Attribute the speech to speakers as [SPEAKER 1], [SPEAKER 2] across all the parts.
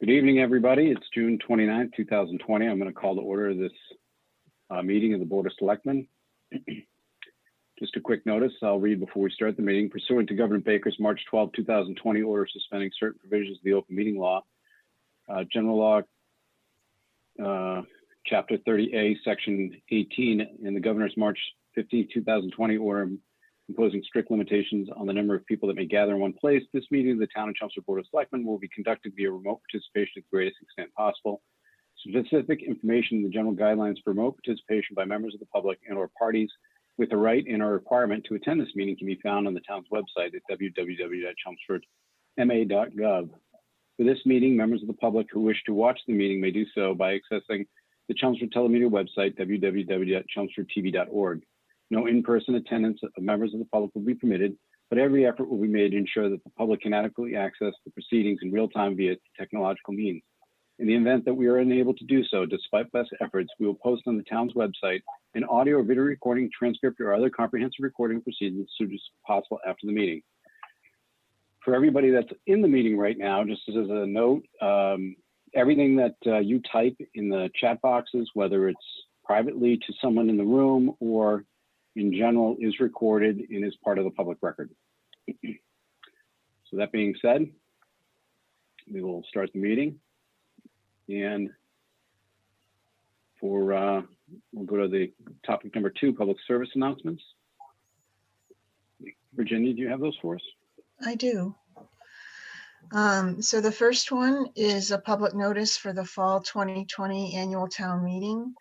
[SPEAKER 1] Good evening, everybody. It's June 29th, 2020. I'm going to call to order this meeting of the Board of Selectmen. Just a quick notice I'll read before we start the meeting. Pursuant to Governor Baker's March 12, 2020 order suspending certain provisions of the open meeting law, General Law, Chapter 30A, Section 18, and the Governor's March 15, 2020 order imposing strict limitations on the number of people that may gather in one place, this meeting of the Town of Chelmsford Board of Selectmen will be conducted via remote participation to the greatest extent possible. Specific information in the general guidelines for remote participation by members of the public and or parties with the right and or requirement to attend this meeting can be found on the town's website at www.chelmsfordma.gov. For this meeting, members of the public who wish to watch the meeting may do so by accessing the Chelmsford Telemedia website, www.chelmsfordtv.org. No in-person attendance of members of the public will be permitted, but every effort will be made to ensure that the public can adequately access the proceedings in real time via technological means. In the event that we are unable to do so, despite best efforts, we will post on the town's website an audio or video recording, transcript, or other comprehensive recording of proceedings as soon as possible after the meeting. For everybody that's in the meeting right now, just as a note, everything that you type in the chat boxes, whether it's privately to someone in the room or in general, is recorded and is part of the public record. So that being said, we will start the meeting. And we'll go to the topic number 2, public service announcements. Virginia, do you have those for us?
[SPEAKER 2] I do. So the first one is a public notice for the fall 2020 annual town meeting.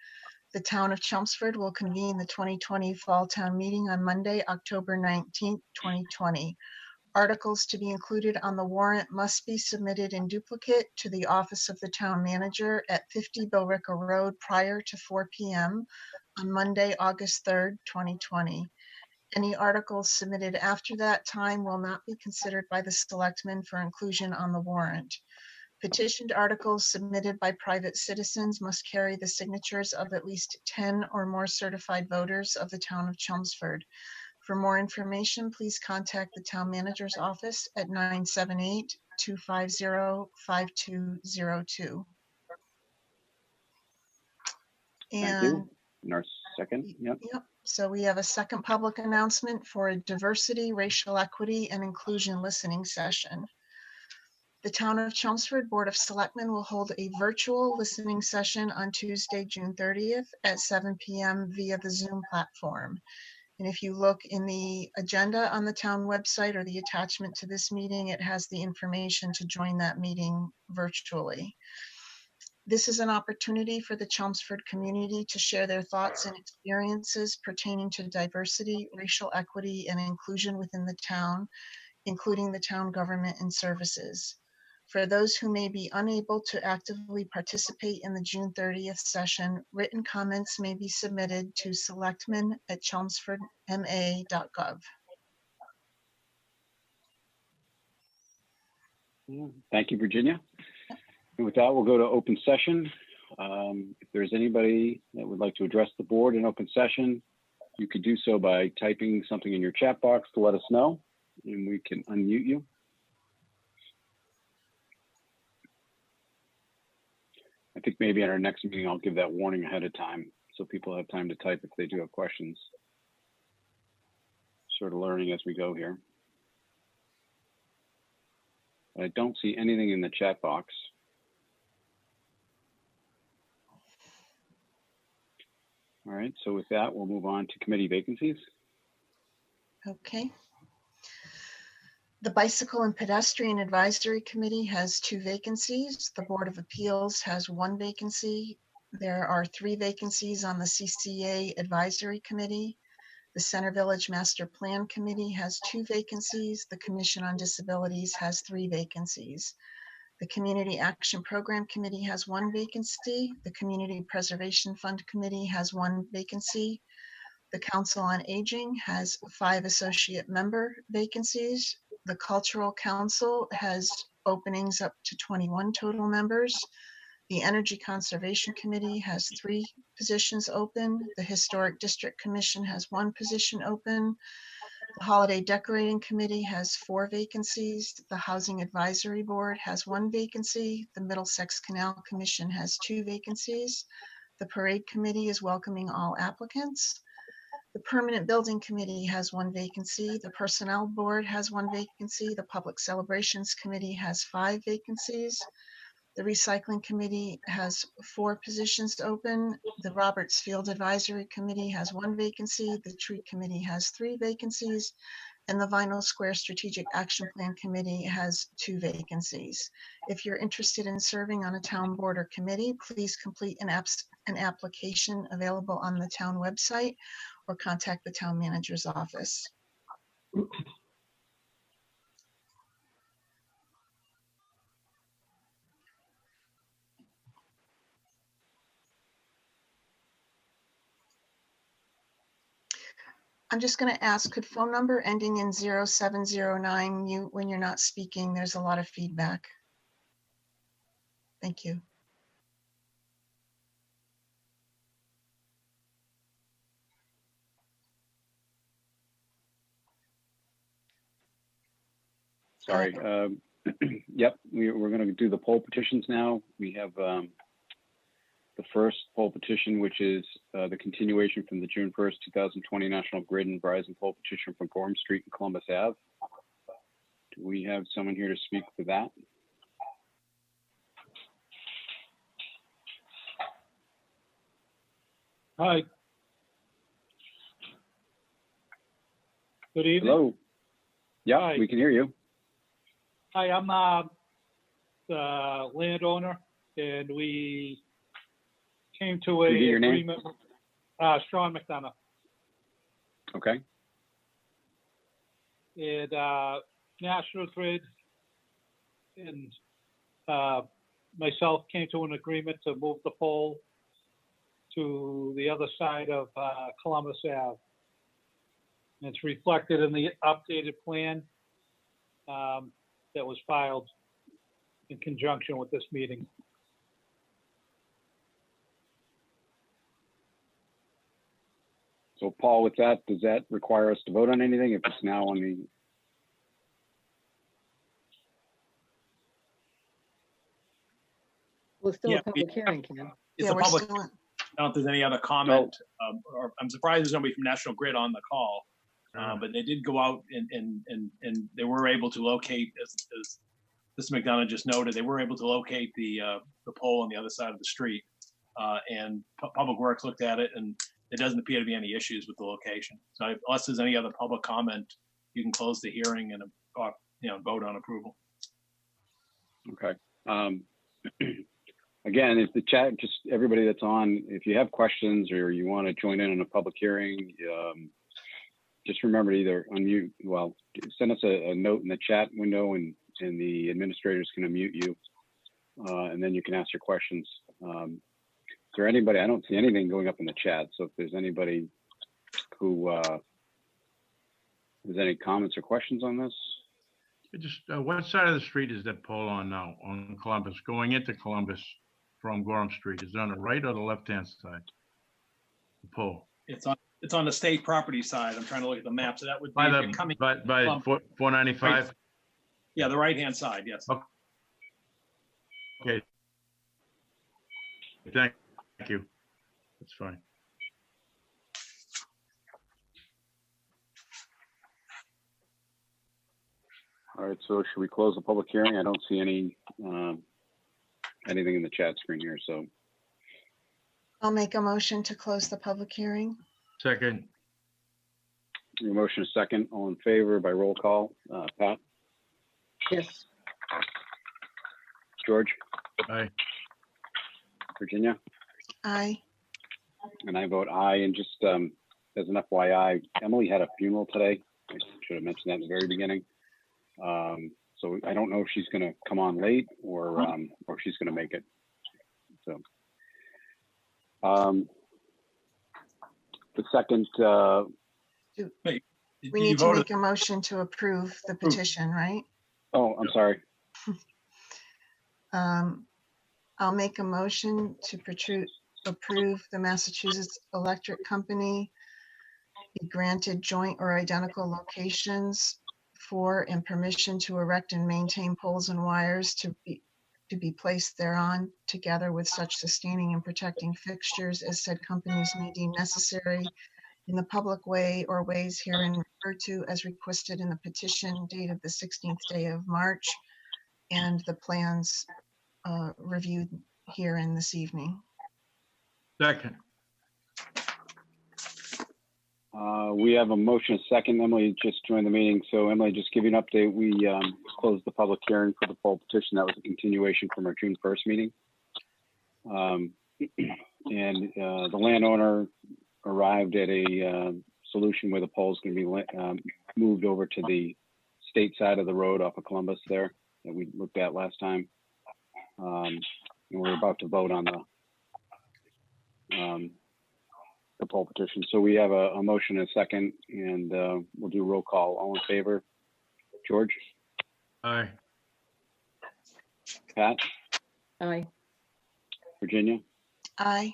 [SPEAKER 2] The town of Chelmsford will convene the 2020 fall town meeting on Monday, October 19th, 2020. Articles to be included on the warrant must be submitted in duplicate to the office of the town manager at 50 Billrica Road prior to 4 p.m. on Monday, August 3rd, 2020. Any articles submitted after that time will not be considered by the selectmen for inclusion on the warrant. Petitioned articles submitted by private citizens must carry the signatures of at least 10 or more certified voters of the town of Chelmsford. For more information, please contact the town manager's office at 978-250-5202.
[SPEAKER 1] Thank you. And our second, yep.
[SPEAKER 2] So we have a second public announcement for a diversity, racial equity, and inclusion listening session. The Town of Chelmsford Board of Selectmen will hold a virtual listening session on Tuesday, June 30th at 7 p.m. via the Zoom platform. And if you look in the agenda on the town website or the attachment to this meeting, it has the information to join that meeting virtually. This is an opportunity for the Chelmsford community to share their thoughts and experiences pertaining to diversity, racial equity, and inclusion within the town, including the town government and services. For those who may be unable to actively participate in the June 30th session, written comments may be submitted to selectmen@chelmsfordma.gov.
[SPEAKER 1] Thank you, Virginia. And with that, we'll go to open session. If there's anybody that would like to address the board in open session, you could do so by typing something in your chat box to let us know, and we can unmute you. I think maybe at our next meeting, I'll give that warning ahead of time so people have time to type if they do have questions. Sort of learning as we go here. But I don't see anything in the chat box. All right, so with that, we'll move on to committee vacancies.
[SPEAKER 2] Okay. The Bicycle and Pedestrian Advisory Committee has 2 vacancies. The Board of Appeals has 1 vacancy. There are 3 vacancies on the CCA Advisory Committee. The Center Village Master Plan Committee has 2 vacancies. The Commission on Disabilities has 3 vacancies. The Community Action Program Committee has 1 vacancy. The Community Preservation Fund Committee has 1 vacancy. The Council on Aging has 5 associate member vacancies. The Cultural Council has openings up to 21 total members. The Energy Conservation Committee has 3 positions open. The Historic District Commission has 1 position open. Holiday Decorating Committee has 4 vacancies. The Housing Advisory Board has 1 vacancy. The Middlesex Canal Commission has 2 vacancies. The Parade Committee is welcoming all applicants. The Permanent Building Committee has 1 vacancy. The Personnel Board has 1 vacancy. The Public Celebrations Committee has 5 vacancies. The Recycling Committee has 4 positions open. The Roberts Field Advisory Committee has 1 vacancy. The Tree Committee has 3 vacancies. And the Vinyl Square Strategic Action Plan Committee has 2 vacancies. If you're interested in serving on a town board or committee, please complete an application available on the town website or contact the town manager's office. I'm just going to ask, could phone number ending in 0709 mute when you're not speaking? There's a lot of feedback. Thank you.
[SPEAKER 1] Sorry. Yep, we're going to do the poll petitions now. We have the first poll petition, which is the continuation from the June 1st, 2020 National Grid and Verizon poll petition from Gorham Street and Columbus Ave. Do we have someone here to speak for that?
[SPEAKER 3] Hi. Good evening.
[SPEAKER 1] Hello. Yeah,
[SPEAKER 3] Hi.
[SPEAKER 1] we can hear you.
[SPEAKER 3] Hi, I'm the landowner, and we came to
[SPEAKER 1] Can you get
[SPEAKER 3] a
[SPEAKER 1] your name?
[SPEAKER 3] agreement. Sean McDonough.
[SPEAKER 1] Okay.
[SPEAKER 3] And National Grid and myself came to an agreement to move the pole to the other side of Columbus Ave. And it's reflected in the updated plan that was filed in conjunction with this meeting.
[SPEAKER 1] So Paul, with that, does that require us to vote on anything if it's now on the?
[SPEAKER 4] Well, it's still
[SPEAKER 5] Yeah,
[SPEAKER 4] a public hearing, Ken.
[SPEAKER 5] It's
[SPEAKER 2] Yeah,
[SPEAKER 5] a
[SPEAKER 2] we're
[SPEAKER 5] public,
[SPEAKER 2] still
[SPEAKER 5] I don't know if there's any other comment, or I'm surprised there's nobody from National Grid on the call. But they did go out and they were able to locate, as Mr. McDonough just noted, they were able to locate the pole on the other side of the street. And Public Works looked at it, and there doesn't appear to be any issues with the location. So unless there's any other public comment, you can close the hearing and vote on approval.
[SPEAKER 1] Okay. Again, if the chat, just everybody that's on, if you have questions or you want to join in on a public hearing, just remember to either unmute, well, send us a note in the chat window and the administrators can unmute you. And then you can ask your questions. Is there anybody, I don't see anything going up in the chat. So if there's anybody who has any comments or questions on this?
[SPEAKER 6] Just what side of the street is that pole on now, on Columbus, going into Columbus from Gorham Street? Is it on the right or the left-hand side? The pole?
[SPEAKER 5] It's on the state property side. I'm trying to look at the map. So that would be
[SPEAKER 6] By
[SPEAKER 5] if
[SPEAKER 6] the,
[SPEAKER 5] you're coming.
[SPEAKER 6] by 495?
[SPEAKER 5] Right. Yeah, the right-hand side, yes.
[SPEAKER 6] Okay. Thank you. That's fine.
[SPEAKER 1] All right, so should we close the public hearing? I don't see any anything in the chat screen here, so.
[SPEAKER 2] I'll make a motion to close the public hearing.
[SPEAKER 6] Second.
[SPEAKER 1] Your motion is second. All in favor by roll call. Pat?
[SPEAKER 4] Yes.
[SPEAKER 1] George?
[SPEAKER 6] Aye.
[SPEAKER 1] Virginia?
[SPEAKER 2] Aye.
[SPEAKER 1] And I vote aye. And just as an FYI, Emily had a funeral today. I should have mentioned that in the very beginning. So I don't know if she's going to come on late or she's going to make it. So the second.
[SPEAKER 2] We need to make a motion to approve the petition, right?
[SPEAKER 1] Oh, I'm sorry.
[SPEAKER 2] I'll make a motion to approve the Massachusetts Electric Company be granted joint or identical locations for and permission to erect and maintain poles and wires to be placed thereon, together with such sustaining and protecting fixtures as said companies may deem necessary in the public way or ways herein referred to as requested in the petition dated the 16th day of March, and the plans reviewed herein this evening.
[SPEAKER 6] Second.
[SPEAKER 1] We have a motion, a second. Emily just joined the meeting. So Emily, just give you an update. We closed the public hearing for the poll petition. That was a continuation from our June 1st meeting. The landowner arrived at a solution where the pole is going to be moved over to the state side of the road off of Columbus there that we looked at last time. And we're about to vote on the poll petition. So we have a motion and a second, and we'll do roll call. All in favor? George?
[SPEAKER 6] Aye.
[SPEAKER 1] Pat?
[SPEAKER 7] Aye.
[SPEAKER 1] Virginia?
[SPEAKER 2] Aye.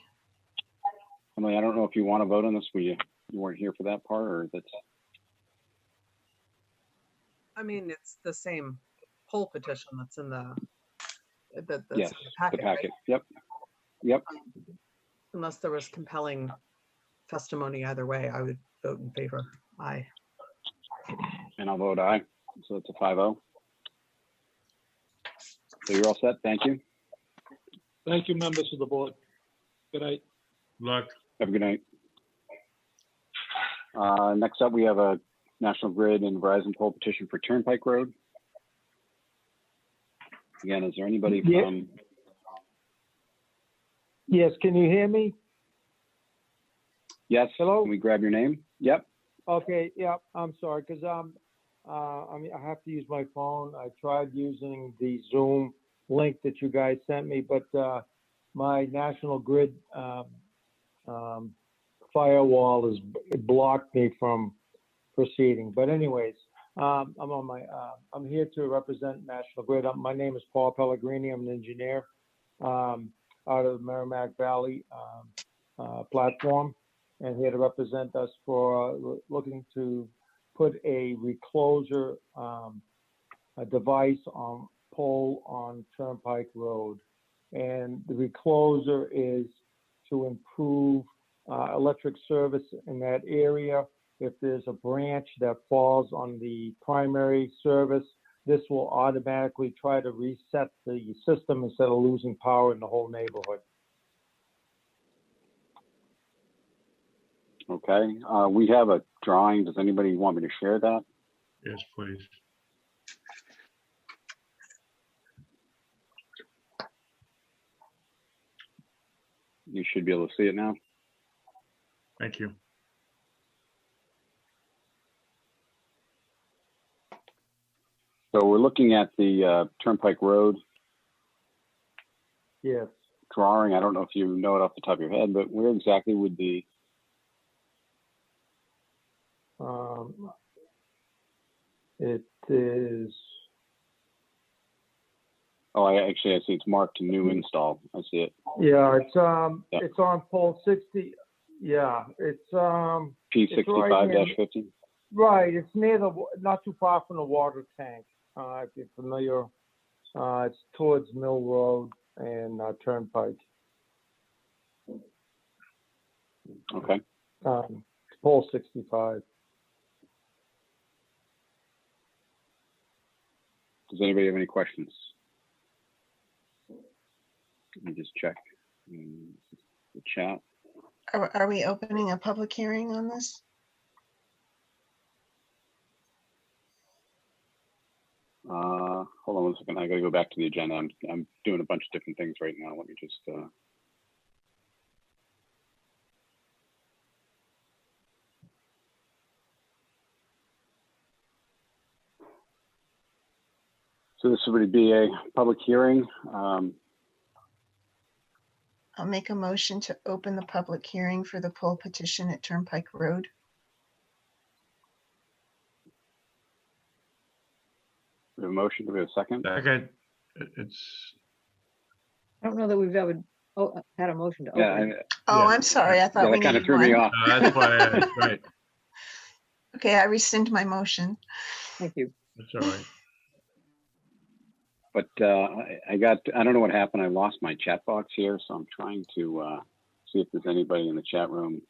[SPEAKER 1] Emily, I don't know if you want to vote on this. You weren't here for that part, or that's...
[SPEAKER 8] I mean, it's the same poll petition that's in the, that's
[SPEAKER 1] Yes,
[SPEAKER 8] in the packet,
[SPEAKER 1] the
[SPEAKER 8] right?
[SPEAKER 1] packet. Yep. Yep.
[SPEAKER 8] Unless there was compelling testimony either way, I would vote in favor. Aye.
[SPEAKER 1] And I'll vote aye. So it's a 5-0. So you're all set. Thank you.
[SPEAKER 3] Thank you, members of the board. Good night.
[SPEAKER 6] Luck.
[SPEAKER 1] Have a good night. Next up, we have a National Grid and Verizon poll petition for Turnpike Road. Again, is there anybody
[SPEAKER 9] Yeah.
[SPEAKER 1] from...
[SPEAKER 9] Yes, can you hear me?
[SPEAKER 1] Yes.
[SPEAKER 9] Hello?
[SPEAKER 1] Can we grab your name? Yep.
[SPEAKER 9] Okay, yeah, I'm sorry, because I mean, I have to use my phone. I tried using the Zoom link that you guys sent me, but my National Grid firewall has blocked me from proceeding. But anyways, I'm here to represent National Grid. My name is Paul Pellegrini. I'm an engineer out of the Merrimack Valley platform, and here to represent us for looking to put a recloser a device on pole on Turnpike Road. And the recloser is to improve electric service in that area. If there's a branch that falls on the primary service, this will automatically try to reset the system instead of losing power in the whole neighborhood.
[SPEAKER 1] Okay. We have a drawing. Does anybody want me to share that?
[SPEAKER 6] Yes, please.
[SPEAKER 1] You should be able to see it now.
[SPEAKER 6] Thank you.
[SPEAKER 1] So we're looking at the Turnpike Road
[SPEAKER 9] Yes.
[SPEAKER 1] drawing. I don't know if you know it off the top of your head, but where exactly would the...
[SPEAKER 9] It is,
[SPEAKER 1] Oh, I see it's marked to new install. I see it.
[SPEAKER 9] yeah, it's
[SPEAKER 1] Yep.
[SPEAKER 9] it's on pole 60. Yeah, it's
[SPEAKER 1] P65-50.
[SPEAKER 9] right. It's near not too far from the water tank. If you're familiar, it's towards Mill Road and Turnpike.
[SPEAKER 1] Okay.
[SPEAKER 9] Pole 65.
[SPEAKER 1] Does anybody have any questions? Let me just check the chat.
[SPEAKER 2] Are we opening a public hearing on this?
[SPEAKER 1] Hold on one second. I got to go back to the agenda. I'm doing a bunch of different things right now. Let me just. So this would be a public hearing.
[SPEAKER 2] I'll make a motion to open the public hearing for the poll petition at Turnpike Road.
[SPEAKER 1] We have a motion. Do we have a second?
[SPEAKER 6] Second. It's,
[SPEAKER 7] I don't know that we've ever had a motion to
[SPEAKER 1] Yeah,
[SPEAKER 7] open.
[SPEAKER 2] Oh,
[SPEAKER 6] Yeah.
[SPEAKER 2] I'm sorry. I thought
[SPEAKER 1] that
[SPEAKER 2] we
[SPEAKER 1] kind of
[SPEAKER 2] needed
[SPEAKER 1] threw me
[SPEAKER 2] one.
[SPEAKER 1] off.
[SPEAKER 6] that's why, right.
[SPEAKER 2] Okay, I rescind my motion.
[SPEAKER 7] Thank you.
[SPEAKER 6] That's all right.
[SPEAKER 1] But I don't know what happened. I lost my chat box here, so I'm trying to see if there's anybody in the chat room.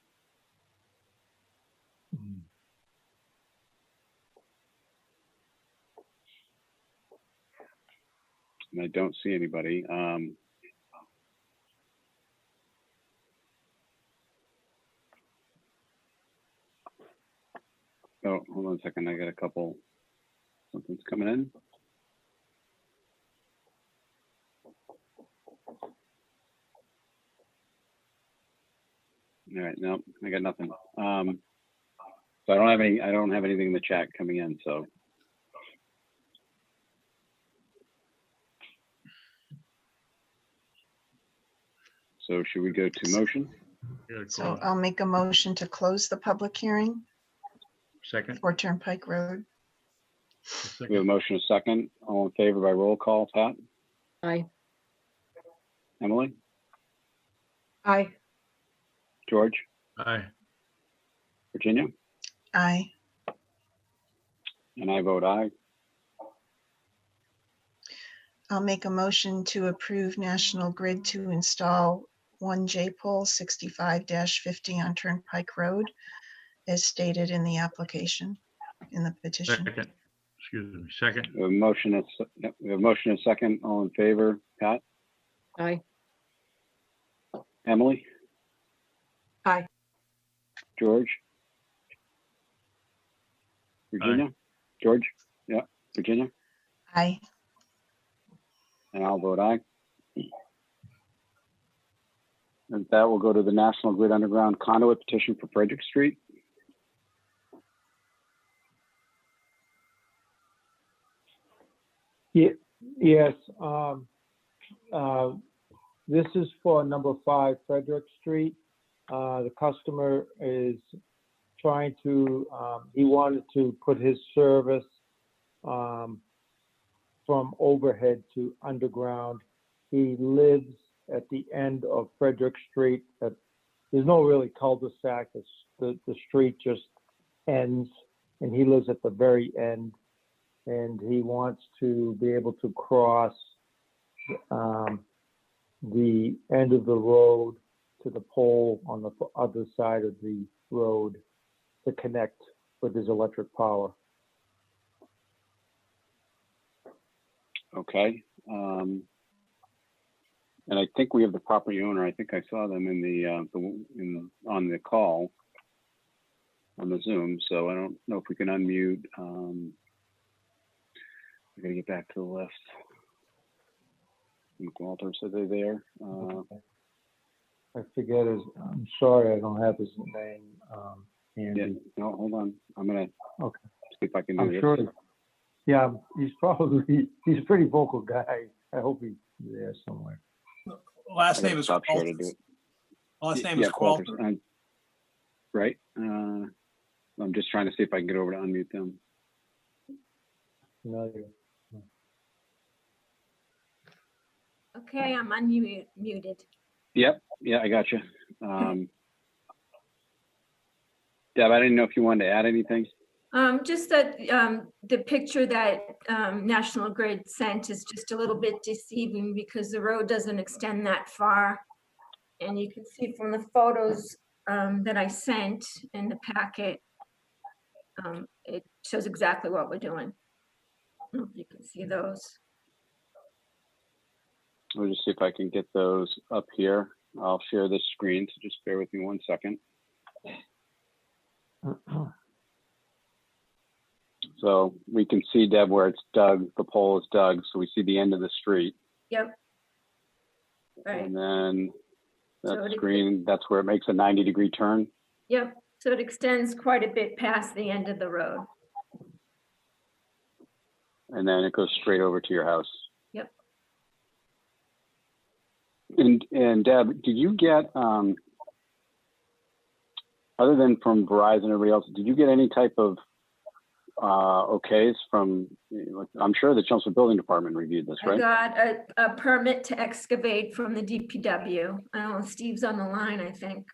[SPEAKER 1] And I don't see anybody. Oh, hold on a second. I got a couple. Something's coming in. All right, no, I got nothing. So I don't have any. I don't have anything in the chat coming in. So. So should we go to motion?
[SPEAKER 2] So I'll make a motion to close the public hearing
[SPEAKER 6] Second.
[SPEAKER 2] for Turnpike Road.
[SPEAKER 1] We have a motion, a second. All in favor by roll call. Pat,
[SPEAKER 7] Aye.
[SPEAKER 1] Emily,
[SPEAKER 8] Aye.
[SPEAKER 1] George,
[SPEAKER 6] Aye.
[SPEAKER 1] Virginia,
[SPEAKER 2] Aye.
[SPEAKER 1] and I vote aye.
[SPEAKER 2] I'll make a motion to approve National Grid to install one J-pole 65-50 on Turnpike Road as stated in the application, in the petition.
[SPEAKER 6] Second. Excuse me. Second.
[SPEAKER 1] We have a motion, we have a motion, a second. All in favor. Pat,
[SPEAKER 7] Aye.
[SPEAKER 1] Emily,
[SPEAKER 8] Aye.
[SPEAKER 1] George, Virginia, George, yeah, Virginia,
[SPEAKER 2] Aye.
[SPEAKER 1] and I'll vote aye. And that will go to the National Grid Underground Conduit petition for Frederick Street.
[SPEAKER 9] Yes, this is for number 5 Frederick Street. The customer is trying to, he wanted to put his service from overhead to underground. He lives at the end of Frederick Street. There's no really cul-de-sac. The street just ends, and he lives at the very end. And he wants to be able to cross the end of the road to the pole on the other side of the road to connect with his electric power.
[SPEAKER 1] Okay. And I think we have the property owner. I think I saw them in on the call on the Zoom. So I don't know if we can unmute. I gotta get back to the list. Walter, so they're there.
[SPEAKER 9] I forget his, I'm sorry, I don't have his name.
[SPEAKER 1] Yeah, no, hold on. I'm gonna see if I can do
[SPEAKER 9] I'm
[SPEAKER 1] this.
[SPEAKER 9] sure. Yeah, he's a pretty vocal guy. I hope he's there somewhere.
[SPEAKER 5] Last name is
[SPEAKER 1] Stop short to do
[SPEAKER 5] Qualters.
[SPEAKER 1] it.
[SPEAKER 5] Last name is
[SPEAKER 1] Walters.
[SPEAKER 5] Qualter.
[SPEAKER 1] Right. I'm just trying to see if I can get over to unmute them.
[SPEAKER 9] No,
[SPEAKER 10] Okay, I'm unmuted.
[SPEAKER 1] Yep. Yeah, I got you. Deb, I didn't know if you wanted to add anything.
[SPEAKER 10] Just that the picture that National Grid sent is just a little bit deceiving because the road doesn't extend that far. And you can see from the photos that I sent in the packet, it shows exactly what we're doing. I don't know if you can see those.
[SPEAKER 1] I'll just see if I can get those up here. I'll share this screen, so just bear with me 1 second. So we can see, Deb, where it's dug, the pole is dug, so we see the end of the street.
[SPEAKER 10] Yep. Right.
[SPEAKER 1] And then that
[SPEAKER 10] So
[SPEAKER 1] screen, that's where it makes a 90-degree turn.
[SPEAKER 10] Yep. So it extends quite a bit past the end of the road.
[SPEAKER 1] And then it goes straight over to your house.
[SPEAKER 10] Yep.
[SPEAKER 1] And Deb, did you get, other than from Verizon and everybody else, did you get any type of okays from, I'm sure the Chelmsford Building Department reviewed this, right?
[SPEAKER 10] I got a permit to excavate from the DPW. I don't know, Steve's on the line, I think.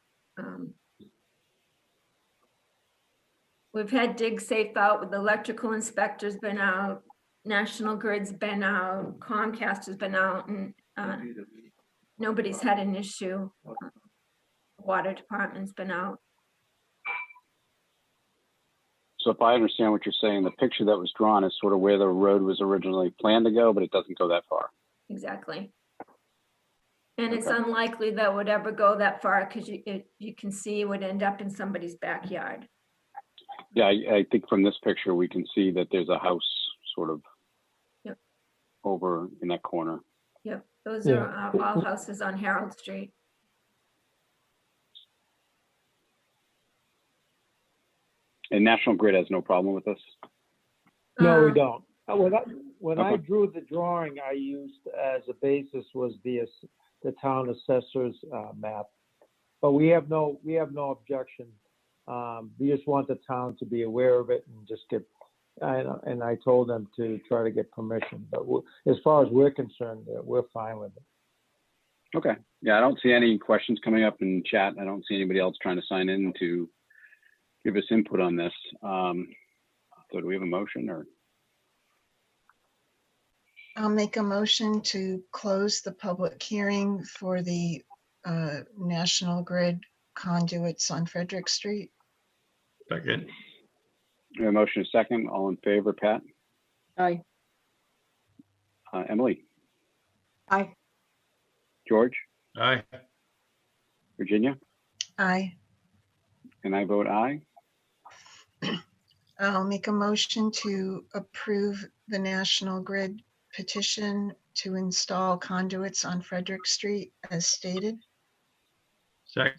[SPEAKER 10] We've had Dig Safe out, with the electrical inspector's been out, National Grid's been out, Comcast has been out, and nobody's had an issue. Water department's been out.
[SPEAKER 1] So if I understand what you're saying, the picture that was drawn is sort of where the road was originally planned to go, but it doesn't go that far.
[SPEAKER 10] Exactly. And it's
[SPEAKER 1] Okay.
[SPEAKER 10] unlikely that would ever go that far, because you can see it would end up in somebody's backyard.
[SPEAKER 1] Yeah, I think from this picture, we can see that there's a house sort of
[SPEAKER 10] Yep.
[SPEAKER 1] over in that corner.
[SPEAKER 10] Yep, those
[SPEAKER 9] Yeah.
[SPEAKER 10] are all houses on Harold Street.
[SPEAKER 1] And National Grid has no problem with this?
[SPEAKER 9] No, we
[SPEAKER 10] Uh,
[SPEAKER 9] don't. When I
[SPEAKER 1] Okay.
[SPEAKER 9] drew the drawing, I used as a basis was the town assessor's map. But we have no objection. We just want the town to be aware of it and just get, and I told them to try to get permission. But as far as we're concerned, we're fine with it.
[SPEAKER 1] Okay. Yeah, I don't see any questions coming up in chat. I don't see anybody else trying to sign in to give us input on this. So do we have a motion or?
[SPEAKER 2] I'll make a motion to close the public hearing for the National Grid conduits on Frederick Street.
[SPEAKER 6] Second.
[SPEAKER 1] We have a motion and a second. All in favor, Pat?
[SPEAKER 7] Aye.
[SPEAKER 1] Emily?
[SPEAKER 8] Aye.
[SPEAKER 1] George?
[SPEAKER 6] Aye.
[SPEAKER 1] Virginia?
[SPEAKER 2] Aye.
[SPEAKER 1] And I vote aye.
[SPEAKER 2] I'll make a motion to approve the National Grid petition to install conduits on Frederick Street as stated.
[SPEAKER 6] Second.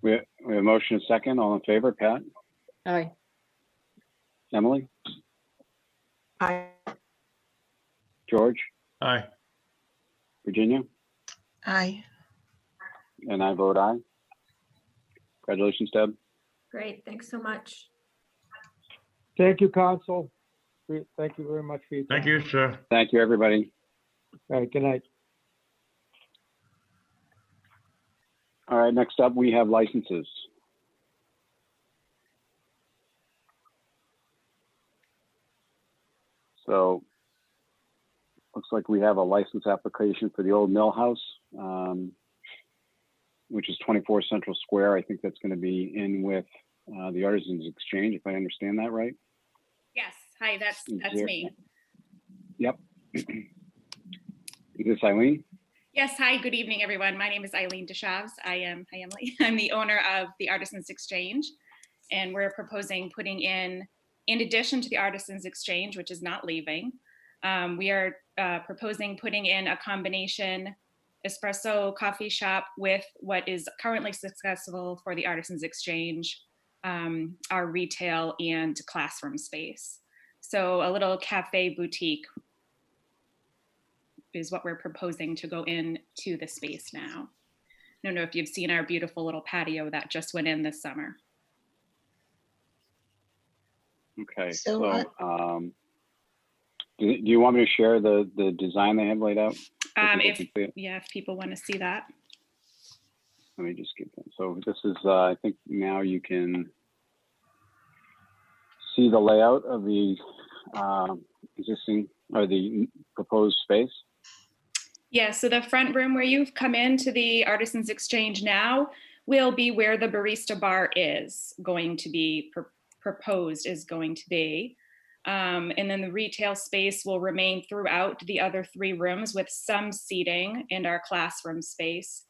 [SPEAKER 1] We have a motion and a second. All in favor, Pat?
[SPEAKER 7] Aye.
[SPEAKER 1] Emily?
[SPEAKER 8] Aye.
[SPEAKER 1] George?
[SPEAKER 6] Aye.
[SPEAKER 1] Virginia?
[SPEAKER 2] Aye.
[SPEAKER 1] And I vote aye. Congratulations, Deb.
[SPEAKER 10] Great, thanks so much.
[SPEAKER 9] Thank you, Council. Thank you very much for your time.
[SPEAKER 6] Thank you, sir.
[SPEAKER 1] Thank you, everybody.
[SPEAKER 9] All right, good night.
[SPEAKER 1] All right, next up, we have licenses. So, looks like we have a license application for the old mill house, which is 24 Central Square. I think that's going to be in with the Artisans Exchange, if I understand that right.
[SPEAKER 11] Yes, hi, that's
[SPEAKER 1] Here.
[SPEAKER 11] me.
[SPEAKER 1] Yep. Is this Eileen?
[SPEAKER 11] Yes, hi, good evening, everyone. My name is Eileen Deshaves. Hi, Emily. I'm the owner of the Artisans Exchange, and we're proposing putting in addition to the Artisans Exchange, which is not leaving, we are proposing putting in a combination espresso coffee shop with what is currently successful for the Artisans Exchange, our retail and classroom space. So a little cafe boutique is what we're proposing to go into the space now. I don't know if you've seen our beautiful little patio that just went in this summer.
[SPEAKER 1] Okay,
[SPEAKER 2] So,
[SPEAKER 1] do you want me to share the design they have laid out?
[SPEAKER 11] If people want to see that.
[SPEAKER 1] Let me just get them. So this is, I think now you can see the layout of the existing or the proposed space.
[SPEAKER 11] Yeah, so the front room where you've come into the Artisans Exchange now will be where the barista bar is going to be proposed is going to be. And then the retail space will remain throughout the other three rooms with some seating in our classroom space.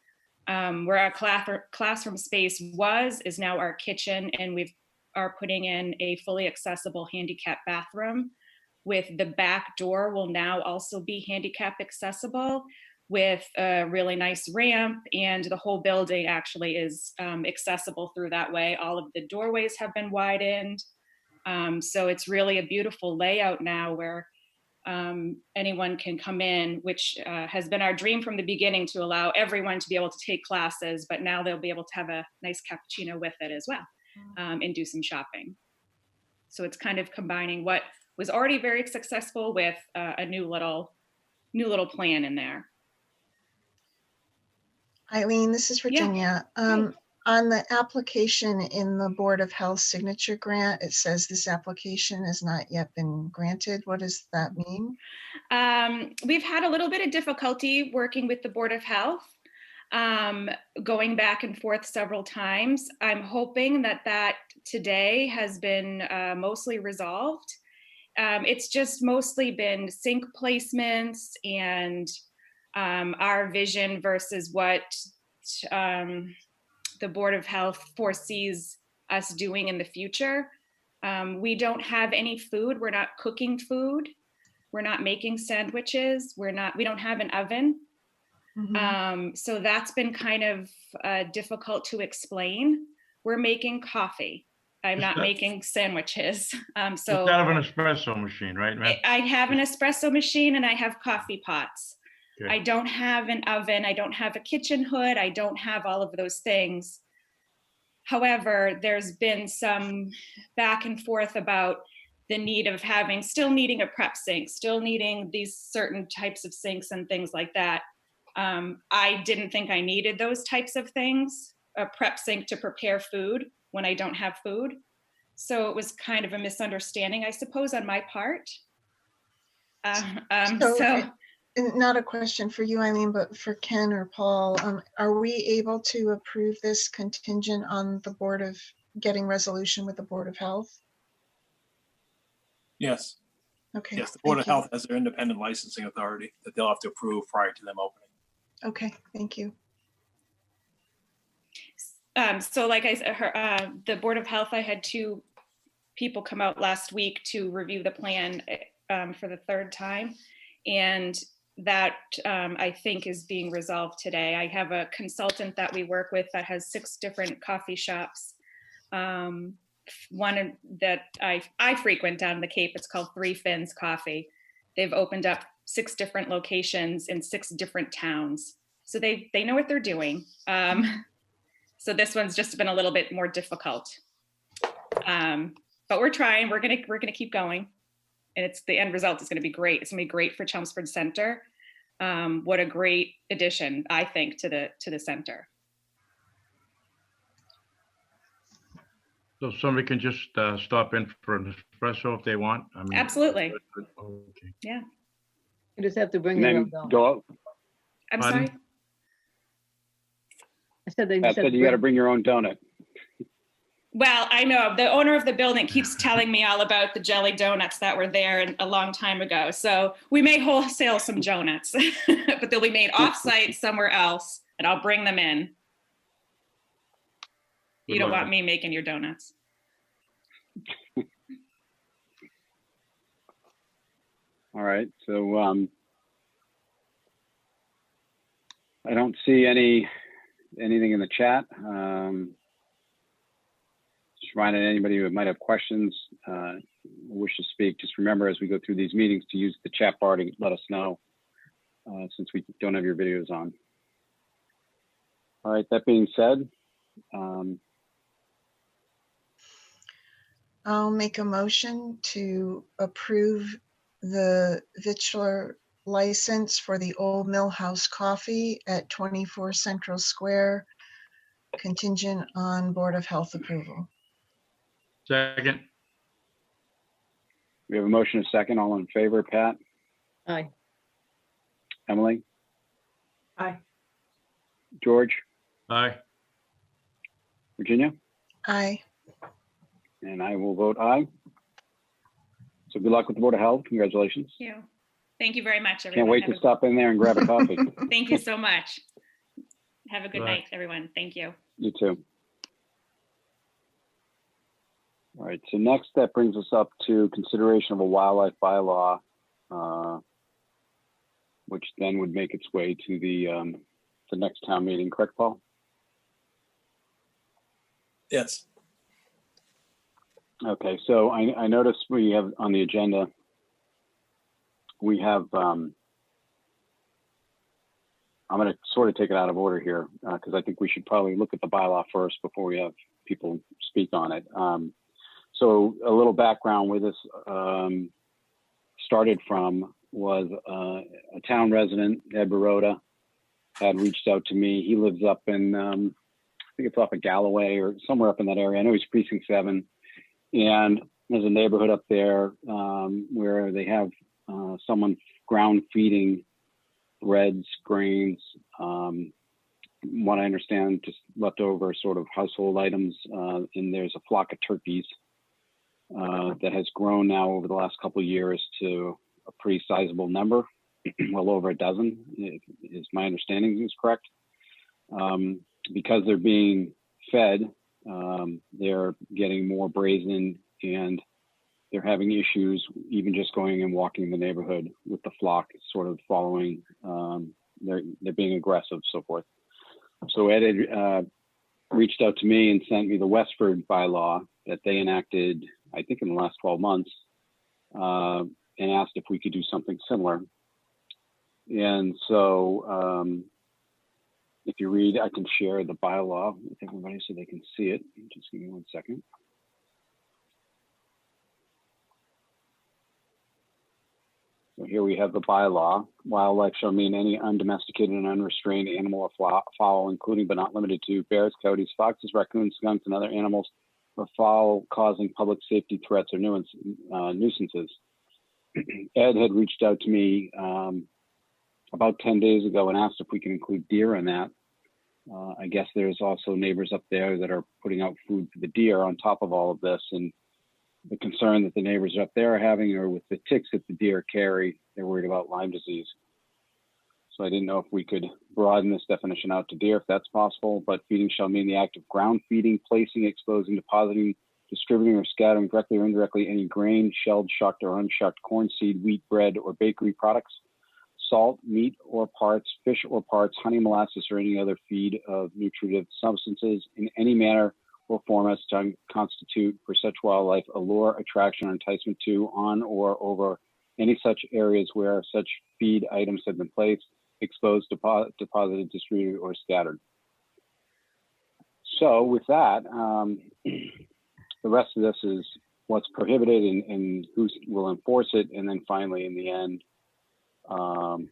[SPEAKER 11] Where our classroom space is now our kitchen, and we are putting in a fully accessible handicap bathroom with the back door will now also be handicap accessible with a really nice ramp, and the whole building actually is accessible through that way. All of the doorways have been widened. So it's really a beautiful layout now where anyone can come in, which has been our dream from the beginning, to allow everyone to be able to take classes, but now they'll be able to have a nice cappuccino with it as well, and do some shopping. So it's kind of combining what was already very successful with a new little plan in there.
[SPEAKER 2] Eileen, this is Virginia. On the application in the Board of Health signature grant, it says this application has not yet been granted. What does that mean?
[SPEAKER 11] We've had a little bit of difficulty working with the Board of Health, going back and forth several times. I'm hoping that today has been mostly resolved. It's just mostly been sink placements and our vision versus what the Board of Health foresees us doing in the future. We don't have any food. We're not cooking food. We're not making sandwiches. We don't have an oven. So that's been kind of difficult to explain. We're making coffee. I'm not making sandwiches.
[SPEAKER 6] Just out of an espresso machine, right, Matt?
[SPEAKER 11] I have an espresso machine and I have coffee pots.
[SPEAKER 6] Okay.
[SPEAKER 11] I don't have an oven. I don't have a kitchen hood. I don't have all of those things. However, there's been some back and forth about the need of still needing a prep sink, still needing these certain types of sinks and things like that. I didn't think I needed those types of things, a prep sink to prepare food when I don't have food. So it was kind of a misunderstanding, I suppose, on my part.
[SPEAKER 2] Not a question for you, Eileen, but for Ken or Paul, are we able to approve this contingent on the Board of getting resolution with the Board of Health?
[SPEAKER 5] Yes.
[SPEAKER 2] Okay.
[SPEAKER 5] Yes, the Board of
[SPEAKER 2] thank you.
[SPEAKER 5] Health has their independent licensing authority that they'll have to approve prior to them opening.
[SPEAKER 2] Okay, thank you.
[SPEAKER 11] So like I said, the Board of Health, I had 2 people come out last week to review the plan for the 3rd time. And that I think is being resolved today. I have a consultant that we work with that has 6 different coffee shops. One that I frequent down in the Cape, it's called Three Fins Coffee. They've opened up 6 different locations in 6 different towns. So they know what they're doing. So this one's just been a little bit more difficult. But we're trying, we're gonna keep going. And the end result is gonna be great. It's gonna be great for Chelmsford Center. What a great addition, I think, to the center.
[SPEAKER 6] So somebody can just stop in for an espresso if they want? I mean,
[SPEAKER 11] Absolutely.
[SPEAKER 6] Okay.
[SPEAKER 11] Yeah.
[SPEAKER 7] You just have to bring
[SPEAKER 1] And
[SPEAKER 7] your
[SPEAKER 1] then
[SPEAKER 7] own donut.
[SPEAKER 1] go out.
[SPEAKER 11] I'm
[SPEAKER 6] Pardon?
[SPEAKER 11] sorry.
[SPEAKER 7] I said they
[SPEAKER 1] Pat
[SPEAKER 7] just have
[SPEAKER 1] said
[SPEAKER 7] to
[SPEAKER 1] you got to
[SPEAKER 7] bring.
[SPEAKER 1] bring your own donut.
[SPEAKER 11] Well, I know the owner of the building keeps telling me all about the jelly donuts that were there a long time ago. So we may wholesale some donuts, but they'll be made off-site somewhere else, and I'll bring them in. You don't want me making your donuts.
[SPEAKER 1] All right, so I don't see anything in the chat. Just reminding anybody who might have questions, wish to speak, just remember as we go through these meetings to use the chat bar to let us know, since we don't have your videos on. All right, that being said,
[SPEAKER 2] I'll make a motion to approve the vittular license for the Old Mill House Coffee at 24 Central Square, contingent on Board of Health approval.
[SPEAKER 6] Second.
[SPEAKER 1] we have a motion, a second. All in favor, Pat,
[SPEAKER 7] Aye.
[SPEAKER 1] Emily,
[SPEAKER 8] Aye.
[SPEAKER 1] George,
[SPEAKER 6] Aye.
[SPEAKER 1] Virginia?
[SPEAKER 2] Aye.
[SPEAKER 1] And I will vote aye. So good luck with the Board of Health. Congratulations.
[SPEAKER 11] Thank you. Thank you very much, everyone.
[SPEAKER 1] Can't wait to stop in there and grab a coffee.
[SPEAKER 11] Thank you so much. Have a good
[SPEAKER 6] Bye.
[SPEAKER 11] night, everyone. Thank you.
[SPEAKER 1] You too. All right, so next that brings us up to consideration of a wildlife bylaw, which then would make its way to the next town meeting, correct, Paul?
[SPEAKER 5] Yes.
[SPEAKER 1] Okay, so I noticed we have on the agenda, we have, I'm going to sort of take it out of order here because I think we should probably look at the bylaw first before we have people speak on it. So a little background where this started from was a town resident, Ed Baroda, had reached out to me. He lives up in think it's off of Galloway or somewhere up in that area. I know he's precinct 7. And there's a neighborhood up there where they have someone ground feeding breads, grains, what I understand, just leftover sort of household items. And there's a flock of turkeys that has grown now over the last couple of years to a pretty sizable number, well over a dozen, is my understanding is correct. Because they're being fed, they're getting more brazen, and they're having issues even just going and walking the neighborhood with the flock sort of following. They're being aggressive, so forth. So Ed had reached out to me and sent me the Westford bylaw that they enacted, I think, in the last 12 months, and asked if we could do something similar. And so if you read, I can share the bylaw with everybody so they can see it. Just give me 1 second. So here we have the bylaw. Wildlife shall mean any undomesticated and unrestrained animal or fowl, including but not limited to bears, coyotes, foxes, raccoons, skunks, and other animals or fowl causing public safety threats or nuisances. Ed had reached out to me about 10 days ago and asked if we can include deer in that. I guess there's also neighbors up there that are putting out food for the deer on top of all of this. And the concern that the neighbors up there are having are with the ticks that the deer carry, they're worried about Lyme disease. So I didn't know if we could broaden this definition out to deer if that's possible, but feeding shall mean the act of ground feeding, placing, exposing, depositing, distributing, or scattering directly or indirectly any grain, shelled, shucked, or unshucked corn, seed, wheat, bread, or bakery products, salt, meat or parts, fish or parts, honey, molasses, or any other feed of nutritive substances in any manner or form as to constitute for such wildlife a lure, attraction, or enticement to, on, or over any such areas where such feed items have been placed, exposed, deposited, distributed, or scattered. So with that, the rest of this is what's prohibited and who will enforce it, and then finally in the end, and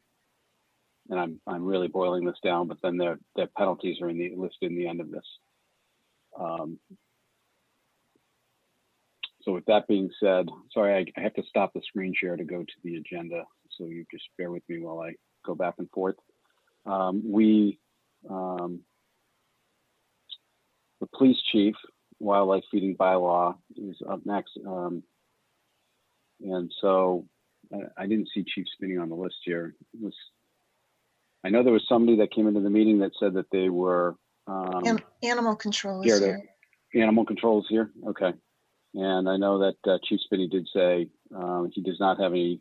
[SPEAKER 1] I'm really boiling this down, but then their penalties are listed in the end of this. So with that being said, sorry, I have to stop the screen share to go to the agenda. So you just bear with me while I go back and forth. The police chief wildlife feeding bylaw is up next. And so I didn't see Chief Spinney on the list here. I know there was somebody that came into the meeting that said that they were
[SPEAKER 2] Animal control is here.
[SPEAKER 1] Animal control is here. Okay. And I know that Chief Spinney did say he does not have any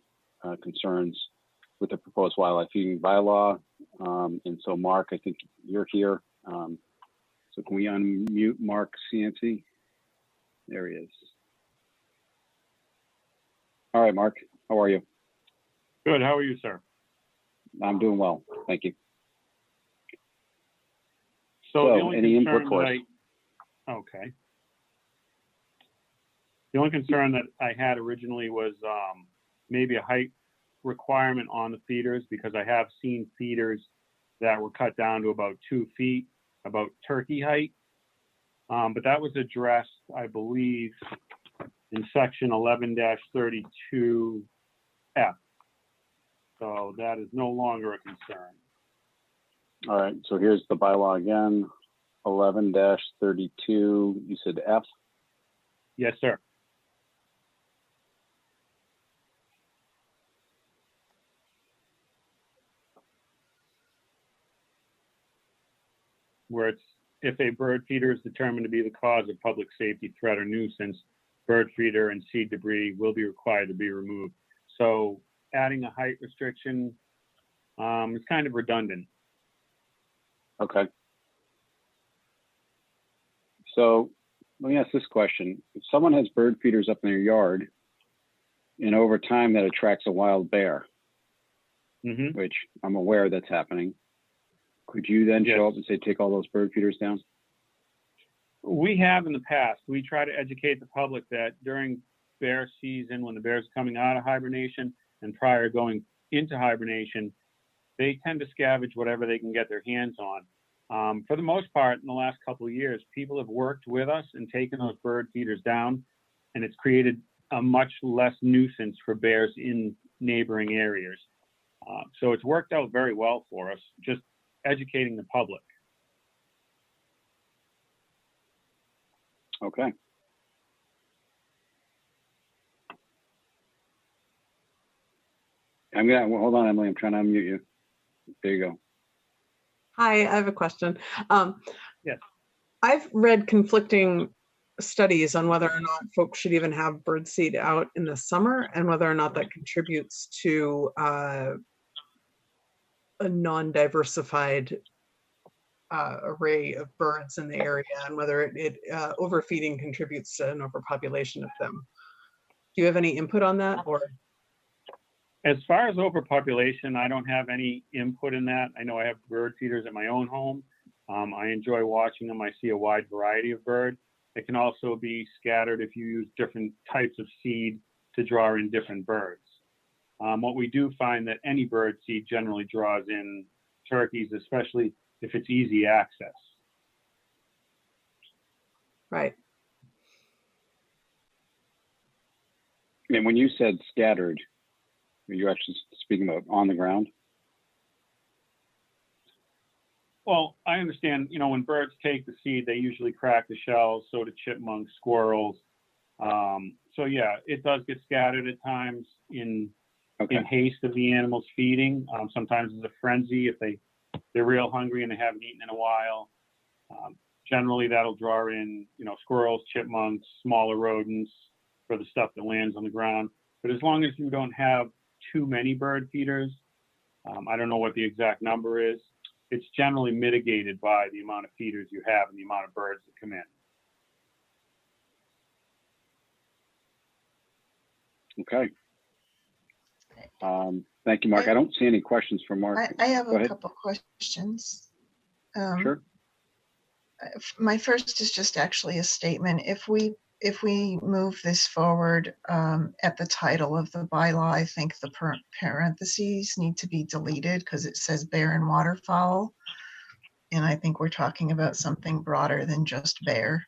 [SPEAKER 1] concerns with the proposed wildlife feeding bylaw. And so, Mark, I think you're here. So can we unmute Mark Cianci? There he is. All right, Mark, how are you?
[SPEAKER 12] Good, how are you, sir?
[SPEAKER 1] I'm doing well, thank you.
[SPEAKER 12] So the only
[SPEAKER 1] any
[SPEAKER 12] concern
[SPEAKER 1] input for us?
[SPEAKER 12] Okay. The only concern that I had originally was maybe a height requirement on the feeders, because I have seen feeders that were cut down to about 2 feet, about turkey height. But that was addressed, I believe, in section 11-32F. So that is no longer a concern.
[SPEAKER 1] All right, so here's the bylaw again, 11-32, you said F?
[SPEAKER 12] Yes, sir. Where it's, if a bird feeder is determined to be the cause of public safety threat or nuisance, bird feeder and seed debris will be required to be removed. So adding a height restriction is kind of redundant.
[SPEAKER 1] Okay. So let me ask this question. If someone has bird feeders up in their yard and over time that attracts a wild bear, which I'm aware that's happening, could you then show up and say, take all those bird feeders down?
[SPEAKER 12] We have in the past. We try to educate the public that during bear season, when the bear's coming out of hibernation and prior going into hibernation, they tend to scavenge whatever they can get their hands on. For the most part, in the last couple of years, people have worked with us and taken those bird feeders down, and it's created a much less nuisance for bears in neighboring areas. So it's worked out very well for us, just educating the public.
[SPEAKER 1] Okay. Well, hold on, Emily. I'm trying to unmute you. There you go.
[SPEAKER 8] Hi, I have a question.
[SPEAKER 12] Yes.
[SPEAKER 8] I've read conflicting studies on whether or not folks should even have birdseed out in the summer and whether or not that contributes to a non-diversified array of birds in the area, and whether it overfeeding contributes to an overpopulation of them. Do you have any input on that? Or
[SPEAKER 12] As far as overpopulation, I don't have any input in that. I know I have bird feeders at my own home. I enjoy watching them. I see a wide variety of birds. It can also be scattered if you use different types of seed to draw in different birds. What we do find that any bird seed generally draws in turkeys, especially if it's easy access.
[SPEAKER 8] right.
[SPEAKER 1] And when you said scattered, are you actually speaking about on the ground?
[SPEAKER 12] Well, I understand, you know, when birds take the seed, they usually crack the shells, so do chipmunks, squirrels. So yeah, it does get scattered at times in haste of the animals feeding. Sometimes it's a frenzy if they're real hungry and they haven't eaten in a while. Generally, that'll draw in, you know, squirrels, chipmunks, smaller rodents for the stuff that lands on the ground. But as long as you don't have too many bird feeders, I don't know what the exact number is, it's generally mitigated by the amount of feeders you have and the amount of birds that come in.
[SPEAKER 1] Okay. Thank you, Mark. I don't see any questions for Mark.
[SPEAKER 2] I have
[SPEAKER 1] Go
[SPEAKER 2] a
[SPEAKER 1] ahead.
[SPEAKER 2] couple questions.
[SPEAKER 1] Sure.
[SPEAKER 2] My first is just actually a statement. If we move this forward at the title of the bylaw, I think the parentheses need to be deleted because it says bear and waterfowl. And I think we're talking about something broader than just bear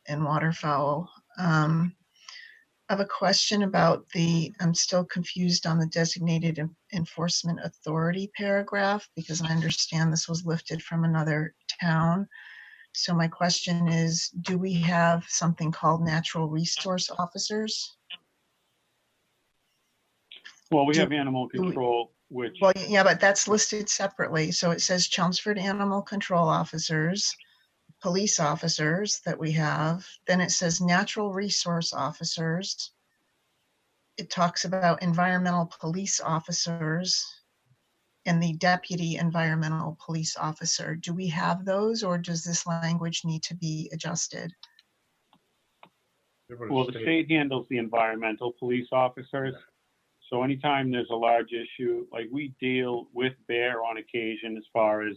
[SPEAKER 2] and waterfowl. I have a question about I'm still confused on the designated enforcement authority paragraph because I understand this was lifted from another town. So my question is, do we have something called natural resource officers?
[SPEAKER 12] Well, we have animal control, which...
[SPEAKER 2] Well, yeah, but that's listed separately. So it says Chelmsford Animal Control Officers, police officers that we have. Then it says natural resource officers. It talks about environmental police officers and the deputy environmental police officer. Do we have those, or does this language need to be adjusted?
[SPEAKER 12] Well, the state handles the environmental police officers. So anytime there's a large issue, like we deal with bear on occasion as far as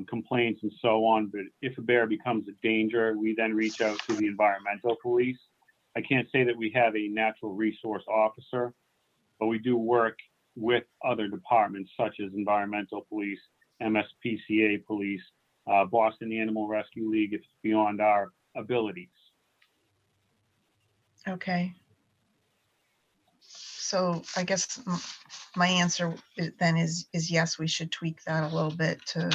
[SPEAKER 12] complaints and so on, but if a bear becomes a danger, we then reach out to the environmental police. I can't say that we have a natural resource officer, but we do work with other departments such as environmental police, MSPCA police, Boston Animal Rescue League, if it's beyond our abilities.
[SPEAKER 2] Okay. So I guess my answer then is yes, we should tweak that a little bit to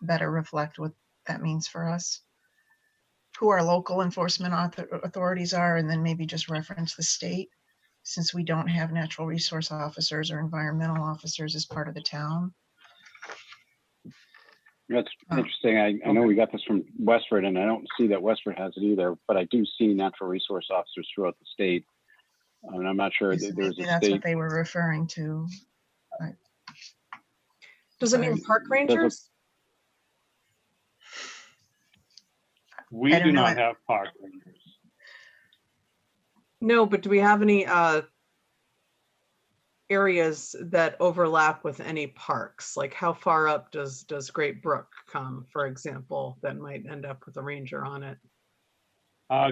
[SPEAKER 2] better reflect what that means for us, who our local enforcement authorities are, and then maybe just reference the state, since we don't have natural resource officers or environmental officers as part of the town.
[SPEAKER 1] That's interesting. I know we got this from Westford, and I don't see that Westford has it either, but I do see natural resource officers throughout the state. And I'm not sure that there's a
[SPEAKER 2] That's
[SPEAKER 1] state.
[SPEAKER 2] what they were referring to.
[SPEAKER 8] Does it mean park rangers?
[SPEAKER 12] We do not have park rangers.
[SPEAKER 8] No, but do we have any areas that overlap with any parks? Like how far up does Great Brook come, for example, that might end up with a ranger on it?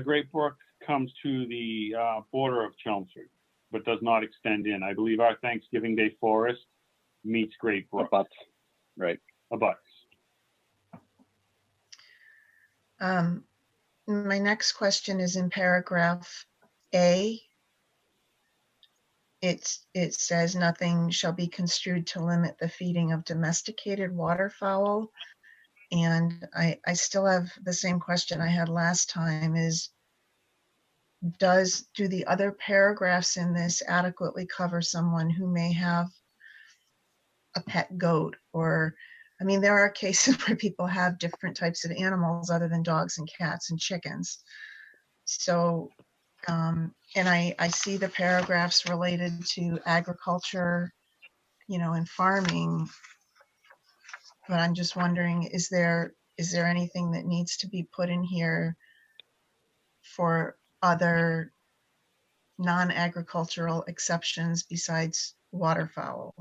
[SPEAKER 12] Great Brook comes to the border of Chelmsford, but does not extend in. I believe our Thanksgiving Day forest meets Great Brook.
[SPEAKER 1] Abuts. Right.
[SPEAKER 12] Abuts.
[SPEAKER 2] My next question is in paragraph A. It says nothing shall be construed to limit the feeding of domesticated waterfowl. And I still have the same question I had last time is, do the other paragraphs in this adequately cover someone who may have a pet goat? Or, I mean, there are cases where people have different types of animals other than dogs and cats and chickens. So, and I see the paragraphs related to agriculture, and farming, but I'm just wondering, is there anything that needs to be put in here for other non-agricultural exceptions besides waterfowl?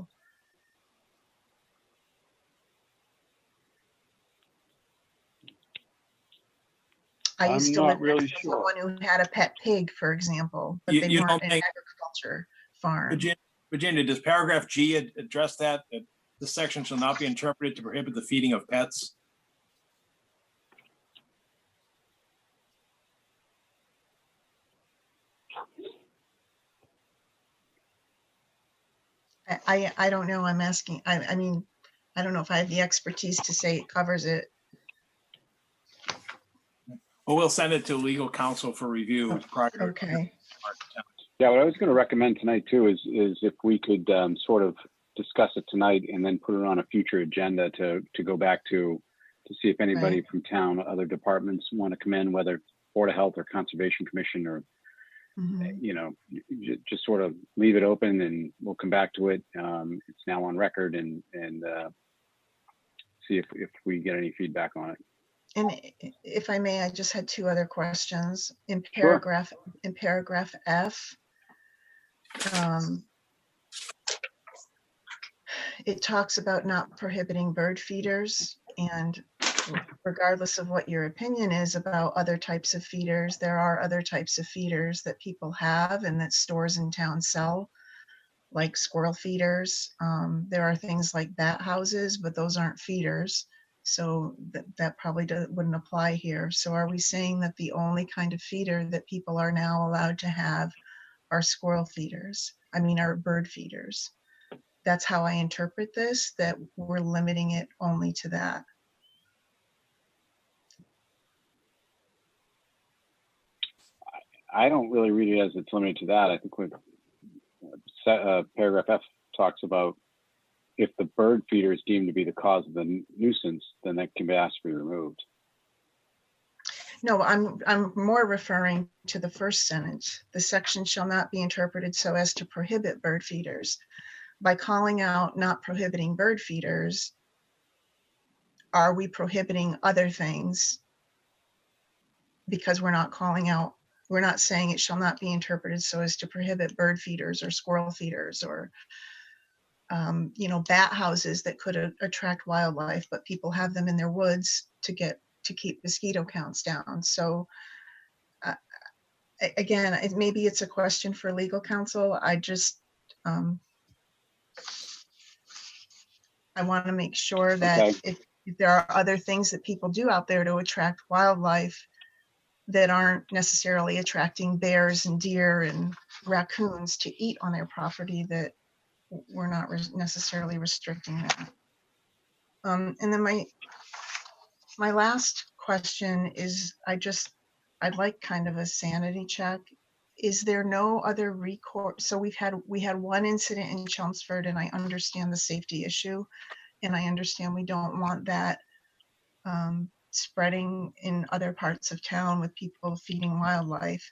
[SPEAKER 2] I used
[SPEAKER 12] I'm
[SPEAKER 2] to
[SPEAKER 12] not
[SPEAKER 2] live
[SPEAKER 12] really
[SPEAKER 2] next to
[SPEAKER 12] sure.
[SPEAKER 2] someone who had a pet pig, for example, but
[SPEAKER 5] You-
[SPEAKER 2] they
[SPEAKER 5] you
[SPEAKER 2] weren't
[SPEAKER 5] don't
[SPEAKER 2] an
[SPEAKER 5] think-
[SPEAKER 2] agriculture farm.
[SPEAKER 5] Virginia, does paragraph G address that this section shall not be interpreted to prohibit the feeding of pets?
[SPEAKER 2] I don't know, I'm asking, I mean, I don't know if I have the expertise to say it covers it.
[SPEAKER 5] Well, we'll send it to legal counsel for review prior.
[SPEAKER 2] Okay.
[SPEAKER 1] Yeah, what I was going to recommend tonight too is if we could sort of discuss it tonight and then put it on a future agenda to go back to see if anybody
[SPEAKER 2] Right.
[SPEAKER 1] from town, other departments want to come in, whether Board of Health or Conservation Commission, or
[SPEAKER 2] Mhm.
[SPEAKER 1] just sort of leave it open and we'll come back to it. It's now on record and see if we get any feedback on it.
[SPEAKER 2] And if I may, I just had two other questions. In
[SPEAKER 1] Sure.
[SPEAKER 2] paragraph F, it talks about not prohibiting bird feeders, and regardless of what your opinion is about other types of feeders, there are other types of feeders that people have and that stores in town sell, like squirrel feeders. There are things like bat houses, but those aren't feeders. So that probably wouldn't apply here. So are we saying that the only kind of feeder that people are now allowed to have are squirrel feeders? I mean, are bird feeders? That's how I interpret this, that we're limiting it only to that.
[SPEAKER 1] I don't really read it as it's limited to that. I think what paragraph F talks about, if the bird feeder is deemed to be the cause of the nuisance, then that can be asked to be removed.
[SPEAKER 2] No, I'm more referring to the first sentence. The section shall not be interpreted so as to prohibit bird feeders. By calling out not prohibiting bird feeders, are we prohibiting other things? Because we're not calling out, we're not saying it shall not be interpreted so as to prohibit bird feeders or squirrel feeders or bat houses that could attract wildlife, but people have them in their woods to keep mosquito counts down. So again, maybe it's a question for legal counsel. I just, I want to make sure that if there are other things that people do out there to attract wildlife that aren't necessarily attracting bears and deer and raccoons to eat on their property, that we're not necessarily restricting that. And then my last question is, I'd like kind of a sanity check. Is there no other recourse? So we had one incident in Chelmsford, and I understand the safety issue, and I understand we don't want that spreading in other parts of town with people feeding wildlife.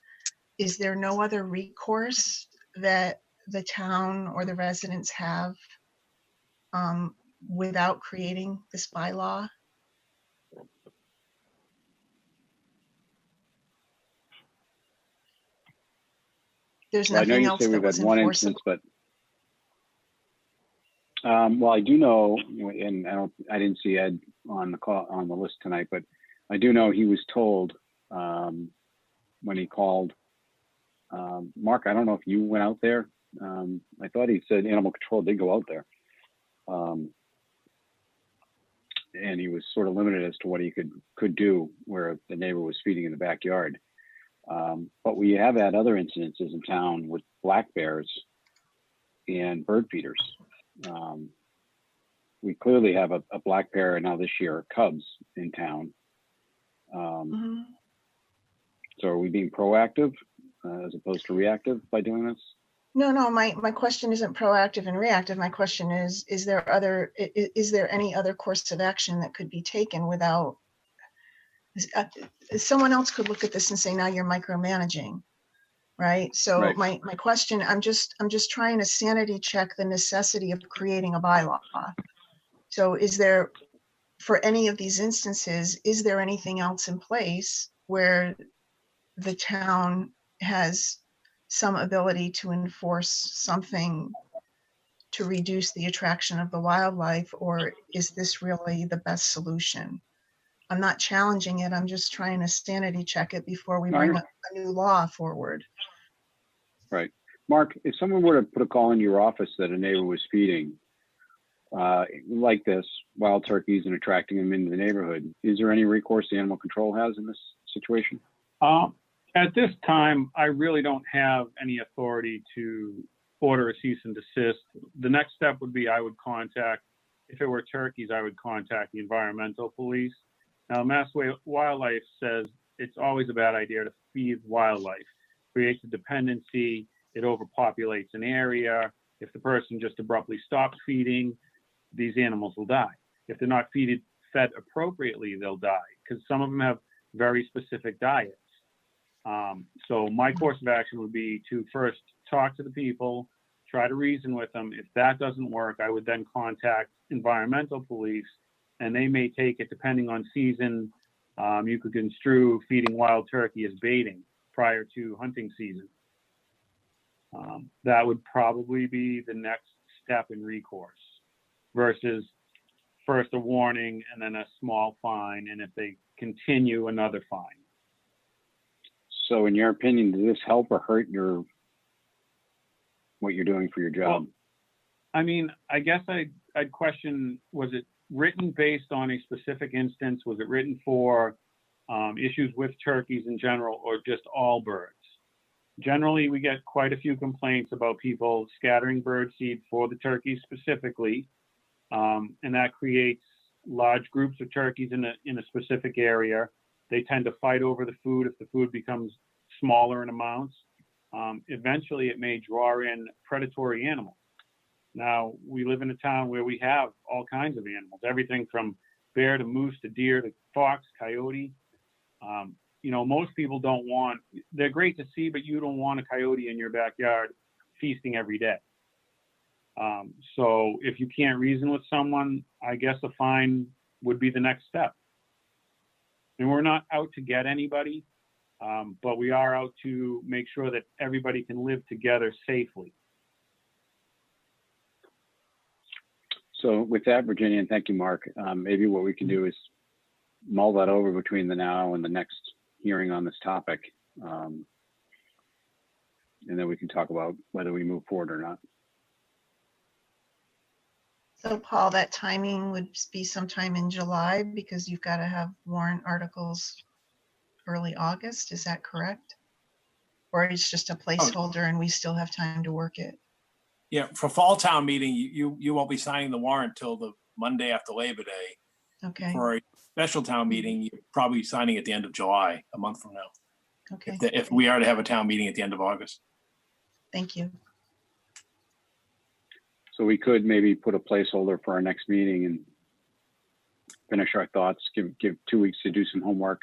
[SPEAKER 2] Is there no other recourse that the town or the residents have without creating this bylaw? There's
[SPEAKER 1] Well, I know
[SPEAKER 2] nothing
[SPEAKER 1] you
[SPEAKER 2] else
[SPEAKER 1] say
[SPEAKER 2] that
[SPEAKER 1] we've
[SPEAKER 2] was
[SPEAKER 1] had one
[SPEAKER 2] enforceable.
[SPEAKER 1] instance, but well, I do know, and I didn't see Ed on the call on the list tonight, but I do know he was told when he called. Mark, I don't know if you went out there. I thought he said animal control did go out there. and he was sort of limited as to what he could do where the neighbor was feeding in the backyard. But we have had other incidences in town with black bears and bird feeders. We clearly have a black bear now this year, cubs in town. So are we being proactive as opposed to reactive by doing this?
[SPEAKER 2] No, my question isn't proactive and reactive. My question is there any other course of action that could be taken without, someone else could look at this and say, now you're micromanaging, right? So
[SPEAKER 1] Right.
[SPEAKER 2] my question, I'm just trying to sanity check the necessity of creating a bylaw. So is there, for any of these instances, is there anything else in place where the town has some ability to enforce something to reduce the attraction of the wildlife, or is this really the best solution? I'm not challenging it. I'm just trying to sanity check it before we bring a new law forward.
[SPEAKER 1] Right. Mark, if someone were to put a call in your office that a neighbor was feeding like this, wild turkeys, and attracting them into the neighborhood, is there any recourse the animal control has in this situation?
[SPEAKER 12] At this time, I really don't have any authority to order a cease and desist. The next step would be I would contact, if it were turkeys, I would contact the environmental police. Now, Mass Wildlife says it's always a bad idea to feed wildlife. It creates a dependency, it overpopulates an area. If the person just abruptly stops feeding, these animals will die. If they're not fed appropriately, they'll die, because some of them have very specific diets. So my course of action would be to first talk to the people, try to reason with them. If that doesn't work, I would then contact environmental police, and they may take it, depending on season. You could construe feeding wild turkey as baiting prior to hunting season. That would probably be the next step in recourse, versus first a warning and then a small fine, and if they continue, another fine.
[SPEAKER 1] So in your opinion, does this help or hurt what you're doing for your job?
[SPEAKER 12] Well, I mean, I guess I'd question, was it written based on a specific instance? Was it written for issues with turkeys in general, or just all birds? Generally, we get quite a few complaints about people scattering bird seed for the turkeys specifically, and that creates large groups of turkeys in a specific area. They tend to fight over the food if the food becomes smaller in amounts. Eventually, it may draw in predatory animals. Now, we live in a town where we have all kinds of animals, everything from bear to moose to deer to fox, coyote. Most people don't want, they're great to see, but you don't want a coyote in your backyard feasting every day. So if you can't reason with someone, I guess a fine would be the next step. And we're not out to get anybody, but we are out to make sure that everybody can live together safely.
[SPEAKER 1] So with that, Virginia, and thank you, Mark, maybe what we can do is mull that over between the now and the next hearing on this topic. And then we can talk about whether we move forward or not.
[SPEAKER 2] So Paul, that timing would be sometime in July, because you've got to have warrant articles early August, is that correct? Or it's just a placeholder and we still have time to work it?
[SPEAKER 5] Yeah, for fall town meeting, you won't be signing the warrant till the Monday after Labor Day.
[SPEAKER 2] Okay,
[SPEAKER 5] For a special town meeting, you're probably signing at the end of July, a month from now.
[SPEAKER 2] okay,
[SPEAKER 5] If we are to have a town meeting at the end of August.
[SPEAKER 2] thank you.
[SPEAKER 1] So we could maybe put a placeholder for our next meeting and finish our thoughts, give 2 weeks to do some homework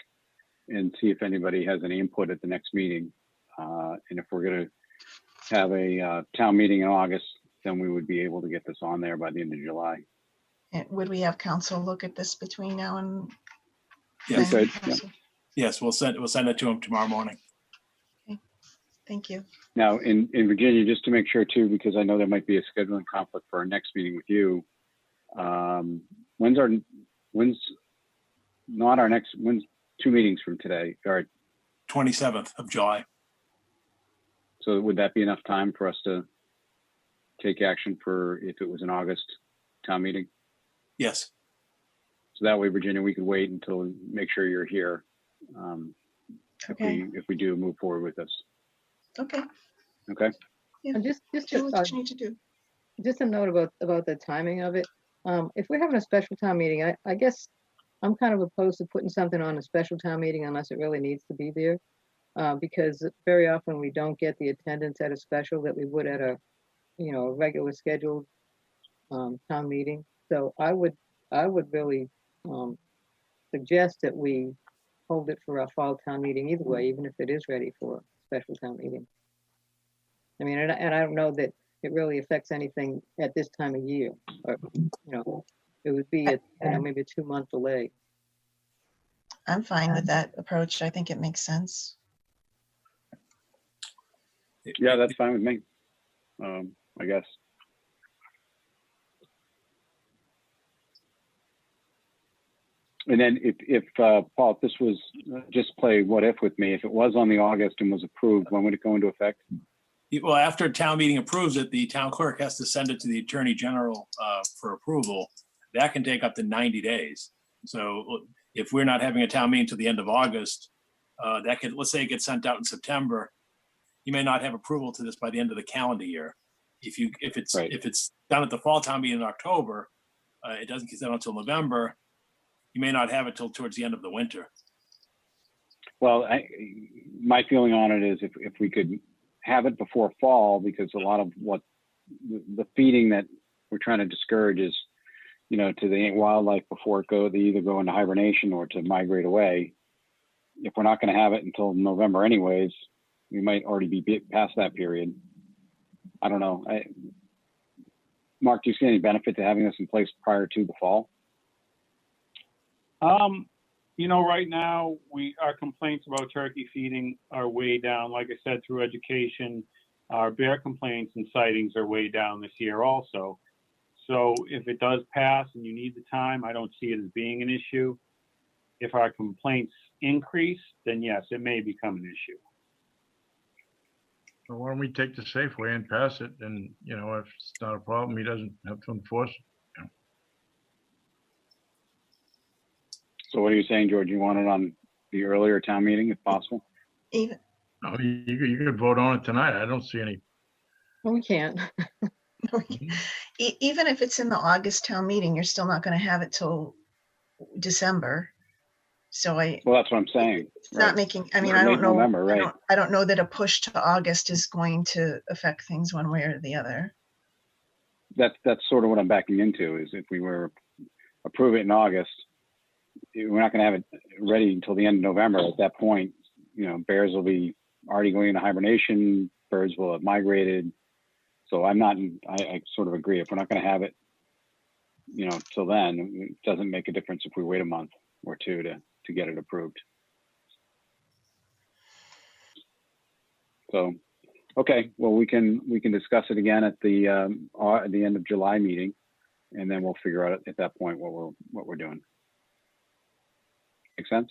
[SPEAKER 1] and see if anybody has any input at the next meeting. And if we're going to have a town meeting in August, then we would be able to get this on there by the end of July.
[SPEAKER 2] And would we have council look at this between now and?
[SPEAKER 5] Yes.
[SPEAKER 2] then?
[SPEAKER 1] Yeah.
[SPEAKER 5] Yes, we'll send it to them tomorrow morning.
[SPEAKER 2] Thank you.
[SPEAKER 1] Now, in Virginia, just to make sure too, because I know there might be a scheduling conflict for our next meeting with you. When's 2 meetings from today? All right.
[SPEAKER 5] 27th of July.
[SPEAKER 1] So would that be enough time for us to take action for if it was an August town meeting?
[SPEAKER 5] Yes.
[SPEAKER 1] So that way, Virginia, we could wait until, make sure you're here.
[SPEAKER 2] Okay,
[SPEAKER 1] If we do move forward with this.
[SPEAKER 2] okay.
[SPEAKER 1] Okay.
[SPEAKER 7] And just
[SPEAKER 2] Do what you need to do.
[SPEAKER 7] just a note about the timing of it. If we're having a special town meeting, I guess I'm kind of opposed to putting something on a special town meeting unless it really needs to be there. Because very often we don't get the attendance at a special that we would at a, a regular scheduled town meeting. So I would really suggest that we hold it for our fall town meeting either way, even if it is ready for a special town meeting. I mean, and I don't know that it really affects anything at this time of year. Or, it would be maybe a 2-month delay.
[SPEAKER 2] I'm fine with that approach. I think it makes sense.
[SPEAKER 1] Yeah, that's fine with me. I guess. And then if Paul, if this was, just play what if with me, if it was on the August and was approved, when would it go into effect?
[SPEAKER 5] Well, after town meeting approves it, the town clerk has to send it to the Attorney General for approval. That can take up to 90 days. So if we're not having a town meeting until the end of August, that could, let's say it gets sent out in September, you may not have approval to this by the end of the calendar year. If it's done at the fall town meeting in October, it doesn't get done until November, you may not have it till towards the end of the winter.
[SPEAKER 1] Well, my feeling on it is if we could have it before fall, because a lot of what the feeding that we're trying to discourage is, to the wildlife before they either go into hibernation or to migrate away. If we're not going to have it until November anyways, we might already be past that period. I don't know. Mark, do you see any benefit to having this in place prior to the fall?
[SPEAKER 12] Right now our complaints about turkey feeding are way down. Like I said, through education, our bear complaints and sightings are way down this year also. So if it does pass and you need the time, I don't see it as being an issue. If our complaints increase, then yes, it may become an issue.
[SPEAKER 6] So why don't we take the safe way and pass it? And, if it's not a problem, he doesn't have to enforce it.
[SPEAKER 1] So what are you saying, George? You want it on the earlier town meeting if possible?
[SPEAKER 2] Even,
[SPEAKER 6] No, you could vote on it tonight. I don't see any.
[SPEAKER 7] Well, we can't.
[SPEAKER 2] even if it's in the August town meeting, you're still not going to have it till December. So
[SPEAKER 1] well, that's what I'm saying.
[SPEAKER 2] It's not making, I don't know.
[SPEAKER 1] November, right.
[SPEAKER 2] I don't know that a push to August is going to affect things one way or the other.
[SPEAKER 1] That's sort of what I'm backing into, is if we were approve it in August, we're not going to have it ready until the end of November. At that point, bears will be already going into hibernation. Birds will have migrated. So I sort of agree. If we're not going to have it, till then, it doesn't make a difference if we wait a month or two to get it approved. So, okay, well, we can discuss it again at the end of July meeting, and then we'll figure out at that point what we're doing. Make sense?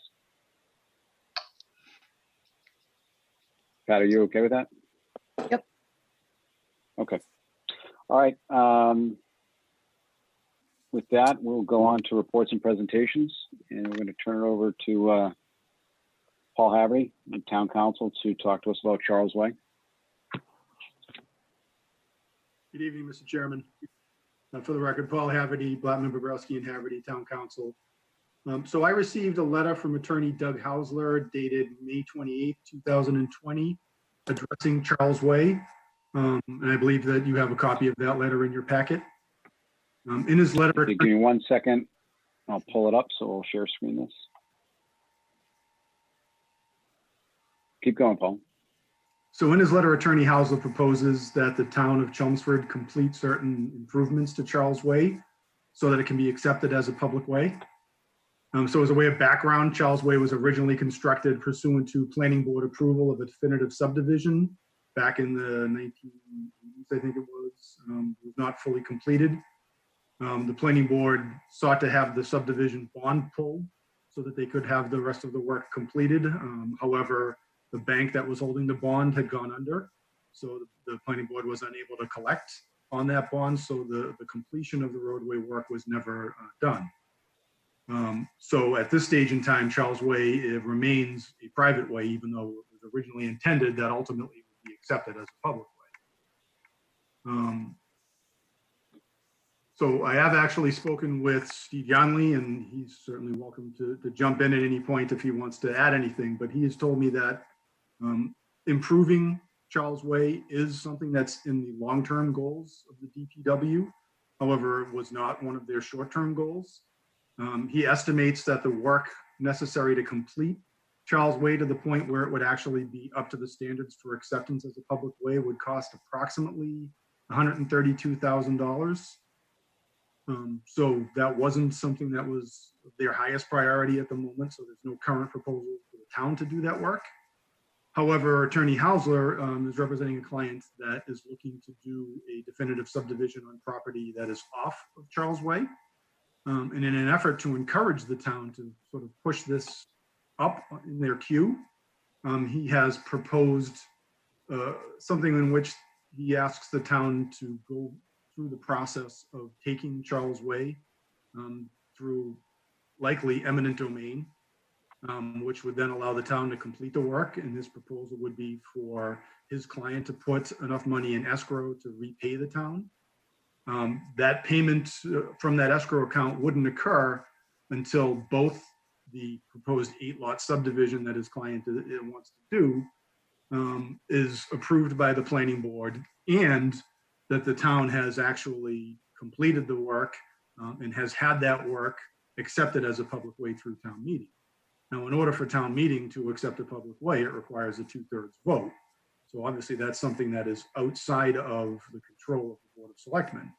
[SPEAKER 1] Pat, are you okay with that?
[SPEAKER 7] Yep.
[SPEAKER 1] Okay. All right. With that, we'll go on to reports and presentations, and we're going to turn it over to Paul Haverty, the Town Council, to talk to us about Charles Way.
[SPEAKER 13] Good evening, Mr. Chairman. For the record, Paul Haverty, Blattman, Bobrowski, and Haverty, Town Council. So I received a letter from attorney Doug Hausler dated May 28, 2020, addressing Charles Way. And I believe that you have a copy of that letter in your packet. In his letter,
[SPEAKER 1] give me 1 second. I'll pull it up, so we'll share screen this. Keep going, Paul.
[SPEAKER 13] So in his letter, attorney Hausler proposes that the town of Chelmsford complete certain improvements to Charles Way so that it can be accepted as a public way. So as a way of background, Charles Way was originally constructed pursuant to planning board approval of a definitive subdivision back in the 1980s, I think it was. It was not fully completed. The planning board sought to have the subdivision bond pulled so that they could have the rest of the work completed. However, the bank that was holding the bond had gone under, so the planning board was unable to collect on that bond, so the completion of the roadway work was never done. So at this stage in time, Charles Way, it remains a private way, even though it was originally intended that ultimately would be accepted as a public way. So I have actually spoken with Steve Yonley, and he's certainly welcome to jump in at any point if he wants to add anything, but he has told me that improving Charles Way is something that's in the long-term goals of the DPW. However, it was not one of their short-term goals. He estimates that the work necessary to complete Charles Way to the point where it would actually be up to the standards for acceptance as a public way would cost approximately $132,000. So that wasn't something that was their highest priority at the moment. So there's no current proposal for the town to do that work. However, Attorney Hausler is representing a client that is looking to do a definitive subdivision on property that is off of Charles Way. And in an effort to encourage the town to sort of push this up in their queue, he has proposed something in which he asks the town to go through the process of taking Charles Way through likely eminent domain, which would then allow the town to complete the work. And his proposal would be for his client to put enough money in escrow to repay the town. That payment from that escrow account wouldn't occur until both the proposed 8-lot subdivision that his client wants to do is approved by the planning board, and that the town has actually completed the work and has had that work accepted as a public way through town meeting. Now, in order for town meeting to accept a public way, it requires a 2/3 vote. So obviously that's something that is outside of the control of the Board of Selectmen.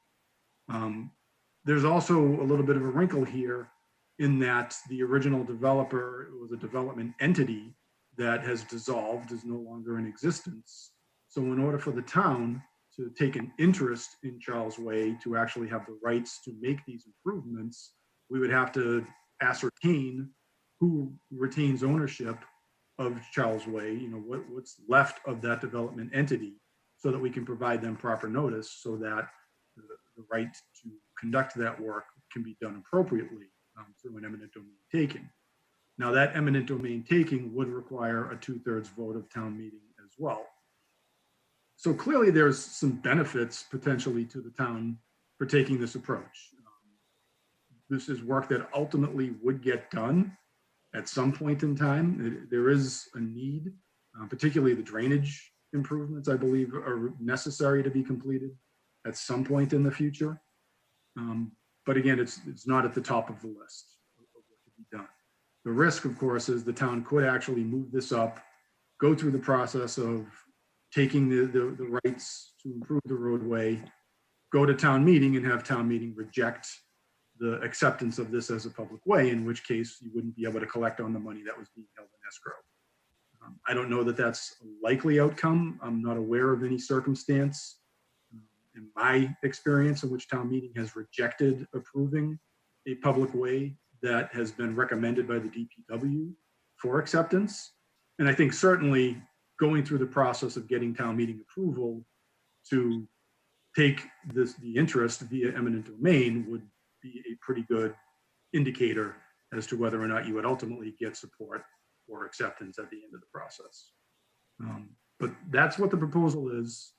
[SPEAKER 13] There's also a little bit of a wrinkle here in that the original developer was a development entity that has dissolved, is no longer in existence. So in order for the town to take an interest in Charles Way, to actually have the rights to make these improvements, we would have to ascertain who retains ownership of Charles Way, you know, what's left of that development entity, so that we can provide them proper notice so that the right to conduct that work can be done appropriately through an eminent domain taking. Now, that eminent domain taking would require a 2/3 vote of town meeting as well. So clearly there's some benefits potentially to the town for taking this approach. This is work that ultimately would get done at some point in time. There is a need, particularly the drainage improvements, I believe, are necessary to be completed at some point in the future. But again, it's not at the top of the list of what could be done. The risk, of course, is the town could actually move this up, go through the process of taking the rights to improve the roadway, go to town meeting and have town meeting reject the acceptance of this as a public way, in which case you wouldn't be able to collect on the money that was being held in escrow. I don't know that that's a likely outcome. I'm not aware of any circumstance in my experience in which town meeting has rejected approving a public way that has been recommended by the DPW for acceptance. And I think certainly going through the process of getting town meeting approval to take the interest via eminent domain would be a pretty good indicator as to whether or not you would ultimately get support or acceptance at the end of the process. But that's what the proposal is.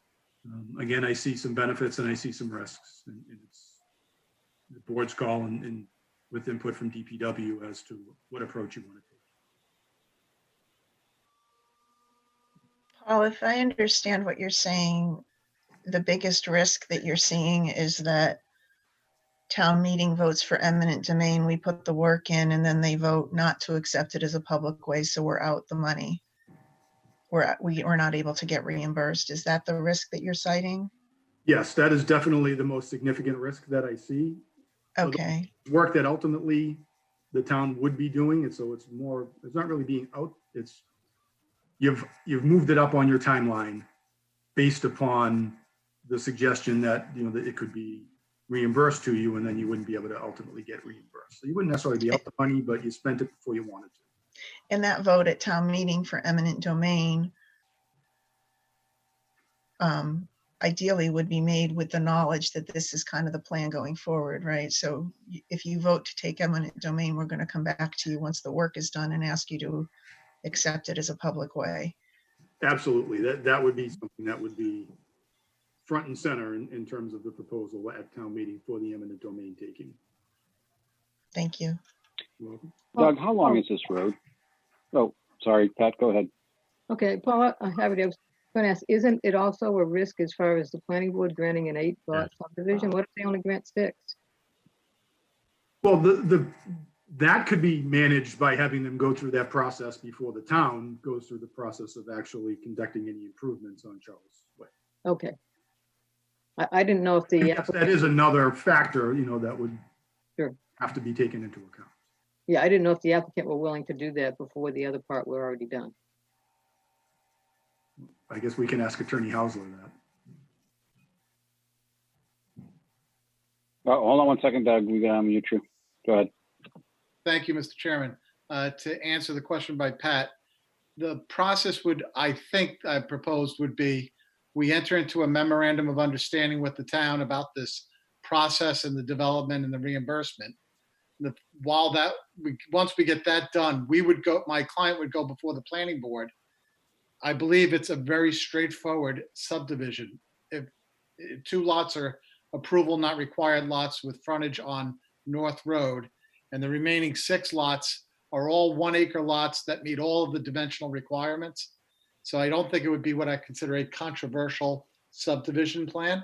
[SPEAKER 13] Again, I see some benefits and I see some risks, and it's the board's call and with input from DPW as to what approach you want to take.
[SPEAKER 2] Paul, if I understand what you're saying, the biggest risk that you're seeing is that town meeting votes for eminent domain, we put the work in, and then they vote not to accept it as a public way, so we're out the money. We're not able to get reimbursed. Is that the risk that you're citing?
[SPEAKER 13] Yes, that is definitely the most significant risk that I see.
[SPEAKER 2] Okay.
[SPEAKER 13] The work that ultimately the town would be doing, and so it's not really being out, it's you've moved it up on your timeline based upon the suggestion that, you know, that it could be reimbursed to you, and then you wouldn't be able to ultimately get reimbursed. So you wouldn't necessarily be out the money, but you spent it before you wanted to.
[SPEAKER 2] And that vote at town meeting for eminent domain ideally would be made with the knowledge that this is kind of the plan going forward, right? So if you vote to take eminent domain, we're going to come back to you once the work is done and ask you to accept it as a public way.
[SPEAKER 13] Absolutely. That would be something that would be front and center in terms of the proposal at town meeting for the eminent domain taking.
[SPEAKER 2] Thank you.
[SPEAKER 13] You're welcome.
[SPEAKER 1] Doug, how long is this road? Oh, sorry, Pat, go ahead.
[SPEAKER 7] Okay, Paula, I have it. I was going to ask, isn't it also a risk as far as the planning board granting an 8-lot subdivision? What if they only grant 6?
[SPEAKER 13] Well, that could be managed by having them go through that process before the town goes through the process of actually conducting any improvements on Charles Way.
[SPEAKER 7] Okay. I didn't know if the
[SPEAKER 13] Yes, that is another factor, that would
[SPEAKER 7] Sure.
[SPEAKER 13] have to be taken into account.
[SPEAKER 7] Yeah, I didn't know if the applicant were willing to do that before the other part were already done.
[SPEAKER 13] I guess we can ask Attorney Hausler that.
[SPEAKER 1] Hold on one second, Doug. We got to unmute you. Go ahead.
[SPEAKER 14] Thank you, Mr. Chairman. To answer the question by Pat, the process I proposed would be, we enter into a memorandum of understanding with the town about this process and the development and the reimbursement. Once we get that done, my client would go before the planning board. I believe it's a very straightforward subdivision. If 2 lots are approval not required lots with frontage on North Road, and the remaining 6 lots are all 1-acre lots that meet all of the dimensional requirements. So I don't think it would be what I consider a controversial subdivision plan,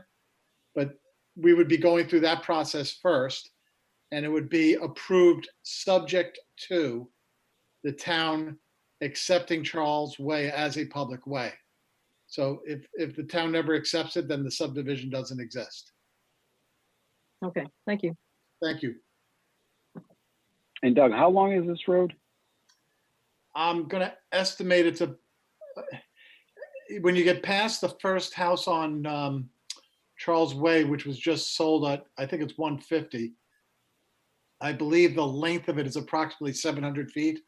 [SPEAKER 14] but we would be going through that process first, and it would be approved subject to the town accepting Charles Way as a public way. So if the town never accepts it, then the subdivision doesn't exist.
[SPEAKER 7] Okay, thank you.
[SPEAKER 14] Thank you.
[SPEAKER 1] And Doug, how long is this road?
[SPEAKER 14] I'm gonna estimate when you get past the first house on Charles Way, which was just sold at, I think it's 150. I believe the length of it is approximately 700 feet.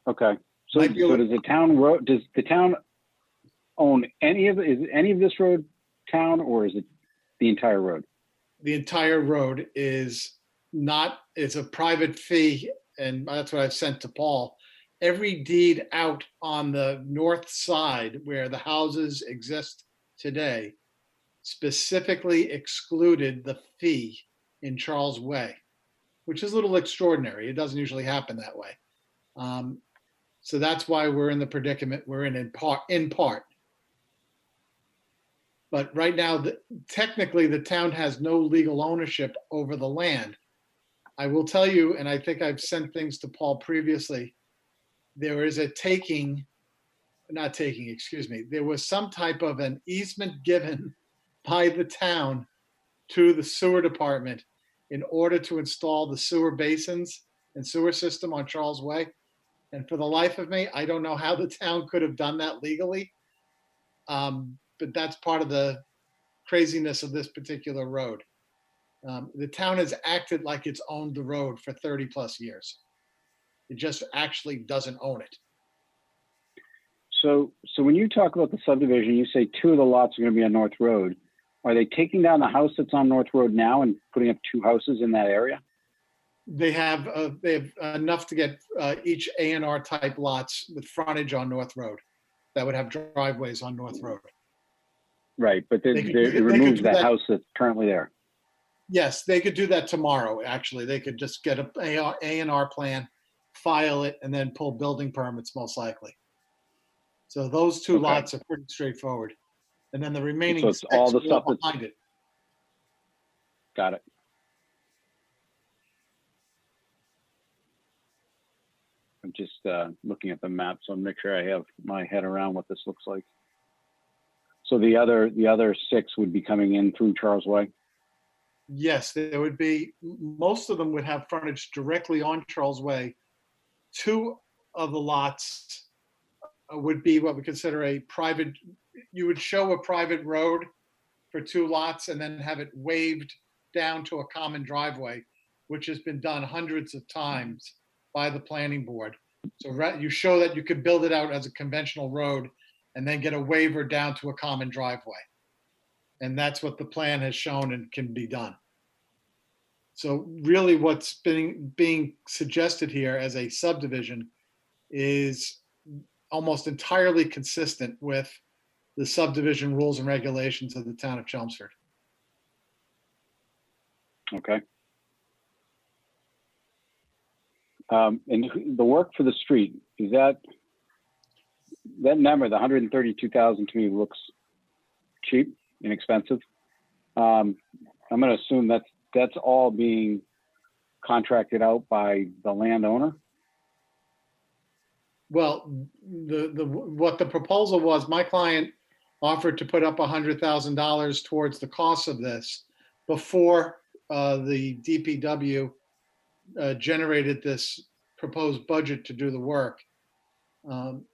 [SPEAKER 1] Okay. So does the town own is any of this road town, or is it the entire road?
[SPEAKER 14] The entire road is not, it's a private fee, and that's what I've sent to Paul. Every deed out on the north side where the houses exist today specifically excluded the fee in Charles Way, which is a little extraordinary. It doesn't usually happen that way. So that's why we're in the predicament we're in part. But right now, technically, the town has no legal ownership over the land. I will tell you, and I think I've sent things to Paul previously, there is a there was some type of an easement given by the town to the sewer department in order to install the sewer basins and sewer system on Charles Way. And for the life of me, I don't know how the town could have done that legally. But that's part of the craziness of this particular road. The town has acted like it's owned the road for 30 plus years. It just actually doesn't own it.
[SPEAKER 1] So when you talk about the subdivision, you say 2 of the lots are going to be on North Road. Are they taking down the house that's on North Road now and putting up 2 houses in that area?
[SPEAKER 14] They have enough to get each A&R type lots with frontage on North Road that would have driveways on North Road.
[SPEAKER 1] Right, but it removes that house that's currently there.
[SPEAKER 14] Yes, they could do that tomorrow, actually. They could just get a A&R plan, file it, and then pull building permits most likely. So those 2 lots are pretty straightforward. And then the remaining
[SPEAKER 1] so it's
[SPEAKER 14] 6
[SPEAKER 1] all the
[SPEAKER 14] are
[SPEAKER 1] stuff
[SPEAKER 14] behind it.
[SPEAKER 1] Got it. I'm just looking at the map, so I'll make sure I have my head around what this looks like. So the other 6 would be coming in through Charles Way?
[SPEAKER 14] Yes, there would be, most of them would have frontage directly on Charles Way. 2 of the lots would be what we consider a private, you would show a private road for 2 lots and then have it waved down to a common driveway, which has been done hundreds of times by the planning board. So you show that you could build it out as a conventional road and then get a waiver down to a common driveway. And that's what the plan has shown and can be done. So really what's being suggested here as a subdivision is almost entirely consistent with the subdivision rules and regulations of the town of Chelmsford.
[SPEAKER 1] Okay. And the work for the street, is that number, the 132,000 to me looks cheap, inexpensive. I'm going to assume that's all being contracted out by the landowner.
[SPEAKER 14] Well, what the proposal was, my client offered to put up $100,000 towards the cost of this before the DPW generated this proposed budget to do the work.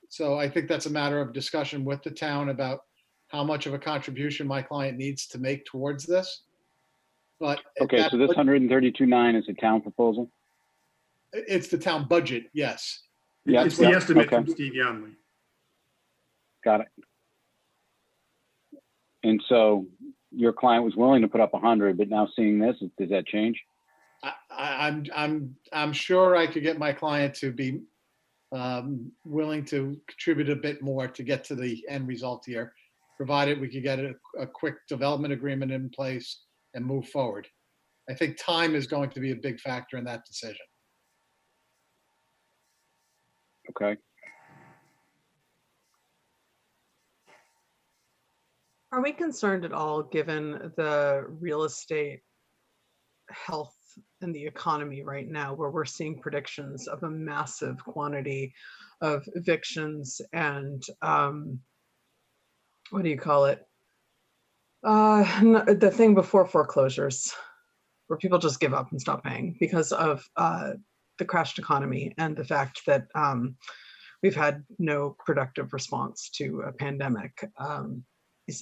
[SPEAKER 14] So I think that's a matter of discussion with the town about how much of a contribution my client needs to make towards this. But
[SPEAKER 1] okay, so this 132.9 is a town proposal?
[SPEAKER 14] It's the town budget, yes.
[SPEAKER 1] Yeah,
[SPEAKER 13] It's the estimate from Steve Youngley.
[SPEAKER 1] Got it. And so your client was willing to put up 100, but now seeing this, does that change?
[SPEAKER 14] I'm sure I could get my client to be willing to contribute a bit more to get to the end result here, provided we could get a quick development agreement in place and move forward. I think time is going to be a big factor in that decision.
[SPEAKER 1] Okay.
[SPEAKER 8] Are we concerned at all, given the real estate health in the economy right now, where we're seeing predictions of a massive quantity of evictions and what do you call it? The thing before foreclosures, where people just give up and stop paying because of the crashed economy and the fact that we've had no productive response to a pandemic.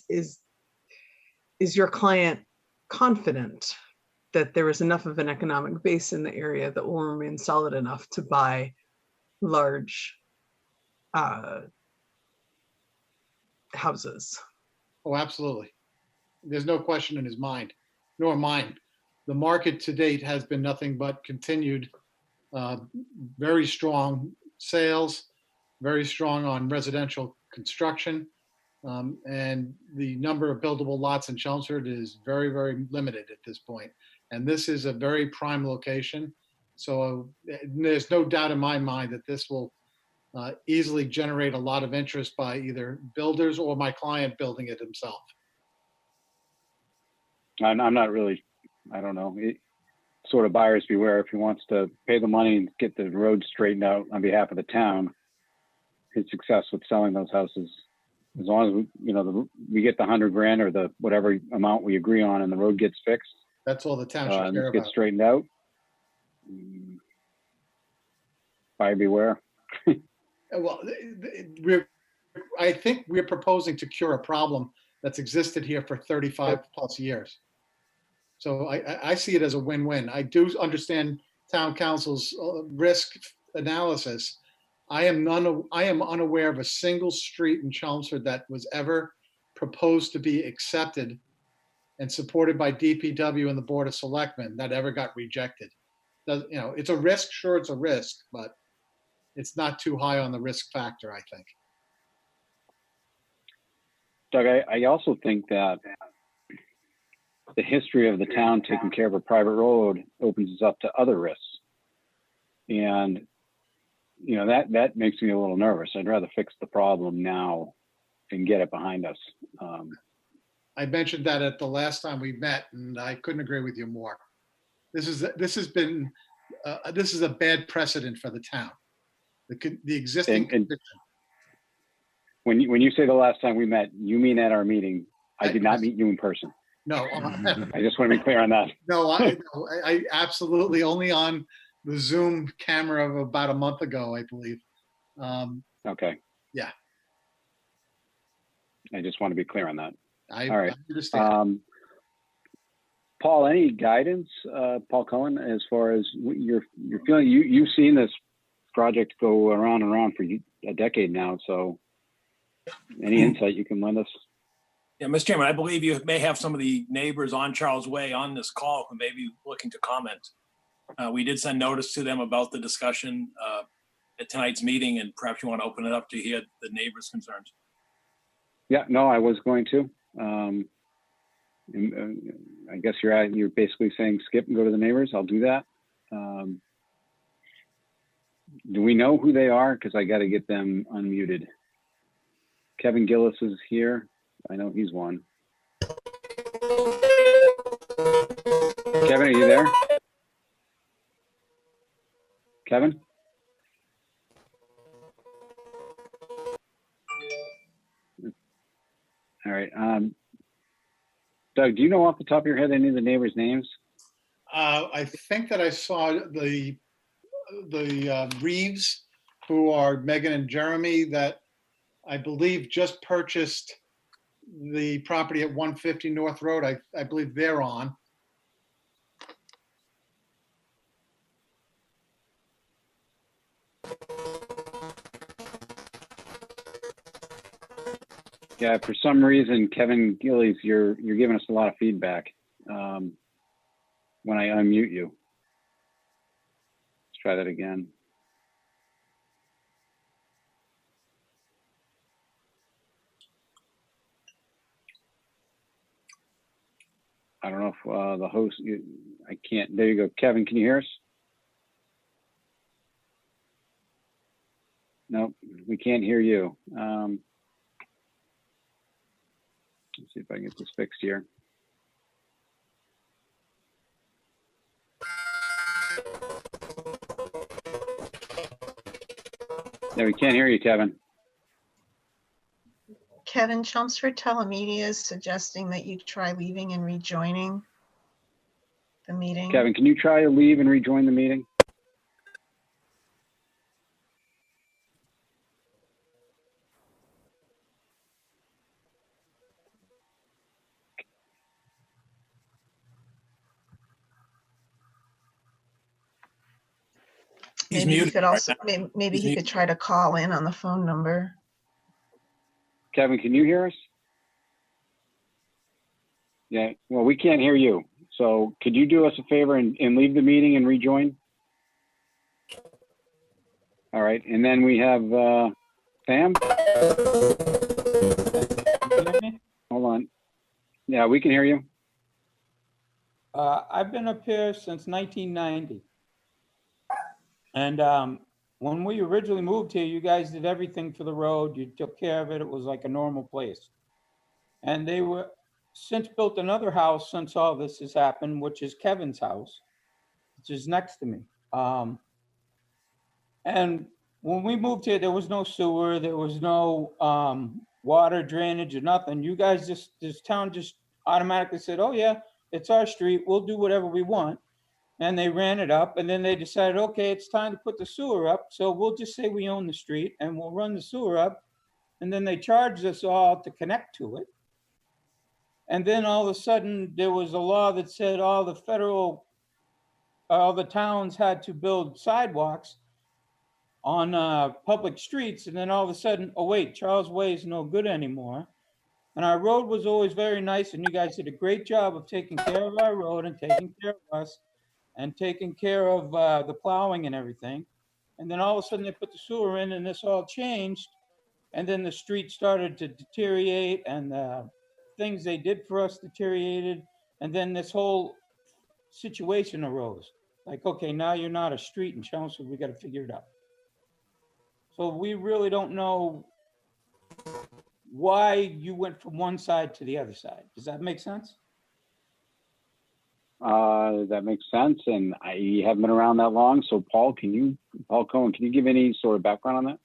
[SPEAKER 8] Is your client confident that there is enough of an economic base in the area that will remain solid enough to buy large houses?
[SPEAKER 14] Oh, absolutely. There's no question in his mind, nor mine. The market to date has been nothing but continued very strong sales, very strong on residential construction, and the number of buildable lots in Chelmsford is very, very limited at this point. And this is a very prime location. So there's no doubt in my mind that this will easily generate a lot of interest by either builders or my client building it himself.
[SPEAKER 1] I'm not really, I don't know, sort of buyers beware. If he wants to pay the money and get the road straightened out on behalf of the town, his success with selling those houses, as long as we get the 100 grand or the whatever amount we agree on and the road gets fixed.
[SPEAKER 14] That's all the town should care about.
[SPEAKER 1] Gets straightened out. Buyer beware.
[SPEAKER 14] Well, I think we're proposing to cure a problem that's existed here for 35 plus years. So I see it as a win-win. I do understand town council's risk analysis. I am unaware of a single street in Chelmsford that was ever proposed to be accepted and supported by DPW and the Board of Selectmen that ever got rejected. It's a risk, sure, it's a risk, but it's not too high on the risk factor, I think.
[SPEAKER 1] Doug, I also think that the history of the town taking care of a private road opens us up to other risks. And, that makes me a little nervous. I'd rather fix the problem now and get it behind us.
[SPEAKER 14] I mentioned that at the last time we met, and I couldn't agree with you more. This is a bad precedent for the town. The existing
[SPEAKER 1] and when you say the last time we met, you mean at our meeting? I did not meet you in person.
[SPEAKER 14] No,
[SPEAKER 1] I just want to be clear on that.
[SPEAKER 14] No, I absolutely only on the Zoom camera of about a month ago, I believe.
[SPEAKER 1] Okay.
[SPEAKER 14] Yeah.
[SPEAKER 1] I just want to be clear on that.
[SPEAKER 14] All
[SPEAKER 1] right.
[SPEAKER 14] I understand.
[SPEAKER 1] Paul, any guidance, Paul Cohen, as far as you're feeling? You've seen this project go around and around for a decade now, so Any insight you can lend us?
[SPEAKER 5] Yeah, Mr. Chairman, I believe you may have some of the neighbors on Charles Way on this call who may be looking to comment. We did send notice to them about the discussion at tonight's meeting, and perhaps you want to open it up to hear the neighbors' concerns.
[SPEAKER 1] Yeah, no, I was going to. I guess you're basically saying skip and go to the neighbors. I'll do that. Do we know who they are? Because I got to get them unmuted. Kevin Gillis is here. I know he's one. Kevin, are you there? Kevin? All right. Doug, do you know off the top of your head any of the neighbors' names?
[SPEAKER 14] I think that I saw the Reeves, who are Megan and Jeremy, that I believe just purchased the property at 150 North Road. I believe they're on.
[SPEAKER 1] Yeah, for some reason, Kevin Gillies, you're giving us a lot of feedback when I unmute you. Let's try that again. I don't know if the host, I can't, there you go. Kevin, can you hear us? No, we can't hear you. Let's see if I can get this fixed here. Yeah, we can't hear you, Kevin.
[SPEAKER 2] Kevin, Chelmsford Telemedia is suggesting that you try leaving and rejoining the meeting.
[SPEAKER 1] Kevin, can you try to leave and rejoin the meeting?
[SPEAKER 5] He's
[SPEAKER 2] Maybe he
[SPEAKER 5] muted
[SPEAKER 2] could
[SPEAKER 5] right
[SPEAKER 2] also,
[SPEAKER 5] now.
[SPEAKER 2] maybe
[SPEAKER 5] He's
[SPEAKER 2] he could try to call in on the phone number.
[SPEAKER 1] Kevin, can you hear us? Yeah, well, we can't hear you. So could you do us a favor and leave the meeting and rejoin? All right, and then we have Sam. Hold on. Yeah, we can hear you.
[SPEAKER 15] I've been up here since 1990. And when we originally moved here, you guys did everything for the road. You took care of it. It was like a normal place. And they were since built another house since all this has happened, which is Kevin's house, which is next to me. And when we moved here, there was no sewer, there was no water drainage or nothing. You guys this town just automatically said, oh yeah, it's our street, we'll do whatever we want. And they ran it up, and then they decided, okay, it's time to put the sewer up. So we'll just say we own the street and we'll run the sewer up. And then they charged us all to connect to it. And then all of a sudden there was a law that said all the towns had to build sidewalks on public streets. And then all of a sudden, oh wait, Charles Way is no good anymore. And our road was always very nice. And you guys did a great job of taking care of our road and taking care of us and taking care of the plowing and everything. And then all of a sudden they put the sewer in and this all changed. And then the street started to deteriorate and things they did for us deteriorated. And then this whole situation arose. Like, okay, now you're not a street in Chelmsford, we got to figure it out. So we really don't know why you went from one side to the other side. Does that make sense?
[SPEAKER 1] That makes sense. And I haven't been around that long. So Paul Cohen, can you give any sort of background on that?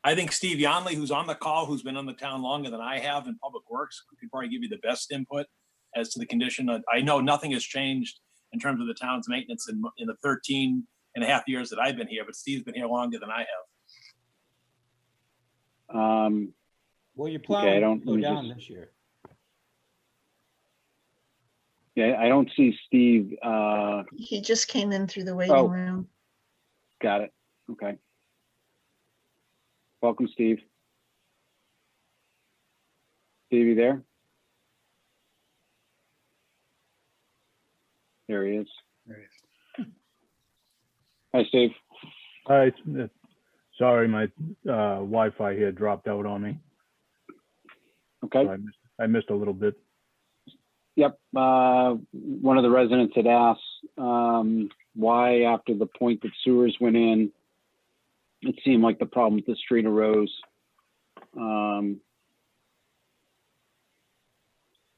[SPEAKER 5] I think Steve Yonley, who's on the call, who's been on the town longer than I have in Public Works, could probably give you the best input as to the condition. I know nothing has changed in terms of the town's maintenance in the 13 and a half years that I've been here, but Steve's been here longer than I have.
[SPEAKER 15] Well, you're plowing to go down this year.
[SPEAKER 1] Yeah, I don't see Steve.
[SPEAKER 2] He just came in through the waiting room.
[SPEAKER 1] Got it. Okay. Welcome, Steve. Steve, you there? There he is. Hi, Steve.
[SPEAKER 16] Hi, sorry, my Wi-Fi here dropped out on me.
[SPEAKER 1] Okay.
[SPEAKER 16] So I missed a little bit.
[SPEAKER 1] Yep. One of the residents had asked why, after the point that sewers went in, it seemed like the problem with the street arose. And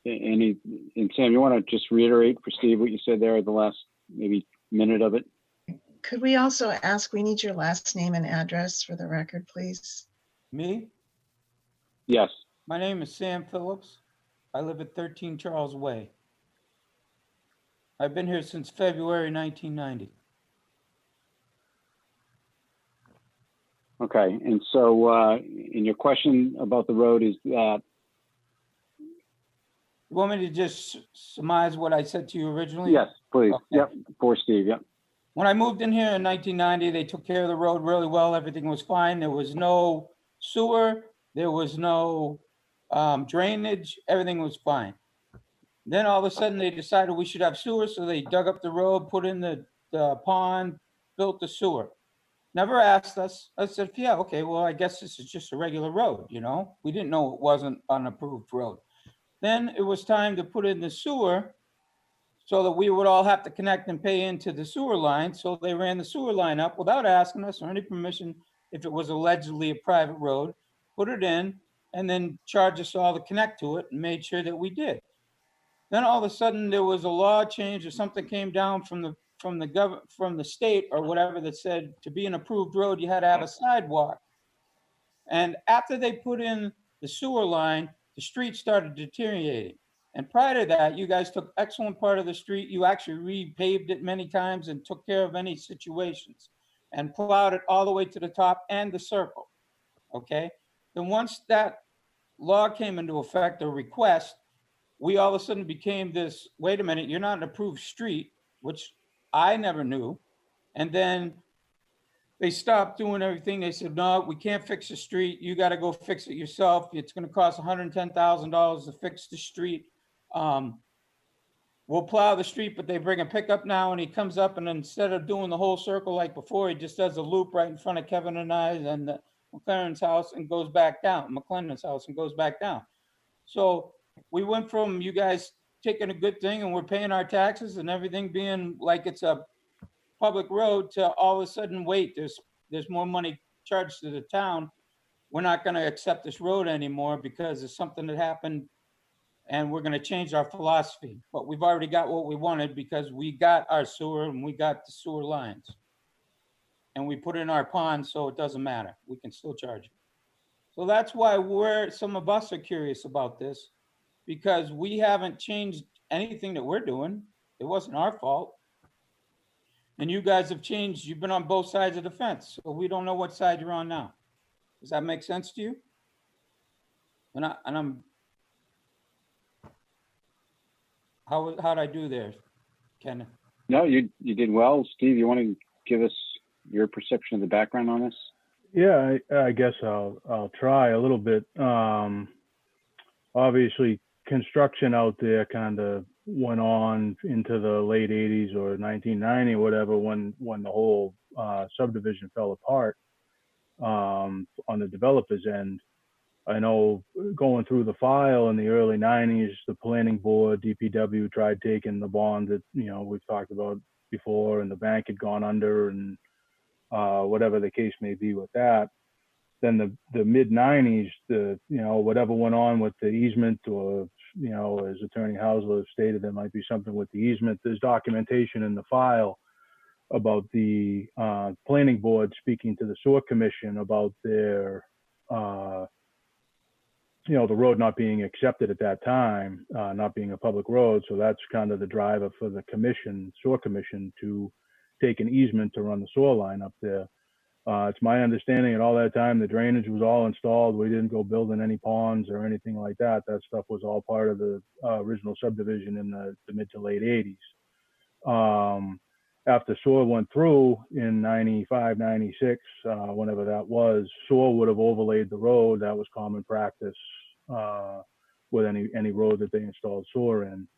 [SPEAKER 1] Sam, you want to just reiterate for Steve what you said there at the last maybe minute of it?
[SPEAKER 2] Could we also ask, we need your last name and address for the record, please?
[SPEAKER 15] Me?
[SPEAKER 1] Yes.
[SPEAKER 15] My name is Sam Phillips. I live at 13 Charles Way. I've been here since February 1990.
[SPEAKER 1] Okay. And so, and your question about the road is that?
[SPEAKER 15] You want me to just surmise what I said to you originally?
[SPEAKER 1] Yes, please.
[SPEAKER 15] Okay.
[SPEAKER 1] Yep. For Steve. Yep.
[SPEAKER 15] When I moved in here in 1990, they took care of the road really well. Everything was fine. There was no sewer. There was no drainage. Everything was fine. Then all of a sudden they decided we should have sewer. So they dug up the road, put in the pond, built the sewer. Never asked us. I said, yeah, okay, well, I guess this is just a regular road, you know? We didn't know it wasn't an approved road. Then it was time to put in the sewer so that we would all have to connect and pay into the sewer line. So they ran the sewer line up without asking us or any permission if it was allegedly a private road, put it in, and then charged us all to connect to it and made sure that we did. Then all of a sudden there was a law change or something came down from the state or whatever that said to be an approved road, you had to have a sidewalk. And after they put in the sewer line, the street started deteriorating. And prior to that, you guys took excellent part of the street. You actually repaved it many times and took care of any situations and plowed it all the way to the top and the circle. Okay. Then once that law came into effect, or request, we all of a sudden became this, wait a minute, you're not an approved street, which I never knew. And then they stopped doing everything. They said, no, we can't fix the street. You got to go fix it yourself. It's going to cost $110,000 to fix the street. We'll plow the street, but they bring a pickup now and he comes up and instead of doing the whole circle like before, he just does a loop right in front of Kevin and I and McLaren's house and goes back down, McLennan's house and goes back down. So we went from you guys taking a good thing and we're paying our taxes and everything being like it's a public road to all of a sudden, wait, there's more money charged to the town. We're not going to accept this road anymore because there's something that happened and we're going to change our philosophy. But we've already got what we wanted because we got our sewer and we got the sewer lines. And we put in our pond, so it doesn't matter. We can still charge you. So that's why some of us are curious about this, because we haven't changed anything that we're doing. It wasn't our fault. And you guys have changed. You've been on both sides of the fence. So we don't know what side you're on now. Does that make sense to you? How'd I do there, Kenneth?
[SPEAKER 1] No, you did well. Steve, you want to give us your perception of the background on this?
[SPEAKER 16] Yeah, I guess I'll try a little bit. Obviously, construction out there kind of went on into the late 80s or 1990, whatever, when the whole subdivision fell apart on the developer's end. I know going through the file in the early 90s, the planning board, DPW tried taking the bond that, we've talked about before, and the bank had gone under, and whatever the case may be with that. Then the mid 90s, whatever went on with the easement, or, as Attorney Hausler stated, there might be something with the easement. There's documentation in the file about the planning board speaking to the sewer commission about their, the road not being accepted at that time, not being a public road. So that's kind of the driver for the sewer commission to take an easement to run the sewer line up there. It's my understanding at all that time, the drainage was all installed. We didn't go building any ponds or anything like that. That stuff was all part of the original subdivision in the mid to late 80s. after SOAR went through in 95, 96, whenever that was, SOAR would have overlaid the road. That was common practice with any road that they installed SOAR in.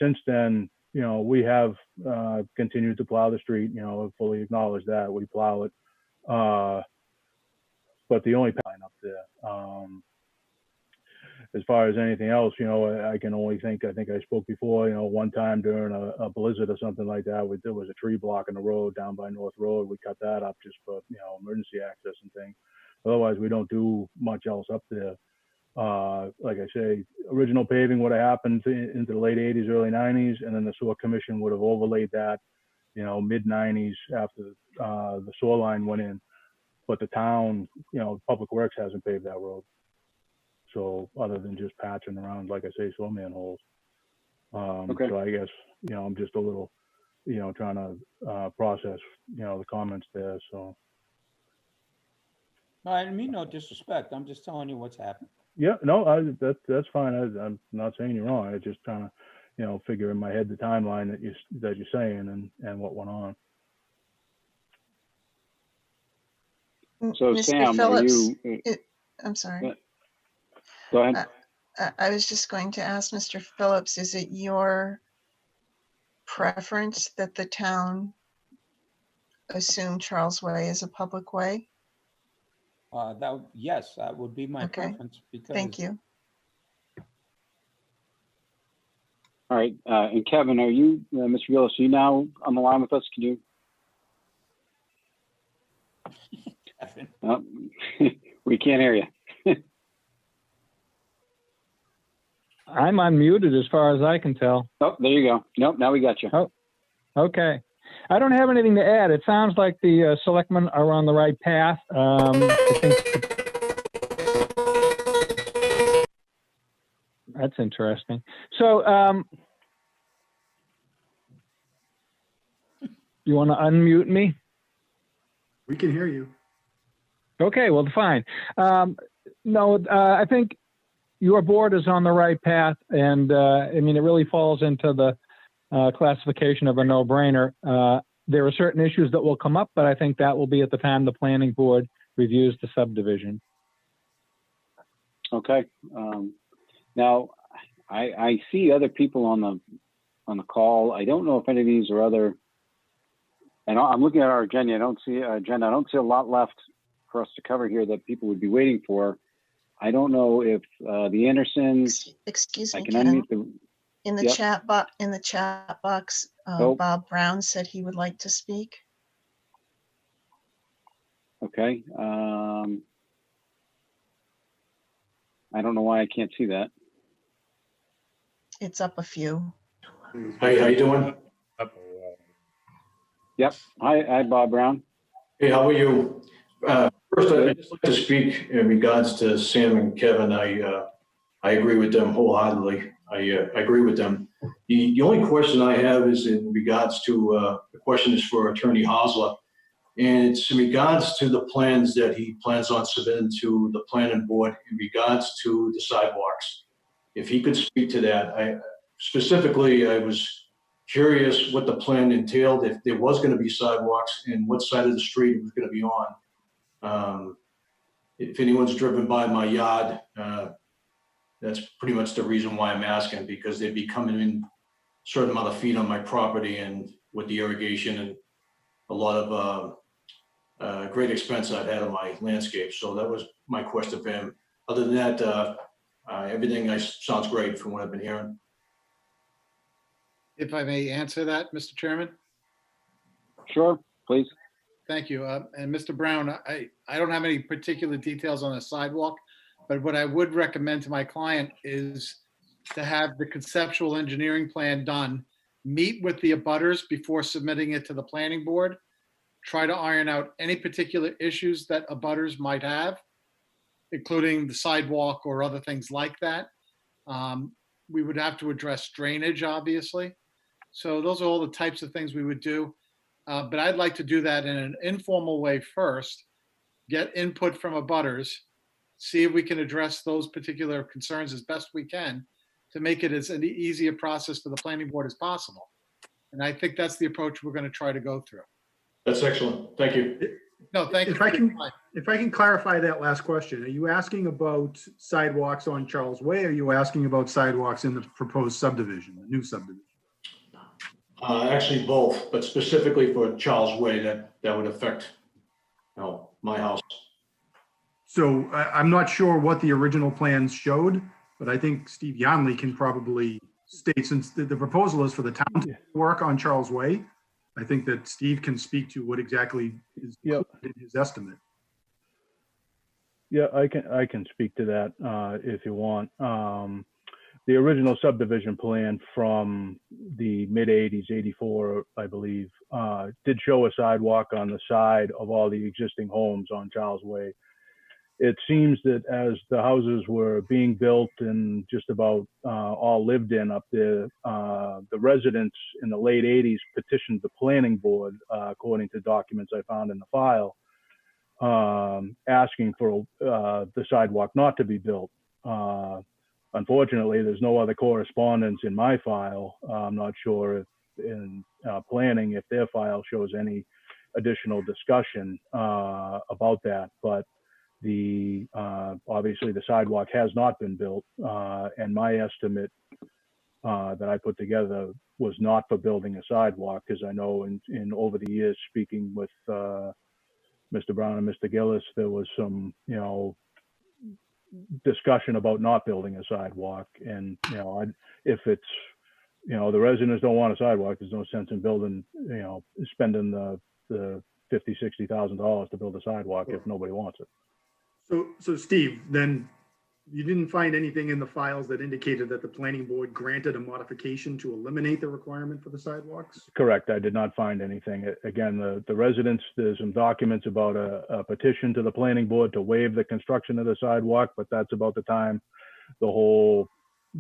[SPEAKER 16] Since then, we have continued to plow the street, fully acknowledge that we plow it. But the only line up there. As far as anything else, I can only think, I spoke before, one time during a blizzard or something like that, there was a tree blocking the road down by North Road. We cut that up just for, emergency access and things. Otherwise, we don't do much else up there. Like I say, original paving would have happened into the late 80s, early 90s, and then the SOAR Commission would have overlaid that, mid 90s after the SOAR line went in. But the town, Public Works hasn't paved that road. So other than just patching around, like I say, SOAR manholes.
[SPEAKER 1] Okay.
[SPEAKER 16] So I guess, I'm just a little, trying to process, the comments there. So.
[SPEAKER 15] No, I mean no disrespect. I'm just telling you what's happened.
[SPEAKER 16] Yeah, no, that's fine. I'm not saying you're wrong. I just trying to, figure in my head the timeline that you're saying and what went on.
[SPEAKER 1] So
[SPEAKER 2] Mr.
[SPEAKER 1] Sam,
[SPEAKER 2] Phillips,
[SPEAKER 1] are you?
[SPEAKER 2] I'm sorry.
[SPEAKER 1] Go ahead.
[SPEAKER 2] I was just going to ask Mr. Phillips, is it your preference that the town assume Charles Way is a public way?
[SPEAKER 15] Yes, that would be my preference because.
[SPEAKER 2] Thank you.
[SPEAKER 1] All right, and Kevin, are you, Mr. Gillis, are you now on the line with us? Can you?
[SPEAKER 15] Kevin.
[SPEAKER 1] We can't hear you.
[SPEAKER 17] I'm unmuted as far as I can tell.
[SPEAKER 1] Oh, there you go. Nope, now we got you.
[SPEAKER 17] Oh, okay. I don't have anything to add. It sounds like the selectmen are on the right path. I think that's interesting. So, you want to unmute me?
[SPEAKER 13] We can hear you.
[SPEAKER 17] Okay, well, fine. No, I think your board is on the right path, and I mean, it really falls into the classification of a no-brainer. There are certain issues that will come up, but I think that will be at the time the planning board reviews the subdivision.
[SPEAKER 1] Okay. Now, I see other people on the call. I don't know if any of these are other. And I'm looking at our agenda. I don't see a lot left for us to cover here that people would be waiting for. I don't know if the Andersons.
[SPEAKER 2] Excuse me,
[SPEAKER 1] I can
[SPEAKER 2] Ken.
[SPEAKER 1] unmute the.
[SPEAKER 2] In the chat box, Bob Brown said he would like to speak.
[SPEAKER 1] Okay. I don't know why I can't see that.
[SPEAKER 2] It's up a few.
[SPEAKER 18] Hey, how you doing?
[SPEAKER 1] Yep. Hi, Bob Brown.
[SPEAKER 18] Hey, how are you? First, I'd just like to speak in regards to Sam and Kevin. I agree with them wholeheartedly. I agree with them. The only question I have is in regards to, the question is for Attorney Hosler, and it's in regards to the plans that he plans on submitting to the planning board in regards to the sidewalks. If he could speak to that. I was curious what the plan entailed, if there was going to be sidewalks and what side of the street it was going to be on. If anyone's driven by my yard, that's pretty much the reason why I'm asking, because they'd be coming in a certain amount of feet on my property, and with the irrigation and a lot of great expense I've had on my landscape. So that was my question for him. Other than that, everything sounds great from what I've been hearing.
[SPEAKER 14] If I may answer that, Mr. Chairman?
[SPEAKER 1] Sure, please.
[SPEAKER 14] Thank you. And Mr. Brown, I don't have any particular details on the sidewalk, but what I would recommend to my client is to have the conceptual engineering plan done, meet with the abutters before submitting it to the planning board, try to iron out any particular issues that abutters might have, including the sidewalk or other things like that. We would have to address drainage, obviously. So those are all the types of things we would do. But I'd like to do that in an informal way first, get input from abutters, see if we can address those particular concerns as best we can to make it as an easy a process for the planning board as possible. And I think that's the approach we're going to try to go through.
[SPEAKER 18] That's excellent. Thank you.
[SPEAKER 14] No, thank you.
[SPEAKER 13] If I can clarify that last question, are you asking about sidewalks on Charles Way? Or are you asking about sidewalks in the proposed subdivision, the new subdivision?
[SPEAKER 18] Actually both, but specifically for Charles Way, that would affect, my house.
[SPEAKER 13] So I'm not sure what the original plans showed, but I think Steve Yonley can probably state, since the proposal is for the town to work on Charles Way, I think that Steve can speak to what exactly is in his estimate.
[SPEAKER 16] Yeah, I can speak to that if you want. The original subdivision plan from the mid 80s, 84, I believe, did show a sidewalk on the side of all the existing homes on Charles Way. It seems that as the houses were being built and just about all lived in up there, the residents in the late 80s petitioned the planning board, according to documents I found in the file, asking for the sidewalk not to be built. Unfortunately, there's no other correspondence in my file. I'm not sure if in planning, if their file shows any additional discussion about that, but obviously the sidewalk has not been built, and my estimate that I put together was not for building a sidewalk, because I know in over the years speaking with Mr. Brown and Mr. Gillis, there was some discussion about not building a sidewalk, and if it's the residents don't want a sidewalk, there's no sense in building, spending the $50,000-$60,000 to build a sidewalk if nobody wants it.
[SPEAKER 13] So Steve, then you didn't find anything in the files that indicated that the planning board granted a modification to eliminate the requirement for the sidewalks?
[SPEAKER 16] Correct. I did not find anything. Again, the residents, there's some documents about a petition to the planning board to waive the construction of the sidewalk, but that's about the time the whole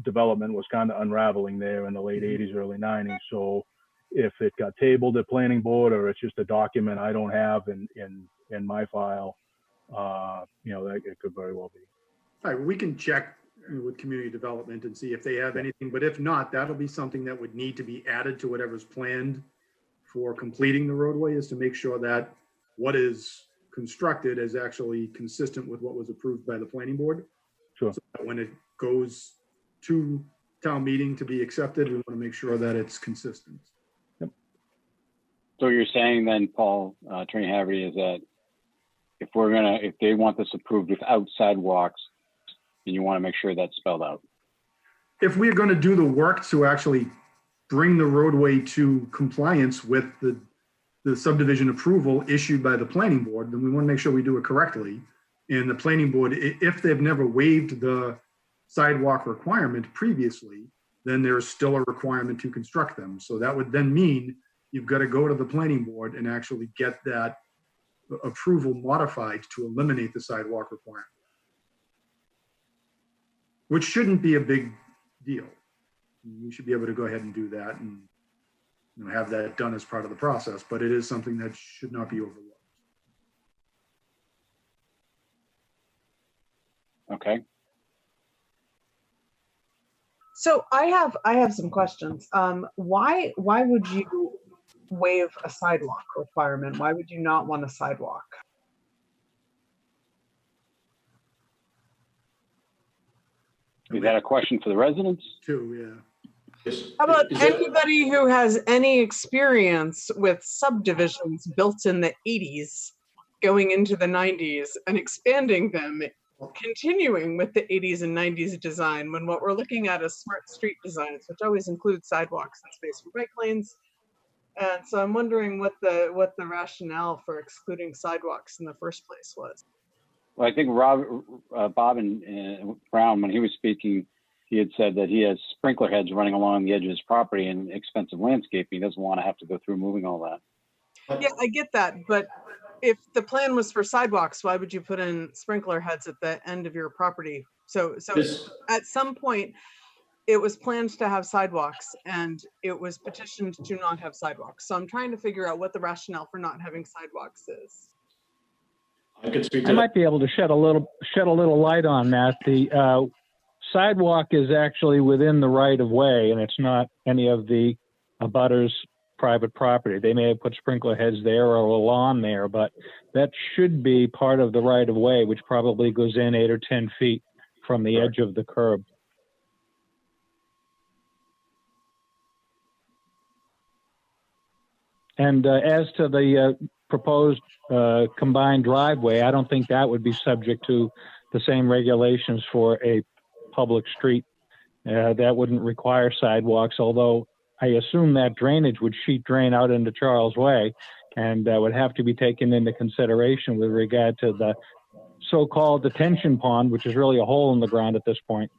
[SPEAKER 16] development was kind of unraveling there in the late 80s, early 90s. So if it got tabled at planning board, or it's just a document I don't have in my file, that it could very well be.
[SPEAKER 13] All right, well, we can check with community development and see if they have anything, but if not, that'll be something that would need to be added to whatever's planned for completing the roadway, is to make sure that what is constructed is actually consistent with what was approved by the planning board.
[SPEAKER 16] Sure.
[SPEAKER 13] So that when it goes to town meeting to be accepted, we want to make sure that it's consistent.
[SPEAKER 16] Yep.
[SPEAKER 1] So you're saying then, Paul, Attorney Haverty, is that if they want this approved without sidewalks, then you want to make sure that's spelled out?
[SPEAKER 13] If we're going to do the work to actually bring the roadway to compliance with the subdivision approval issued by the planning board, then we want to make sure we do it correctly. And the planning board, if they've never waived the sidewalk requirement previously, then there's still a requirement to construct them. So that would then mean you've got to go to the planning board and actually get that approval modified to eliminate the sidewalk requirement, which shouldn't be a big deal. We should be able to go ahead and do that and have that done as part of the process, but it is something that should not be overlooked.
[SPEAKER 1] Okay.
[SPEAKER 8] So I have some questions. Why would you waive a sidewalk requirement? Why would you not want a sidewalk?
[SPEAKER 1] Is that a question for the residents?
[SPEAKER 13] Too,
[SPEAKER 8] yeah. How about anybody who has any experience with subdivisions built in the 80s, going into the 90s and expanding them, continuing with the 80s and 90s design, when what we're looking at is smart street designs, which always include sidewalks and space for bike lanes. And so I'm wondering what the rationale for excluding sidewalks in the first place was.
[SPEAKER 1] Well, I think Bob and Brown, when he was speaking, he had said that he has sprinkler heads running along the edge of his property and expensive landscaping. He doesn't want to have to go through moving all that.
[SPEAKER 8] Yeah, I get that. But if the plan was for sidewalks, why would you put in sprinkler heads at the end of your property? So at some point, it was planned to have sidewalks and it was petitioned to not have sidewalks. So I'm trying to figure out what the rationale for not having sidewalks is.
[SPEAKER 17] I might be able to shed a little light on that. The sidewalk is actually within the right of way, and it's not any of the abutters' private property. They may have put sprinkler heads there or a lawn there, but that should be part of the right of way, which probably goes in 8 or 10 feet from the edge of the curb. And as to the proposed combined driveway, I don't think that would be subject to the same regulations for a public street. That wouldn't require sidewalks, although I assume that drainage would sheet drain out into Charles Way, and would have to be taken into consideration with regard to the so-called detention pond, which is really a hole in the ground at this point.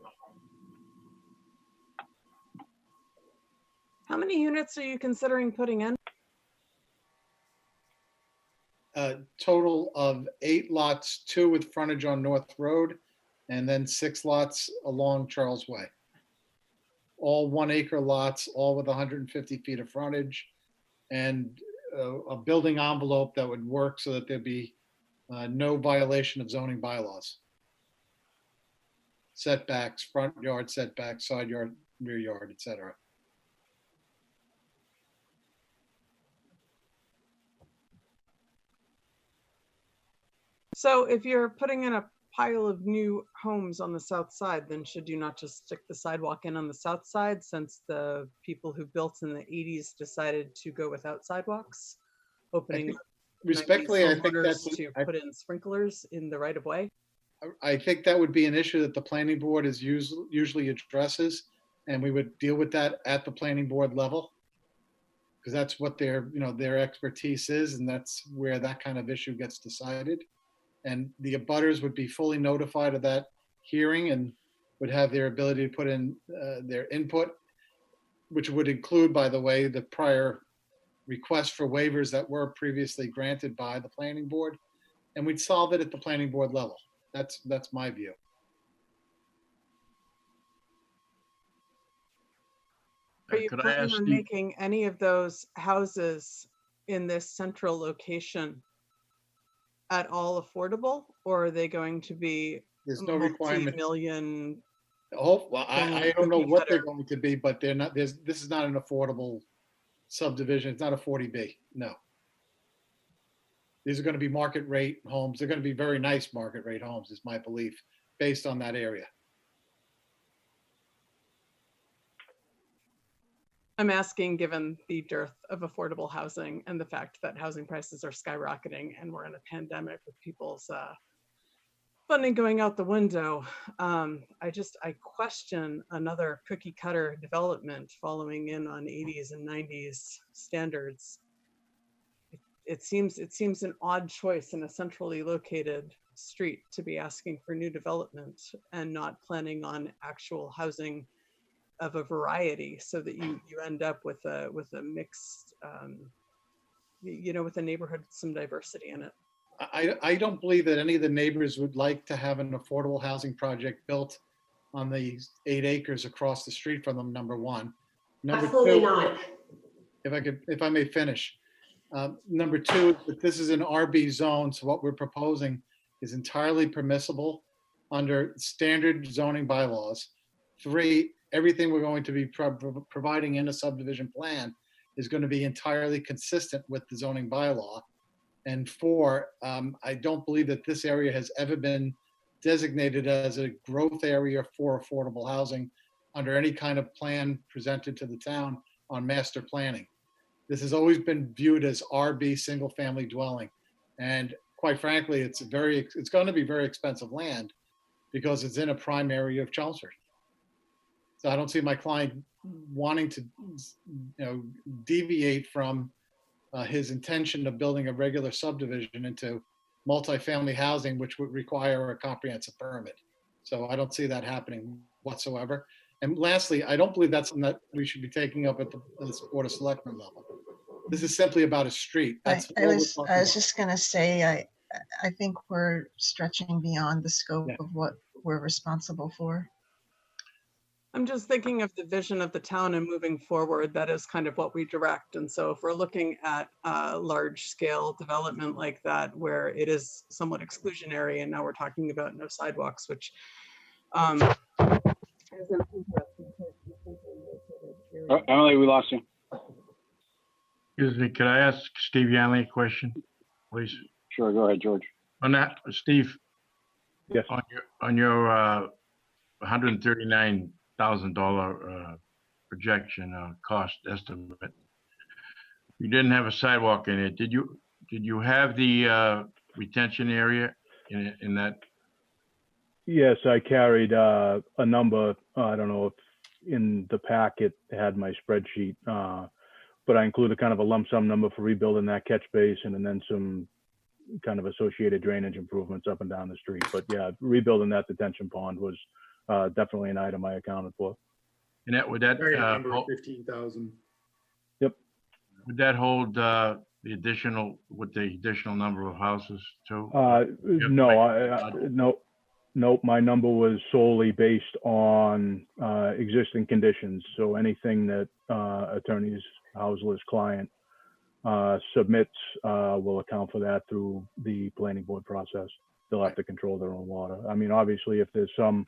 [SPEAKER 8] How many units are you considering putting in?
[SPEAKER 14] A total of 8 lots, 2 with frontage on North Road, and then 6 lots along Charles Way. All 1 acre lots, all with 150 feet of frontage, and a building envelope that would work so that there'd be no violation of zoning bylaws. Setbacks, front yard setbacks, side yard, rear yard, etc.
[SPEAKER 8] So if you're putting in a pile of new homes on the south side, then should you not just stick the sidewalk in on the south side, since the people who built in the 80s decided to go without sidewalks? Opening
[SPEAKER 14] Respectfully, I think that's
[SPEAKER 8] to put in sprinklers in the right of way.
[SPEAKER 14] I think that would be an issue that the planning board is usually addresses, and we would deal with that at the planning board level, because that's what their expertise is, and that's where that kind of issue gets decided. And the abutters would be fully notified of that hearing and would have their ability to put in their input, which would include, by the way, the prior requests for waivers that were previously granted by the planning board, and we'd solve it at the planning board level. That's my view.
[SPEAKER 8] Are you planning on making any of those houses in this central location at all affordable, or are they going to be
[SPEAKER 14] There's no requirement.
[SPEAKER 8] Multi-million.
[SPEAKER 14] Oh, well, I don't know what they're going to be, but they're not. This is not an affordable subdivision. It's not a 40B. No. These are going to be market rate homes. They're going to be very nice market rate homes, is my belief, based on that area.
[SPEAKER 8] I'm asking, given the dearth of affordable housing and the fact that housing prices are skyrocketing and we're in a pandemic with people's funding going out the window. I question another cookie cutter development following in on 80s and 90s standards. It seems an odd choice in a centrally located street to be asking for new development and not planning on actual housing of a variety, so that you end up with a mixed, with a neighborhood with some diversity in it.
[SPEAKER 14] I don't believe that any of the neighbors would like to have an affordable housing project built on the 8 acres across the street from them, number one. Number
[SPEAKER 19] Absolutely
[SPEAKER 14] two,
[SPEAKER 19] not.
[SPEAKER 14] If I may finish. Number two, that this is an RB zone, so what we're proposing is entirely permissible under standard zoning bylaws. 3, everything we're going to be providing in a subdivision plan is going to be entirely consistent with the zoning bylaw. And 4, I don't believe that this area has ever been designated as a growth area for affordable housing under any kind of plan presented to the town on master planning. This has always been viewed as RB single family dwelling. And quite frankly, it's going to be very expensive land because it's in a prime area of Chelmsford. So I don't see my client wanting to, deviate from his intention of building a regular subdivision into multifamily housing, which would require a comprehensive permit. So I don't see that happening whatsoever. And lastly, I don't believe that's something that we should be taking up at the Board of Selectmen level. This is simply about a street.
[SPEAKER 2] I was just going to say, I think we're stretching beyond the scope of what we're responsible for.
[SPEAKER 8] I'm just thinking of the vision of the town and moving forward. That is kind of what we direct. And so if we're looking at a large scale development like that, where it is somewhat exclusionary, and now we're talking about no sidewalks, which is an interesting place.
[SPEAKER 1] Emily, we lost you.
[SPEAKER 6] Excuse me, could I ask Steve Yanley a question, please?
[SPEAKER 1] Sure, go ahead, George.
[SPEAKER 6] On that, Steve,
[SPEAKER 16] Yes.
[SPEAKER 6] on your $139,000 projection cost estimate, you didn't have a sidewalk in it. Did you have the retention area in that?
[SPEAKER 16] Yes, I carried a number. I don't know if in the packet had my spreadsheet, but I included kind of a lump sum number for rebuilding that catch basin and then some kind of associated drainage improvements up and down the street. But yeah, rebuilding that detention pond was definitely an item I accounted for.
[SPEAKER 6] And would that
[SPEAKER 13] Number 15,000.
[SPEAKER 16] Yep.
[SPEAKER 6] Would that hold the additional number of houses too?
[SPEAKER 16] No, nope. My number was solely based on existing conditions. So anything that Attorney Housel's client submits will account for that through the planning board process. They'll have to control their own water. I mean, obviously, if there's some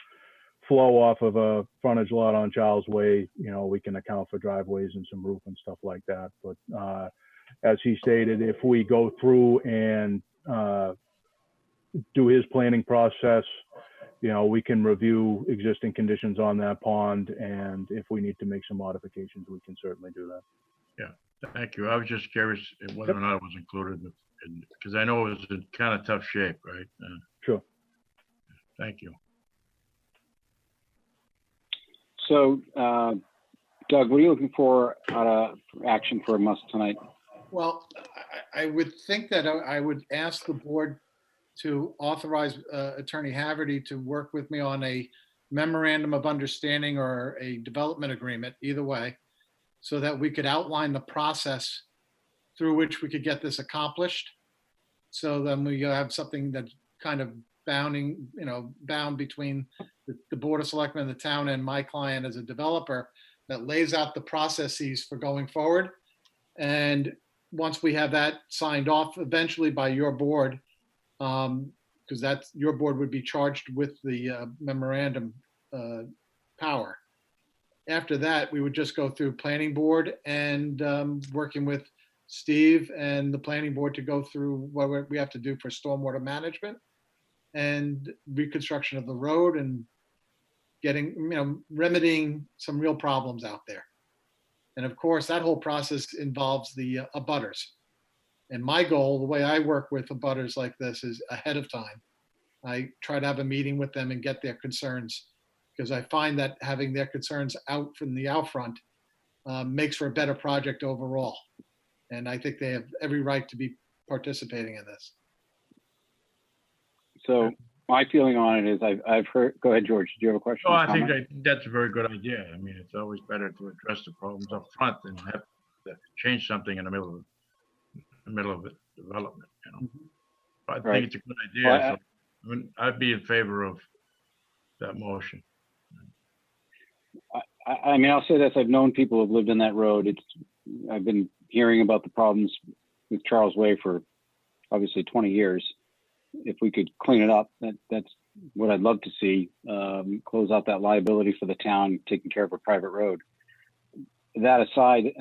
[SPEAKER 16] flow off of a frontage lot on Charles Way, we can account for driveways and some roof and stuff like that. But as he stated, if we go through and do his planning process, we can review existing conditions on that pond, and if we need to make some modifications, we can certainly do that.
[SPEAKER 6] Yeah, thank you. I was just curious whether or not it was included, because I know it was in kind of tough shape, right?
[SPEAKER 16] Sure.
[SPEAKER 6] Thank you.
[SPEAKER 1] So, Doug, what are you looking for action for us tonight?
[SPEAKER 14] Well, I would think that I would ask the board to authorize Attorney Haverty to work with me on a memorandum of understanding or a development agreement, either way, so that we could outline the process through which we could get this accomplished. So then we have something that's kind of bound between the Board of Selectmen, the town, and my client as a developer that lays out the processes for going forward. And once we have that signed off eventually by your board, because that's your board would be charged with the memorandum power. After that, we would just go through planning board and working with Steve and the planning board to go through what we have to do for stormwater management and reconstruction of the road and getting, remedying some real problems out there. And of course, that whole process involves the abutters. And my goal, the way I work with abutters like this, is ahead of time. I try to have a meeting with them and get their concerns, because I find that having their concerns out from the out front makes for a better project overall. And I think they have every right to be participating in this.
[SPEAKER 1] So my feeling on it is I've heard, go ahead, George, do you have a question?
[SPEAKER 6] Oh, I think that's a very good idea. I mean, it's always better to address the problems up front than have to change something in the middle of the development, But I think it's a good idea. So, I'd be in favor of that motion.
[SPEAKER 1] I mean, I'll say this, I've known people who've lived in that road. I've been hearing about the problems with Charles Way for obviously 20 years. If we could clean it up, that's what I'd love to see, close out that liability for the town, taking care of a private road. That aside,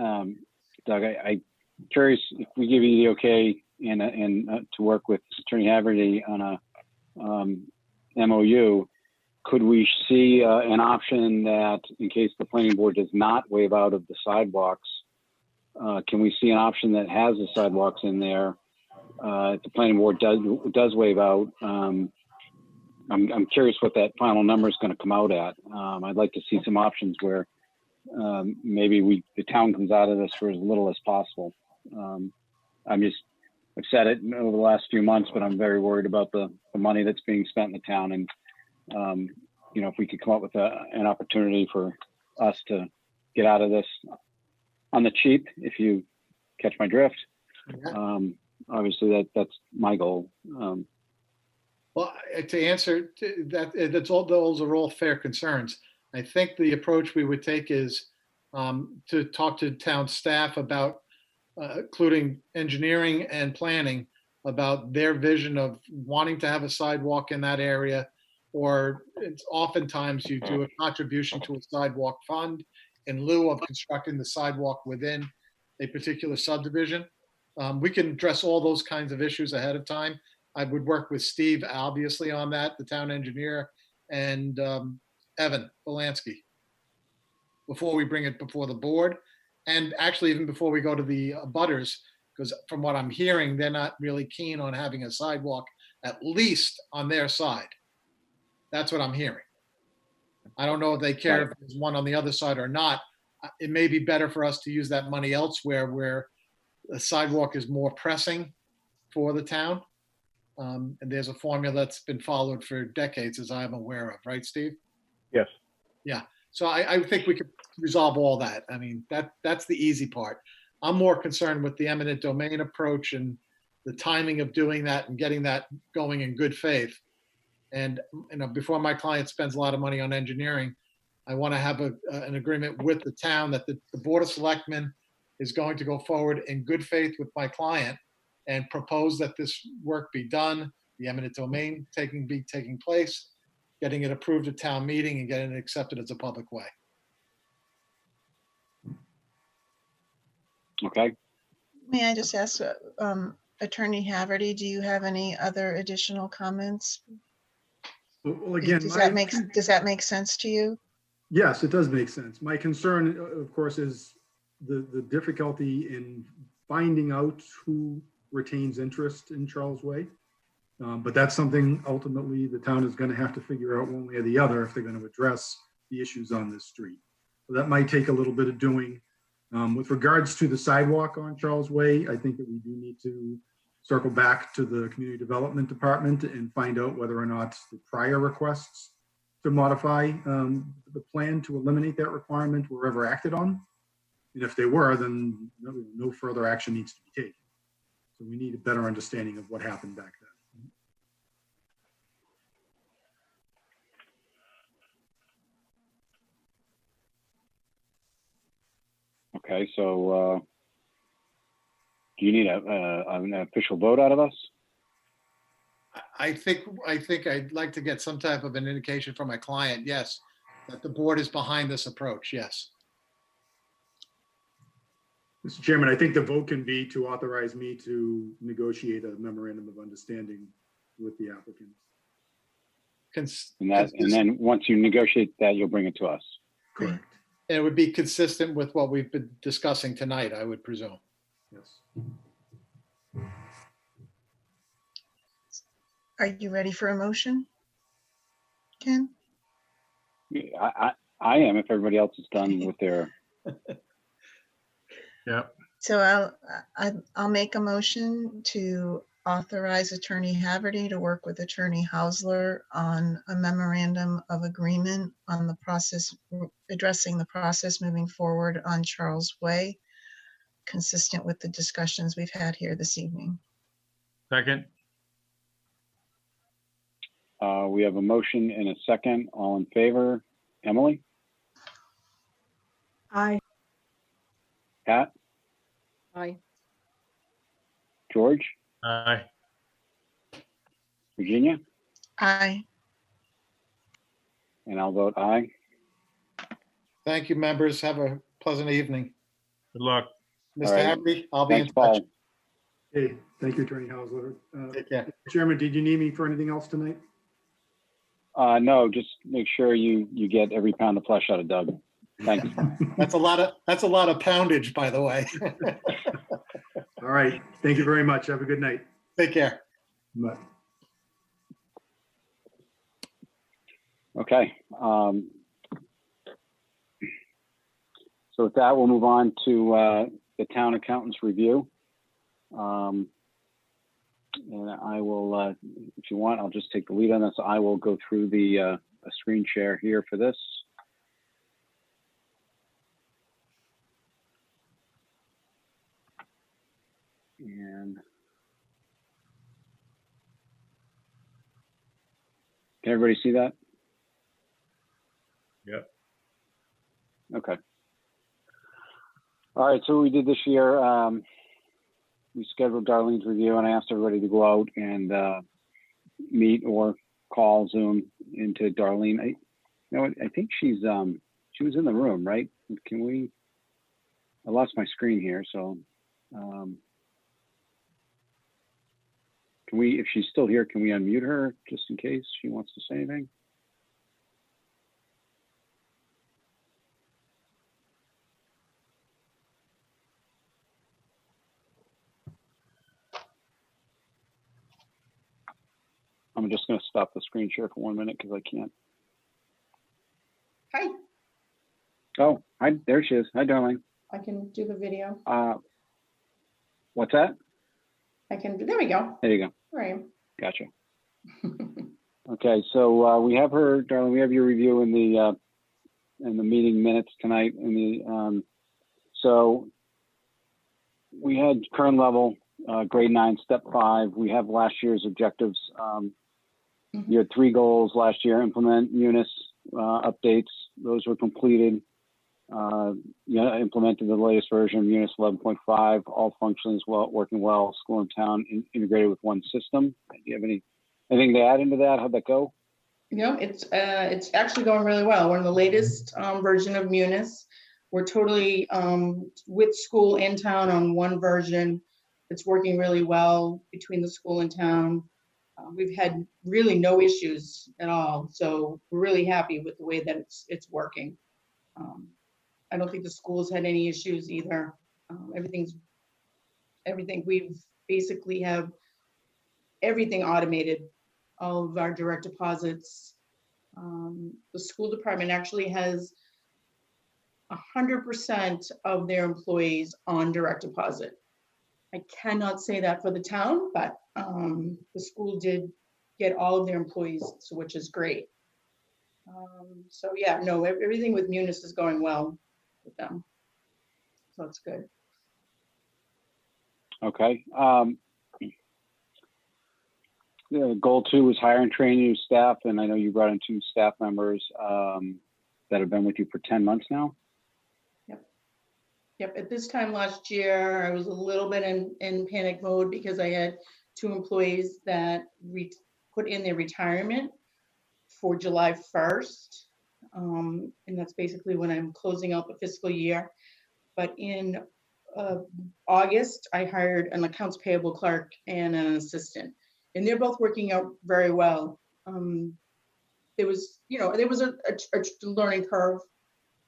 [SPEAKER 1] Doug, I'm curious if we give you the okay and to work with Attorney Haverty on a MOU, could we see an option that in case the planning board does not waive out of the sidewalks, can we see an option that has the sidewalks in there? If the planning board does waive out, I'm curious what that final number is going to come out at. I'd like to see some options where maybe the town comes out of this for as little as possible. I've said it over the last few months, but I'm very worried about the money that's being spent in the town. And, if we could come up with an opportunity for us to get out of this on the cheap, if you catch my drift. Obviously that's my goal.
[SPEAKER 14] Well, to answer those are all fair concerns. I think the approach we would take is to talk to town staff about, including engineering and planning, about their vision of wanting to have a sidewalk in that area, or it's oftentimes you do a contribution to a sidewalk fund in lieu of constructing the sidewalk within. a particular subdivision. We can address all those kinds of issues ahead of time. I would work with Steve, obviously, on that, the town engineer, and Evan Belansky before we bring it before the board. And actually, even before we go to the butters, because from what I'm hearing, they're not really keen on having a sidewalk, at least on their side. That's what I'm hearing. I don't know if they care if there's one on the other side or not. It may be better for us to use that money elsewhere where the sidewalk is more pressing for the town. And there's a formula that's been followed for decades, as I'm aware of, right, Steve?
[SPEAKER 16] Yes.
[SPEAKER 14] Yeah. So I think we could resolve all that. I mean, that's the easy part. I'm more concerned with the eminent domain approach and the timing of doing that and getting that going in good faith. And before my client spends a lot of money on engineering, I want to have an agreement with the town that the Board of Selectmen is going to go forward in good faith with my client and propose that this work be done, the eminent domain be taking place, getting it approved at town meeting and getting it accepted as a public way.
[SPEAKER 1] Okay.
[SPEAKER 2] May I just ask, Attorney Haverty, do you have any other additional comments?
[SPEAKER 13] Well, again,
[SPEAKER 2] Does that make sense to you?
[SPEAKER 13] Yes, it does make sense. My concern, of course, is the difficulty in finding out who retains interest in Charles Way. But that's something ultimately the town is going to have to figure out one way or the other if they're going to address the issues on this street. So that might take a little bit of doing. With regards to the sidewalk on Charles Way, I think that we do need to circle back to the Community Development Department and find out whether or not the prior requests to modify the plan to eliminate that requirement were ever acted on. And if they were, then no further action needs to be taken. So we need a better understanding of what happened back then.
[SPEAKER 1] Okay, so do you need an official vote out of us?
[SPEAKER 14] I think I'd like to get some type of an indication from my client, yes, that the board is behind this approach, yes.
[SPEAKER 13] Mr. Chairman, I think the vote can be to authorize me to negotiate a memorandum of understanding with the applicant.
[SPEAKER 1] And then once you negotiate that, you'll bring it to us.
[SPEAKER 13] Correct.
[SPEAKER 14] And it would be consistent with what we've been discussing tonight, I would presume.
[SPEAKER 13] Yes.
[SPEAKER 2] Are you ready for a motion, Ken?
[SPEAKER 1] I am, if everybody else is done with their.
[SPEAKER 6] Yeah.
[SPEAKER 2] So I'll make a motion to authorize Attorney Haverty to work with Attorney Hausler on a memorandum of agreement on the process, addressing the process moving forward on Charles Way, consistent with the discussions we've had here this evening.
[SPEAKER 6] Second.
[SPEAKER 1] We have a motion and a second. All in favor? Emily?
[SPEAKER 7] Aye.
[SPEAKER 1] Pat?
[SPEAKER 7] Aye.
[SPEAKER 1] George?
[SPEAKER 6] Aye.
[SPEAKER 1] Virginia?
[SPEAKER 2] Aye.
[SPEAKER 1] And I'll vote aye.
[SPEAKER 14] Thank you, members. Have a pleasant evening.
[SPEAKER 6] Good luck.
[SPEAKER 14] Mr.
[SPEAKER 1] All right.
[SPEAKER 14] Haverty, I'll be in
[SPEAKER 1] Thanks,
[SPEAKER 14] touch.
[SPEAKER 1] Paul.
[SPEAKER 13] Hey, thank you, Attorney Hausler.
[SPEAKER 14] Take care.
[SPEAKER 13] Chairman, did you need me for anything else tonight?
[SPEAKER 1] No, just make sure you get every pound of flesh out of Doug. Thanks.
[SPEAKER 14] That's a lot of poundage, by the way.
[SPEAKER 13] All right. Thank you very much. Have a good night.
[SPEAKER 14] Take care.
[SPEAKER 13] Bye.
[SPEAKER 1] Okay. So with that, we'll move on to the town accountant's review. And I will, if you want, I'll just take the lead on this. I will go through the a screen share here for this. And can everybody see that?
[SPEAKER 6] Yep.
[SPEAKER 1] Okay. All right, so what we did this year, we scheduled Darlene's review, and I asked everybody to go out and meet or call Zoom into Darlene. I think she was in the room, right? Can we? I lost my screen here, so can we, if she's still here, can we unmute her just in case she wants to say anything? I'm just going to stop the screen share for 1 minute because I can't.
[SPEAKER 19] Hi,
[SPEAKER 1] Oh, hi, there she is. Hi, darling.
[SPEAKER 19] I can do the video.
[SPEAKER 1] What's that?
[SPEAKER 19] I can, there we go.
[SPEAKER 1] There you go.
[SPEAKER 19] Where I am.
[SPEAKER 1] Gotcha. Okay, so we have her, darling. We have your review in the meeting minutes tonight. So we had current level, grade 9, step 5. We have last year's objectives. You had 3 goals last year: implement Munis updates. Those were completed. Implemented the latest version of Munis 11.5. All functions well, working well. School and town integrated with one system. Do you have anything to add into that? How'd that go?
[SPEAKER 19] Yeah, it's actually going really well. We're in the latest version of Munis. We're totally with school and town on one version. It's working really well between the school and town. We've had really no issues at all, so we're really happy with the way that it's working. I don't think the school's had any issues either. Everything we've basically have everything automated. All of our direct deposits. The school department actually has 100% of their employees on direct deposit. I cannot say that for the town, but the school did get all of their employees, so which is great. So yeah, no, everything with Munis is going well with them. So it's good.
[SPEAKER 1] Okay. Goal 2 was hire and train new staff, and I know you brought in 2 staff members that have been with you for 10 months now.
[SPEAKER 19] Yep, at this time last year, I was a little bit in panic mode because I had 2 employees that put in their retirement for July 1st. And that's basically when I'm closing out the fiscal year. But in August, I hired an accounts payable clerk and an assistant, and they're both working out very well. There was a learning curve.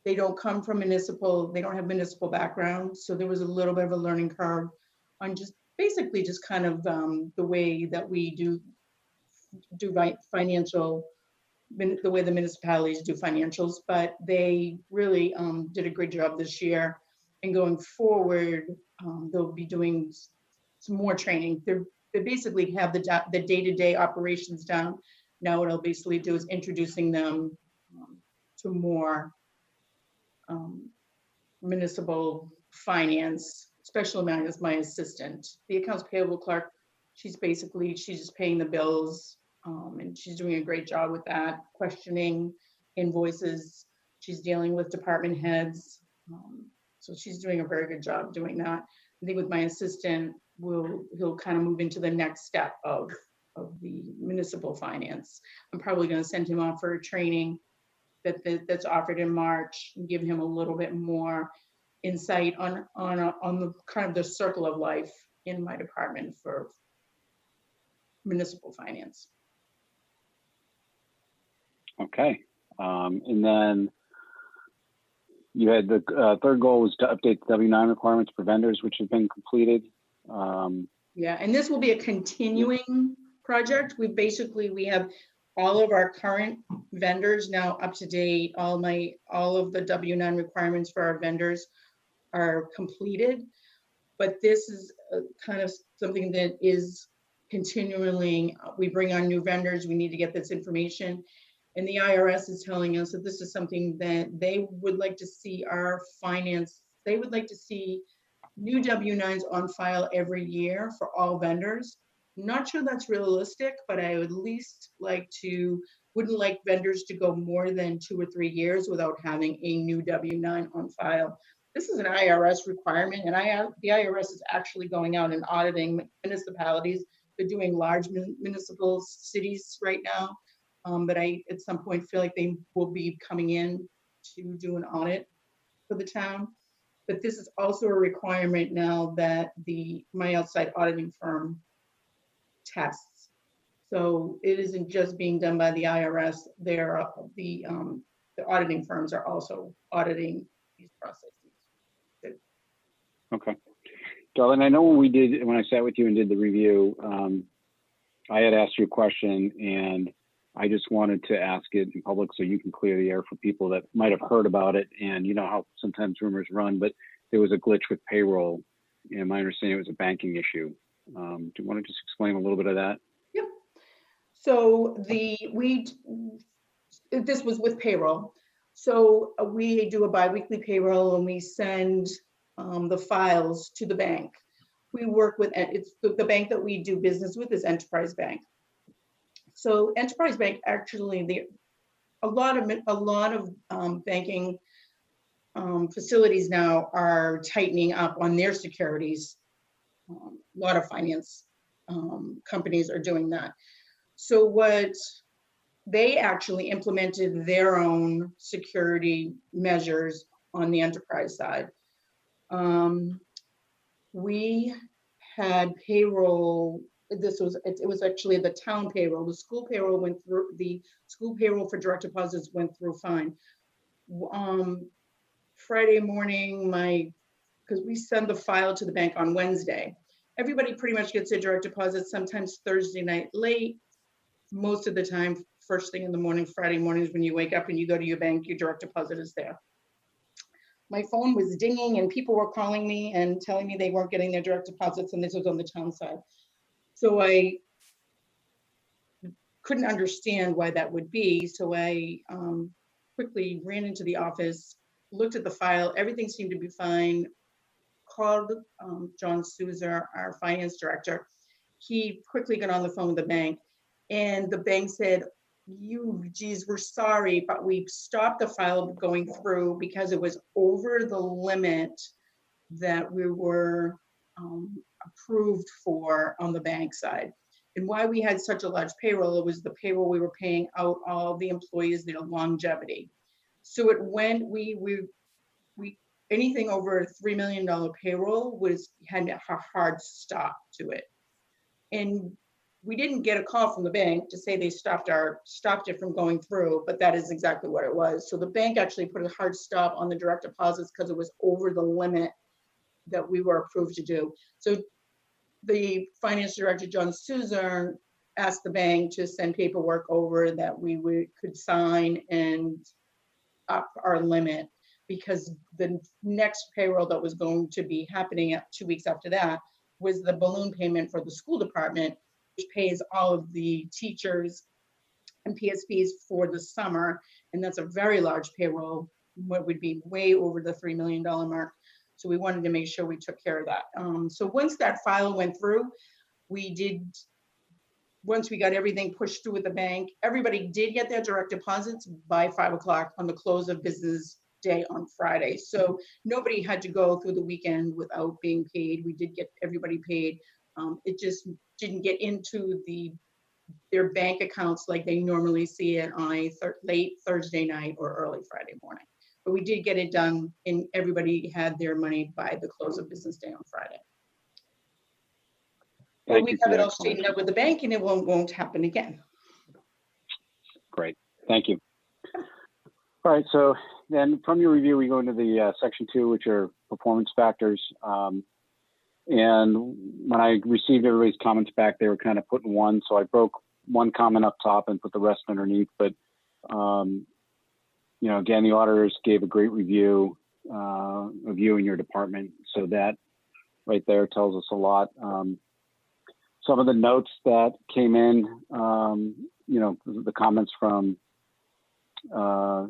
[SPEAKER 19] They don't come from municipal, they don't have municipal background. So there was a little bit of a learning curve on just basically just kind of the way that we do financial, the way the municipalities do financials, but they really did a great job this year. And going forward, they'll be doing some more training. They basically have the day-to-day operations down. Now what I'll basically do is introducing them to more municipal finance, especially as my assistant. The accounts payable clerk, she's just paying the bills, and she's doing a great job with that, questioning invoices. She's dealing with department heads. So she's doing a very good job doing that. I think with my assistant, he'll kind of move into the next step of the municipal finance. I'm probably going to send him off for a training that's offered in March and give him a little bit more insight on the kind of the circle of life in my department for municipal finance. Okay.
[SPEAKER 1] And then you had the 3rd goal was to update the W-9 requirements for vendors, which have been completed.
[SPEAKER 19] Yeah, and this will be a continuing project. We have all of our current vendors now up to date. All of the W-9 requirements for our vendors are completed, but this is kind of something that is continually, we bring on new vendors, we need to get this information. And the IRS is telling us that this is something that they would like to see they would like to see new W-9s on file every year for all vendors. Not sure that's realistic, but I would at least wouldn't like vendors to go more than 2 or 3 years without having a new W-9 on file. This is an IRS requirement, and the IRS is actually going out and auditing municipalities. They're doing large municipal cities right now, but I, at some point, feel like they will be coming in to do an audit for the town. But this is also a requirement now that my outside auditing firm tests. So it isn't just being done by the IRS. The auditing firms are also auditing these processes.
[SPEAKER 1] Okay. Darlene, I know when I sat with you and did the review, I had asked you a question and I just wanted to ask it in public so you can clear the air for people that might have heard about it. And you know how sometimes rumors run, but there was a glitch with payroll. And my understanding it was a banking issue. Do you want to just explain a little bit of that?
[SPEAKER 19] Yep. So this was with payroll. So we do a biweekly payroll and we send the files to the bank. We work with, it's the bank that we do business with is Enterprise Bank. So Enterprise Bank, actually, a lot of banking facilities now are tightening up on their securities. A lot of finance companies are doing that. So what they actually implemented their own security measures on the enterprise side. We had payroll. It was actually the town payroll. The school payroll went through. The school payroll for direct deposits went through fine. Friday morning, because we send the file to the bank on Wednesday. Everybody pretty much gets their direct deposits sometimes Thursday night late. Most of the time, first thing in the morning, Friday mornings when you wake up and you go to your bank, your direct deposit is there. My phone was dinging and people were calling me and telling me they weren't getting their direct deposits, and this was on the town side. So I couldn't understand why that would be. So I quickly ran into the office, looked at the file, everything seemed to be fine, called John Souza, our finance director. He quickly got on the phone with the bank, and the bank said, geez, we're sorry, but we stopped the file going through because it was over the limit that we were approved for on the bank side. And why we had such a large payroll, it was the payroll we were paying out all the employees, their longevity. So it went, anything over a $3 million payroll had a hard stop to it. And we didn't get a call from the bank to say they stopped it from going through, but that is exactly what it was. So the bank actually put a hard stop on the direct deposits because it was over the limit that we were approved to do. So the finance director, John Souza, asked the bank to send paperwork over that we could sign and up our limit, because the next payroll that was going to be happening 2 weeks after that was the balloon payment for the school department, which pays all of the teachers and PSPs for the summer. And that's a very large payroll, what would be way over the $3 million mark. So we wanted to make sure we took care of that. So once that file went through, once we got everything pushed through with the bank, everybody did get their direct deposits by 5 o'clock on the close of business day on Friday. So nobody had to go through the weekend without being paid. We did get everybody paid. It just didn't get into their bank accounts like they normally see it on a late Thursday night or early Friday morning. But we did get it done, and everybody had their money by the close of business day on Friday. But we have it all straightened out with the bank, and it won't happen again.
[SPEAKER 1] Great, thank you. All right, so then from your review, we go into the section 2, which are performance factors. And when I received everybody's comments back, they were kind of put in one. So I broke one comment up top and put the rest underneath. But, you know, again, the auditors gave a great review of you and your department. So that right there tells us a lot. Some of the notes that came in, you know, the comments from the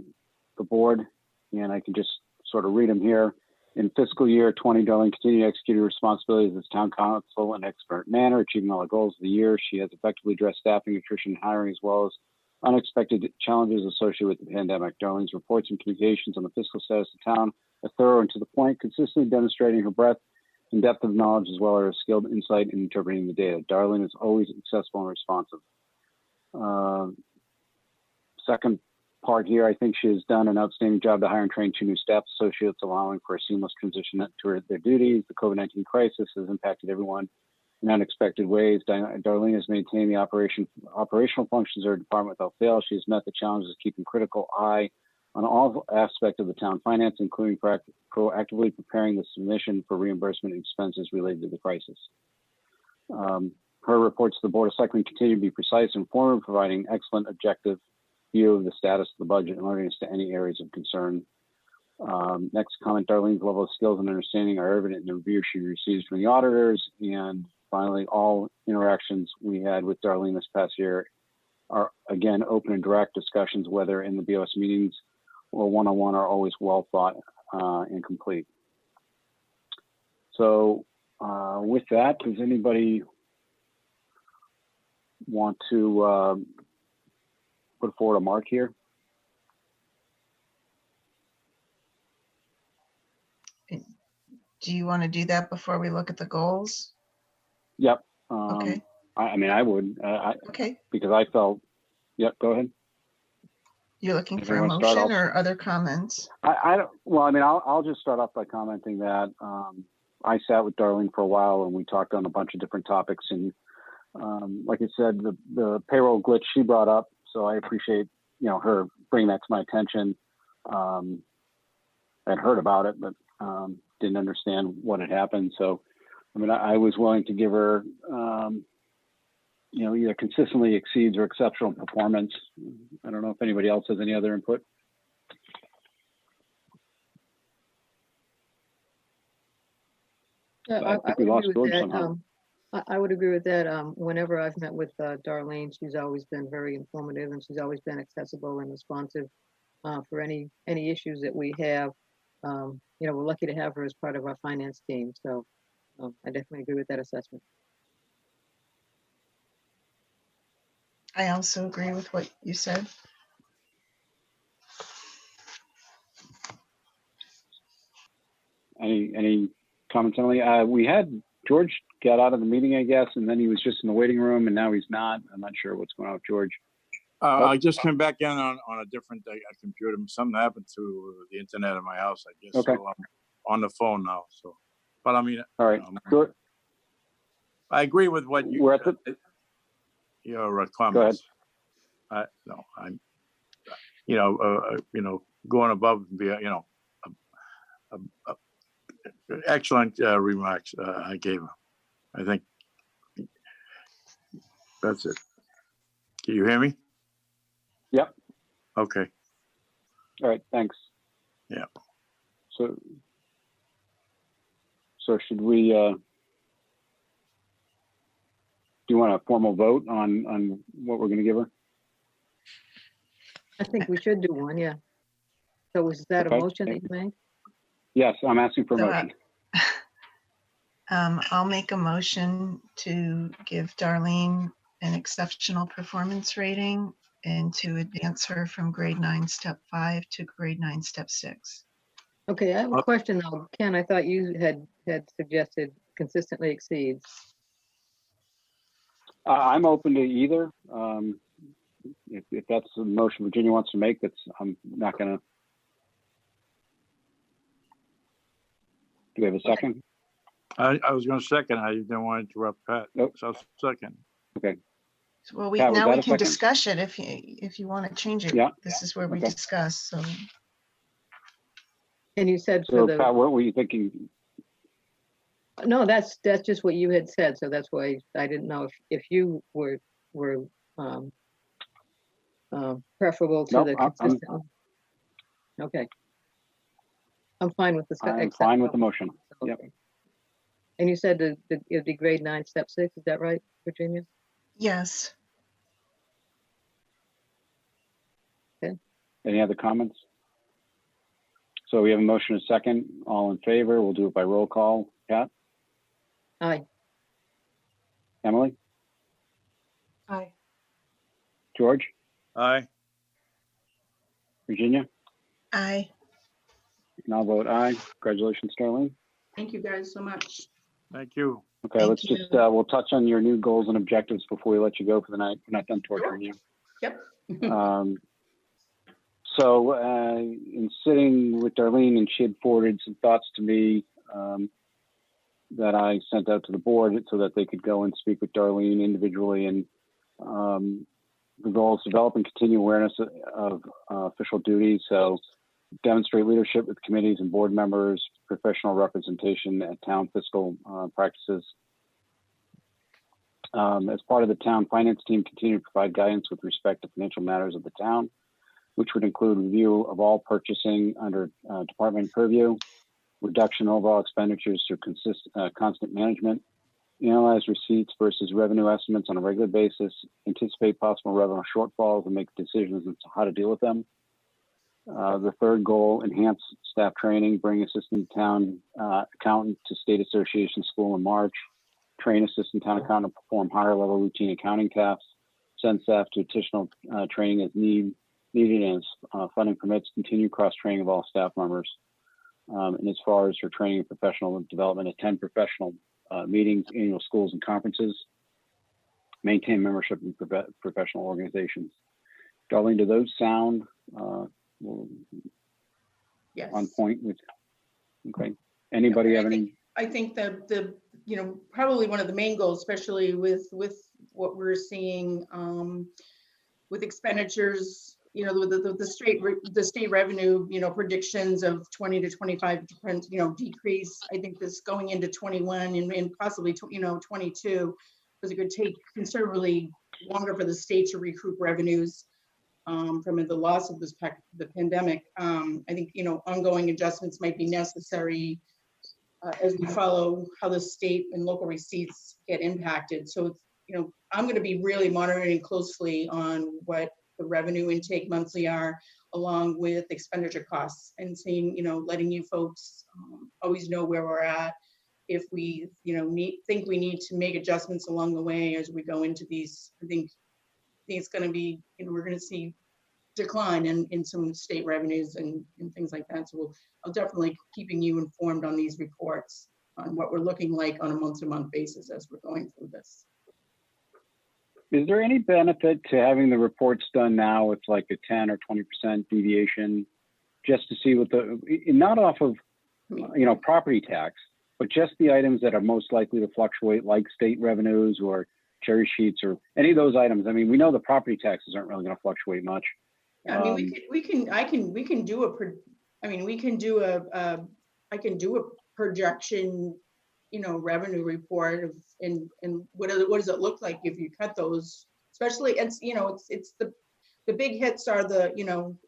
[SPEAKER 1] board, and I can just sort of read them here. In fiscal year 20, Darlene continued to execute her responsibilities as town council in an expert manner, achieving all the goals of the year. She has effectively addressed staffing, nutrition, and hiring, as well as unexpected challenges associated with the pandemic. Darlene's reports and communications on the fiscal status of town are thorough and to the point, consistently demonstrating her breadth and depth of knowledge, as well as her skilled insight in interpreting the data. Darlene is always accessible and responsive. Second part here. I think she has done an outstanding job to hire and train 2 new staff associates, allowing for a seamless transition to their duties. The COVID-19 crisis has impacted everyone in unexpected ways. Darlene has maintained the operational functions of her department without fail. She has met the challenges of keeping critical eye on all aspects of the town finance, including proactively preparing the submission for reimbursement expenses related to the crisis. Her reports to the Board of Selectmen continue to be precise and informative, providing excellent objective view of the status of the budget and alerting us to any areas of concern. Next comment, Darlene's level of skills and understanding are evident in the review she receives from the auditors. And finally, all interactions we had with Darlene this past year are, again, open and direct discussions, whether in the BOS meetings or one-on-one, are always well thought and complete. So with that, does anybody want to put forward a mark here?
[SPEAKER 2] Do you want to do that before we look at the goals?
[SPEAKER 1] Yep.
[SPEAKER 2] Okay.
[SPEAKER 1] I mean, I would.
[SPEAKER 2] Okay.
[SPEAKER 1] Because I felt. Yep. Go ahead.
[SPEAKER 2] You're looking for a
[SPEAKER 1] Everyone start
[SPEAKER 2] motion
[SPEAKER 1] off?
[SPEAKER 2] or other comments?
[SPEAKER 1] I don't. Well, I mean, I'll just start off by commenting that I sat with Darlene for a while and we talked on a bunch of different topics. And like I said, the payroll glitch she brought up. So I appreciate her bringing that to my attention. I'd heard about it, but didn't understand what had happened. So, I mean, I was willing to give her, either consistently exceeds or exceptional performance. I don't know if anybody else has any other input.
[SPEAKER 7] Yeah,
[SPEAKER 1] I think we lost George
[SPEAKER 7] that.
[SPEAKER 1] somehow.
[SPEAKER 7] I would agree with that. Whenever I've met with Darlene, she's always been very informative and she's always been accessible and responsive for any issues that we have. We're lucky to have her as part of our finance team. So I definitely agree with that assessment.
[SPEAKER 2] I also agree with what you said.
[SPEAKER 1] Any comments, Emily? We had George got out of the meeting, I guess, and then he was just in the waiting room, and now he's not. I'm not sure what's going on with George.
[SPEAKER 6] I just came back in on a different computer. Something happened to the internet in my house, I guess.
[SPEAKER 1] Okay.
[SPEAKER 6] So I'm on the phone now. So, but I mean,
[SPEAKER 1] all right. Good.
[SPEAKER 6] I agree with what you.
[SPEAKER 1] We're at the.
[SPEAKER 6] Your comments.
[SPEAKER 1] Go ahead.
[SPEAKER 6] I'm, going above and beyond, excellent remarks I gave him. I think that's it. Can you hear me?
[SPEAKER 1] Yep.
[SPEAKER 6] Okay.
[SPEAKER 1] All right. Thanks.
[SPEAKER 6] Yeah.
[SPEAKER 1] So should we? Do you want a formal vote on what we're going to give her?
[SPEAKER 7] I think we should do one, yeah. So was that
[SPEAKER 1] Okay.
[SPEAKER 7] a motion that you made?
[SPEAKER 1] Yes, I'm asking for a
[SPEAKER 2] So,
[SPEAKER 1] motion.
[SPEAKER 2] I'll make a motion to give Darlene an exceptional performance rating and to advance her from grade 9, step 5 to grade 9, step 6.
[SPEAKER 7] Okay, I have a question though. Ken, I thought you had suggested consistently exceeds.
[SPEAKER 1] I'm open to either. If that's the motion Virginia wants to make, I'm not going to. Do we have a second?
[SPEAKER 6] I was going to second. I didn't want to interrupt Pat.
[SPEAKER 1] Nope.
[SPEAKER 6] So second.
[SPEAKER 1] Okay.
[SPEAKER 2] Well,
[SPEAKER 1] Pat, was
[SPEAKER 2] now
[SPEAKER 1] that
[SPEAKER 2] we
[SPEAKER 1] a
[SPEAKER 2] can
[SPEAKER 1] second?
[SPEAKER 2] discuss it if you want to change it.
[SPEAKER 1] Yeah.
[SPEAKER 2] This is where we
[SPEAKER 1] Okay.
[SPEAKER 2] discuss. So
[SPEAKER 7] And you said
[SPEAKER 1] So
[SPEAKER 7] for
[SPEAKER 1] Pat,
[SPEAKER 7] the,
[SPEAKER 1] what were you thinking?
[SPEAKER 7] no, that's just what you had said. So that's why I didn't know if you were preferable to
[SPEAKER 1] Nope,
[SPEAKER 7] the
[SPEAKER 1] I'm
[SPEAKER 7] consistent. Okay. I'm fine with this.
[SPEAKER 1] I'm fine with the motion. Yep.
[SPEAKER 7] And you said it'd be grade 9, step 6. Is that right, Virginia?
[SPEAKER 2] yes.
[SPEAKER 1] Any other comments? So we have a motion and a second. All in favor? We'll do it by roll call. Pat?
[SPEAKER 7] Aye.
[SPEAKER 1] Emily?
[SPEAKER 19] Aye.
[SPEAKER 1] George?
[SPEAKER 6] Aye.
[SPEAKER 1] Virginia?
[SPEAKER 2] Aye.
[SPEAKER 1] And I'll vote aye. Congratulations, Darlene.
[SPEAKER 19] Thank you guys so much.
[SPEAKER 6] Thank you.
[SPEAKER 1] Okay, let's just, we'll touch on your new goals and objectives before we let you go for the night. We're not done torturing you.
[SPEAKER 19] Yep.
[SPEAKER 1] So in sitting with Darlene, and she had forwarded some thoughts to me that I sent out to the board so that they could go and speak with Darlene individually. And the goal is develop and continue awareness of official duties. So demonstrate leadership with committees and board members, professional representation at town fiscal practices. As part of the town finance team, continue to provide guidance with respect to financial matters of the town, which would include review of all purchasing under department purview, reduction of overall expenditures through constant management, analyze receipts versus revenue estimates on a regular basis, anticipate possible revenue shortfalls and make decisions as to how to deal with them. The third goal, enhance staff training, bring assistant town accountant to state association school in March, train assistant town accountant to perform higher level routine accounting tasks, send staff to additional training as needed and as funding permits, continue cross training of all staff members. And as far as for training and professional development, attend professional meetings, annual schools and conferences, maintain membership in professional organizations. Darlene, do those sound
[SPEAKER 19] Yes.
[SPEAKER 1] on point with, okay. Anybody have any?
[SPEAKER 19] I think that probably one of the main goals, especially with what we're seeing with expenditures, the state revenue, predictions of 20 to 25%, decrease. I think this going into 21 and possibly, 22, because it could take considerably longer for the state to recoup revenues from the loss of the pandemic. I think, ongoing adjustments might be necessary as we follow how the state and local receipts get impacted. So, I'm going to be really monitoring closely on what the revenue intake monthly are, along with expenditure costs, and seeing, letting you folks always know where we're at. If we, think we need to make adjustments along the way as we go into these, I think it's going to be, we're going to see decline in some state revenues and things like that. So I'll definitely keeping you informed on these reports on what we're looking like on a month-to-month basis as we're going through this.
[SPEAKER 1] Is there any benefit to having the reports done now with like a 10 or 20% deviation, just to see what not off of, property tax, but just the items that are most likely to fluctuate, like state revenues or cherry sheets or any of those items? I mean, we know the property taxes aren't really going to fluctuate much.
[SPEAKER 19] Yeah, I mean, we can do a projection, revenue report of, and what does it look like if you cut those, especially, it's the big hits are the,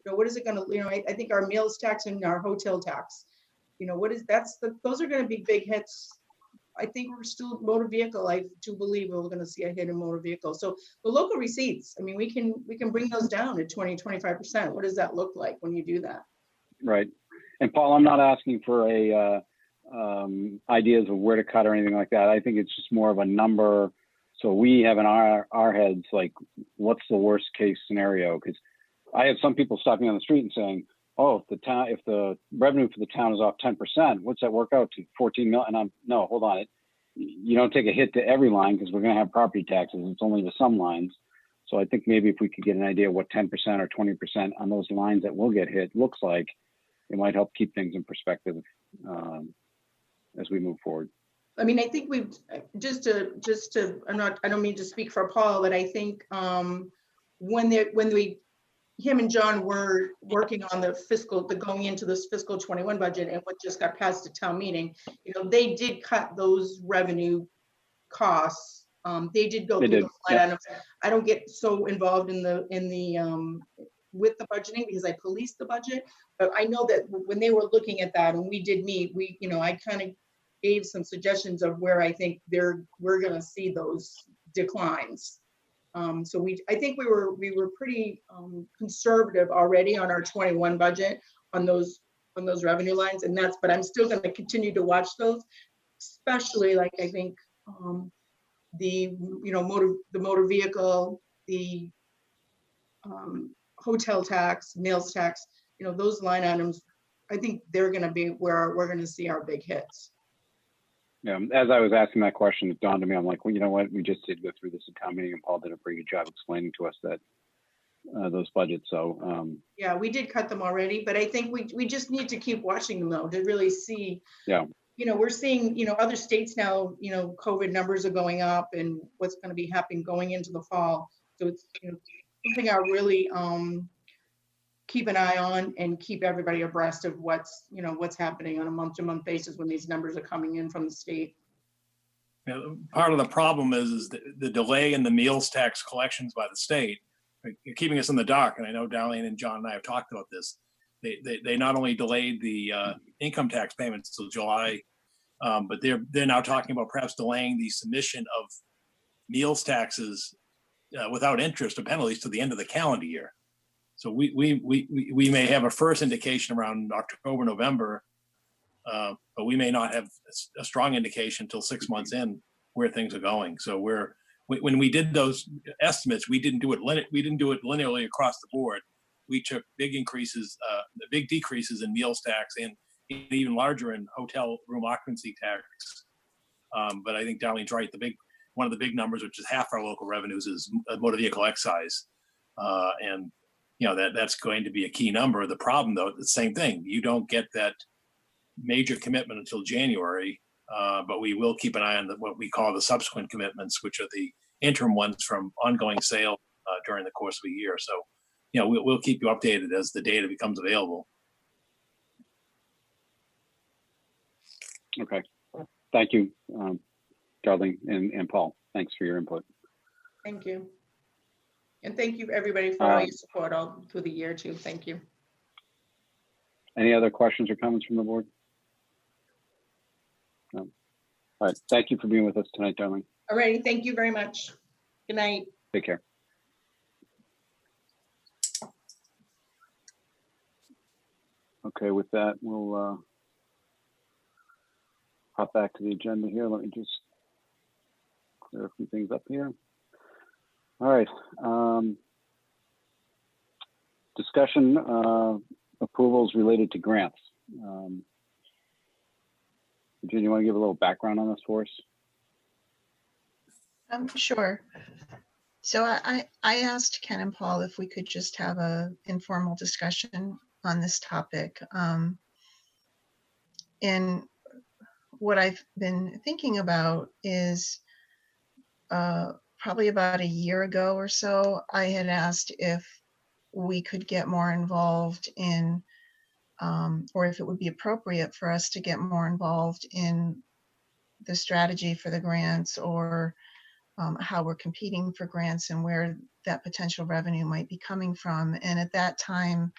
[SPEAKER 19] what is it going to, I think our meals tax and our hotel tax, those are going to be big hits. I think we're still motor vehicle. I do believe we're going to see a hit in motor vehicle. So the local receipts, I mean, we can bring those down to 20, 25%. What does that look like when you do that?
[SPEAKER 1] Right. And Paul, I'm not asking for ideas of where to cut or anything like that. I think it's just more of a number. So we have in our heads, like, what's the worst case scenario? Because I have some people stopping on the street and saying, oh, if the revenue for the town is off 10%, what's that work out to? 14 million. And no, hold on. You don't take a hit to every line because we're going to have property taxes. It's only to some lines. So I think maybe if we could get an idea of what 10% or 20% on those lines that will get hit looks like, it might help keep things in perspective as we move forward.
[SPEAKER 19] I mean, I think we've I don't mean to speak for Paul, but I think him and John were working on the going into this fiscal 21 budget and what just got passed at town meeting, they did cut those revenue costs. They did go through the line items. I don't get so involved in the with the budgeting because I police the budget, but I know that when they were looking at that and we did meet, I kind of gave some suggestions of where I think we're going to see those declines. So I think we were pretty conservative already on our 21 budget on those revenue lines, but I'm still going to continue to watch those, especially like I think the motor vehicle, the hotel tax, meals tax, those line items. I think they're going to be where we're going to see our big hits.
[SPEAKER 1] Yeah, as I was asking that question, it dawned on me. I'm like, well, you know what? We just did go through this at town meeting, and Paul did a pretty good job explaining to us that those budgets. So
[SPEAKER 19] Yeah, we did cut them already, but I think we just need to keep watching them though, to really see,
[SPEAKER 1] yeah,
[SPEAKER 19] we're seeing, other states now, COVID numbers are going up and what's going to be happening going into the fall. So it's, something I really keep an eye on and keep everybody abreast of what's happening on a month-to-month basis when these numbers are coming in from the state.
[SPEAKER 5] Part of the problem is the delay in the meals tax collections by the state, you're keeping us in the dark. And I know Darlene and John and I have talked about this. They not only delayed the income tax payments till July, but they're now talking about perhaps delaying the submission of meals taxes without interest or penalties to the end of the calendar year. So we may have a first indication around October, November, but we may not have a strong indication until 6 months in where things are going. So when we did those estimates, we didn't do it linearly across the board. We took big increases, big decreases in meals tax and even larger in hotel room occupancy tax. But I think Darlene's right. One of the big numbers, which is half our local revenues, is motor vehicle excise, and that's going to be a key number. The problem, though, the same thing. You don't get that major commitment until January, but we will keep an eye on what we call the subsequent commitments, which are the interim ones from ongoing sale during the course of a year. So, we'll keep you updated as the data becomes available.
[SPEAKER 1] okay. Thank you, Darlene and Paul. Thanks for your input.
[SPEAKER 19] Thank you. And thank you, everybody, for all your support all through the year, too. Thank you.
[SPEAKER 1] Any other questions or comments from the board? No. All right. Thank you for being with us tonight, Darlene.
[SPEAKER 19] All righty. Thank you very much. Good night.
[SPEAKER 1] Take care. Okay, with that, we'll hop back to the agenda here. Let me just clear a few things up here. All right. Discussion approvals related to grants. Virginia, you want to give a little background on this for us?
[SPEAKER 2] Sure. So I asked Ken and Paul if we could just have a informal discussion on this topic. And what I've been thinking about is probably about a year ago or so, I had asked if we could get more involved in, or if it would be appropriate for us to get more involved in the strategy for the grants, or how we're competing for grants and where that potential revenue might be coming from. And at that time,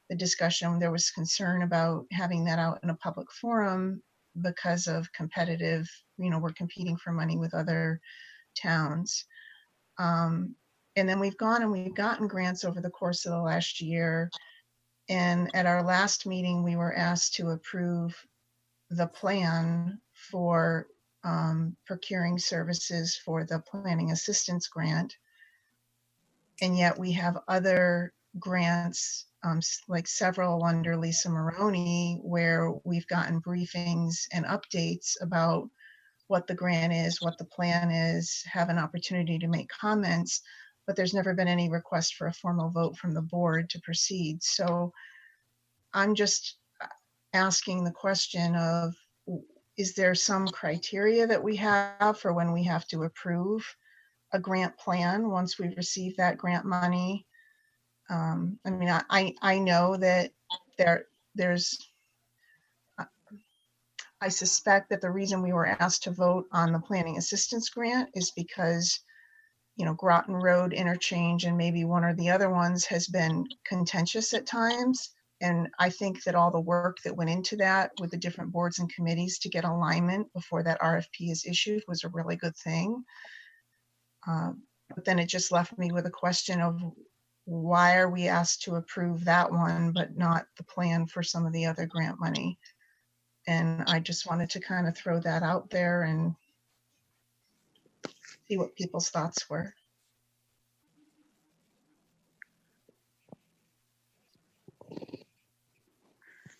[SPEAKER 2] the discussion, there was concern about having that out in a public forum because of competitive, we're competing for money with other towns. And then we've gone and we've gotten grants over the course of the last year. And at our last meeting, we were asked to approve the plan for procuring services for the planning assistance grant. And yet we have other grants, like several under Lisa Maroney, where we've gotten briefings and updates about what the grant is, what the plan is, have an opportunity to make comments, but there's never been any request for a formal vote from the board to proceed. So I'm just asking the question of, is there some criteria that we have for when we have to approve a grant plan once we receive that grant money? I mean, I know that I suspect that the reason we were asked to vote on the planning assistance grant is because, Groton Road interchange and maybe one or the other ones has been contentious at times. And I think that all the work that went into that with the different boards and committees to get alignment before that RFP is issued was a really good thing. But then it just left me with a question of, why are we asked to approve that one, but not the plan for some of the other grant money? And I just wanted to kind of throw that out there and see what people's thoughts were.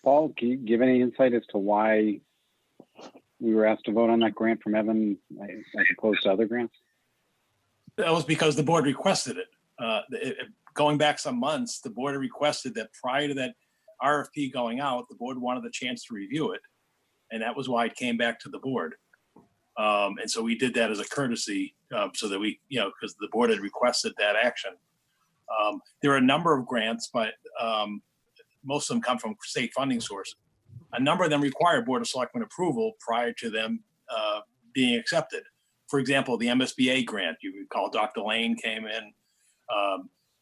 [SPEAKER 1] Paul, can you give any insight as to why we were asked to vote on that grant from Evan as opposed to other grants?
[SPEAKER 5] That was because the board requested it. going back some months, the board had requested that prior to that RFP going out, the board wanted the chance to review it. And that was why it came back to the board. And so we did that as a courtesy so that we, because the board had requested that action. There are a number of grants, but most of them come from state funding sources. A number of them require Board of Selectmen approval prior to them being accepted. For example, the MSBA grant, you recall Dr. Lane came in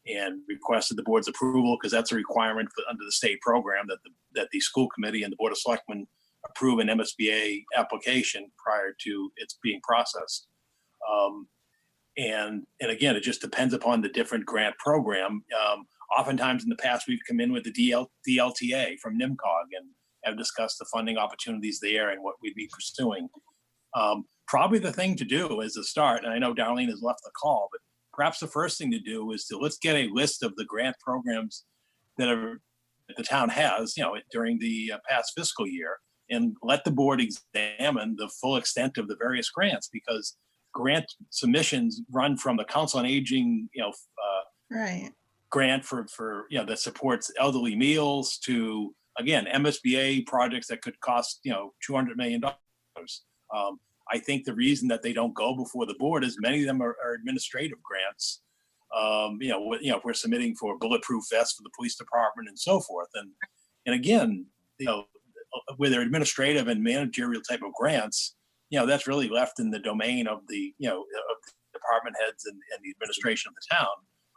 [SPEAKER 5] and requested the board's approval because that's a requirement under the state program that the school committee and the Board of Selectmen approve an MSBA application prior to its being processed. And again, it just depends upon the different grant program. Oftentimes in the past, we've come in with the DLTA from NIMCOG and have discussed the funding opportunities there and what we'd be pursuing. Probably the thing to do is to start, and I know Darlene has left the call, but perhaps the first thing to do is to let's get a list of the grant programs that the town has, during the past fiscal year, and let the board examine the full extent of the various grants, because grant submissions run from the Council on Aging,
[SPEAKER 2] Right.
[SPEAKER 5] grant for that supports elderly meals to, again, MSBA projects that could cost, $200 million. I think the reason that they don't go before the board is many of them are administrative grants. If we're submitting for bulletproof vests for the police department and so forth. And again, where they're administrative and managerial type of grants, that's really left in the domain of the, of the department heads and the administration of the town.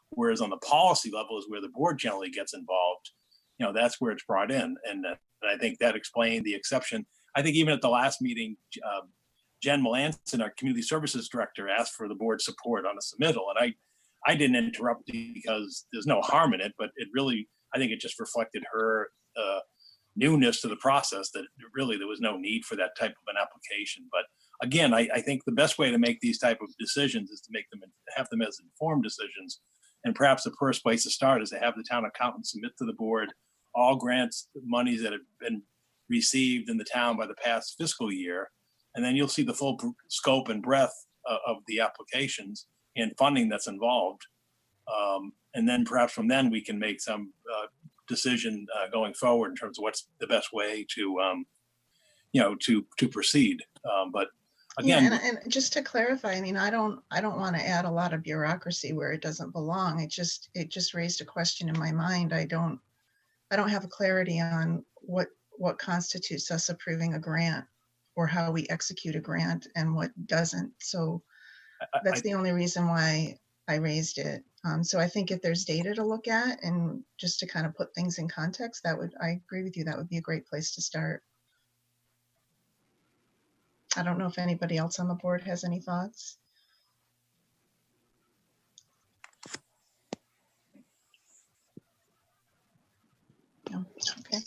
[SPEAKER 5] Whereas on the policy level is where the board generally gets involved. That's where it's brought in. And I think that explained the exception. I think even at the last meeting, Jen Melanson, our community services director, asked for the board's support on a submittal. And I didn't interrupt because there's no harm in it, but it really, I think it just reflected her newness to the process, that really there was no need for that type of an application. But again, I think the best way to make these type of decisions is to have them as informed decisions. And perhaps the first place to start is to have the town accountant submit to the board all grants, monies that have been received in the town by the past fiscal year. And then you'll see the full scope and breadth of the applications and funding that's involved. And then perhaps from then we can make some decision going forward in terms of what's the best way to, to proceed. But again,
[SPEAKER 2] yeah, and just to clarify, I mean, I don't want to add a lot of bureaucracy where it doesn't belong. It just raised a question in my mind. I don't have a clarity on what constitutes us approving a grant, or how we execute a grant and what doesn't. So that's the only reason why I raised it. So I think if there's data to look at and just to kind of put things in context, I agree with you, that would be a great place to start. I don't know if anybody else on the board has any thoughts. No. Okay.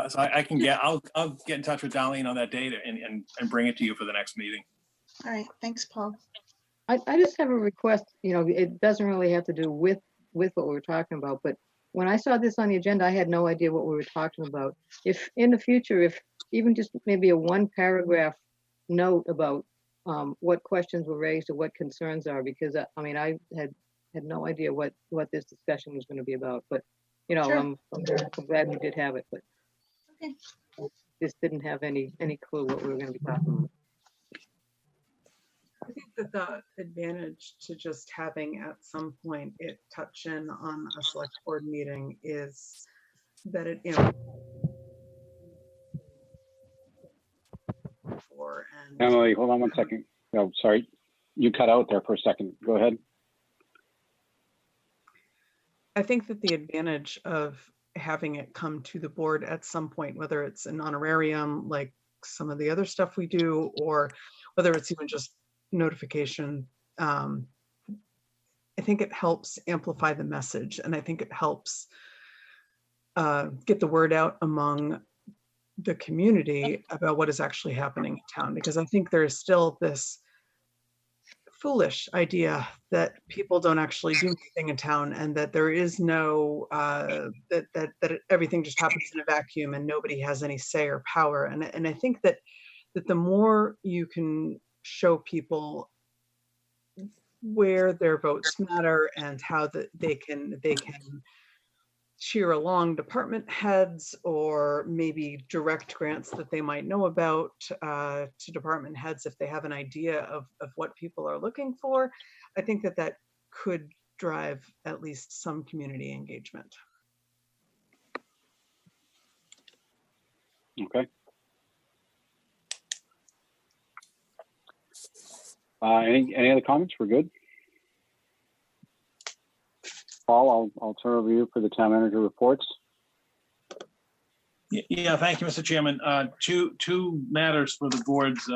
[SPEAKER 5] So I'll get in touch with Darlene on that data and bring it to you for the next meeting.
[SPEAKER 2] All right, thanks, Paul.
[SPEAKER 7] I just have a request. It doesn't really have to do with what we were talking about, but when I saw this on the agenda, I had no idea what we were talking about. If in the future, if even just maybe a 1-paragraph note about what questions were raised or what concerns are, because I had no idea what this discussion was going to be about. But
[SPEAKER 2] Sure.
[SPEAKER 7] I'm glad we did have it. But
[SPEAKER 2] okay.
[SPEAKER 7] Just didn't have any clue what we were going to be talking about.
[SPEAKER 8] I think that the advantage to just having at some point it touch in on a select board meeting is that it,
[SPEAKER 1] Emily, hold on one second. Oh, sorry. You cut out there for a second. Go ahead.
[SPEAKER 8] I think that the advantage of having it come to the board at some point, whether it's an honorarium like some of the other stuff we do, or whether it's even just notification, I think it helps amplify the message, and I think it helps get the word out among the community about what is actually happening in town, because I think there is still this foolish idea that people don't actually do anything in town, and that there is no that everything just happens in a vacuum and nobody has any say or power. And I think that the more you can show people where their votes matter and how they can cheer along department heads, or maybe direct grants that they might know about to department heads if they have an idea of what people are looking for. I think that could drive at least some community engagement.
[SPEAKER 1] Okay. Any other comments? We're good. Paul, I'll turn over to you for the town manager reports.
[SPEAKER 5] Yeah, thank you, Mr. Chairman. Two matters for the board's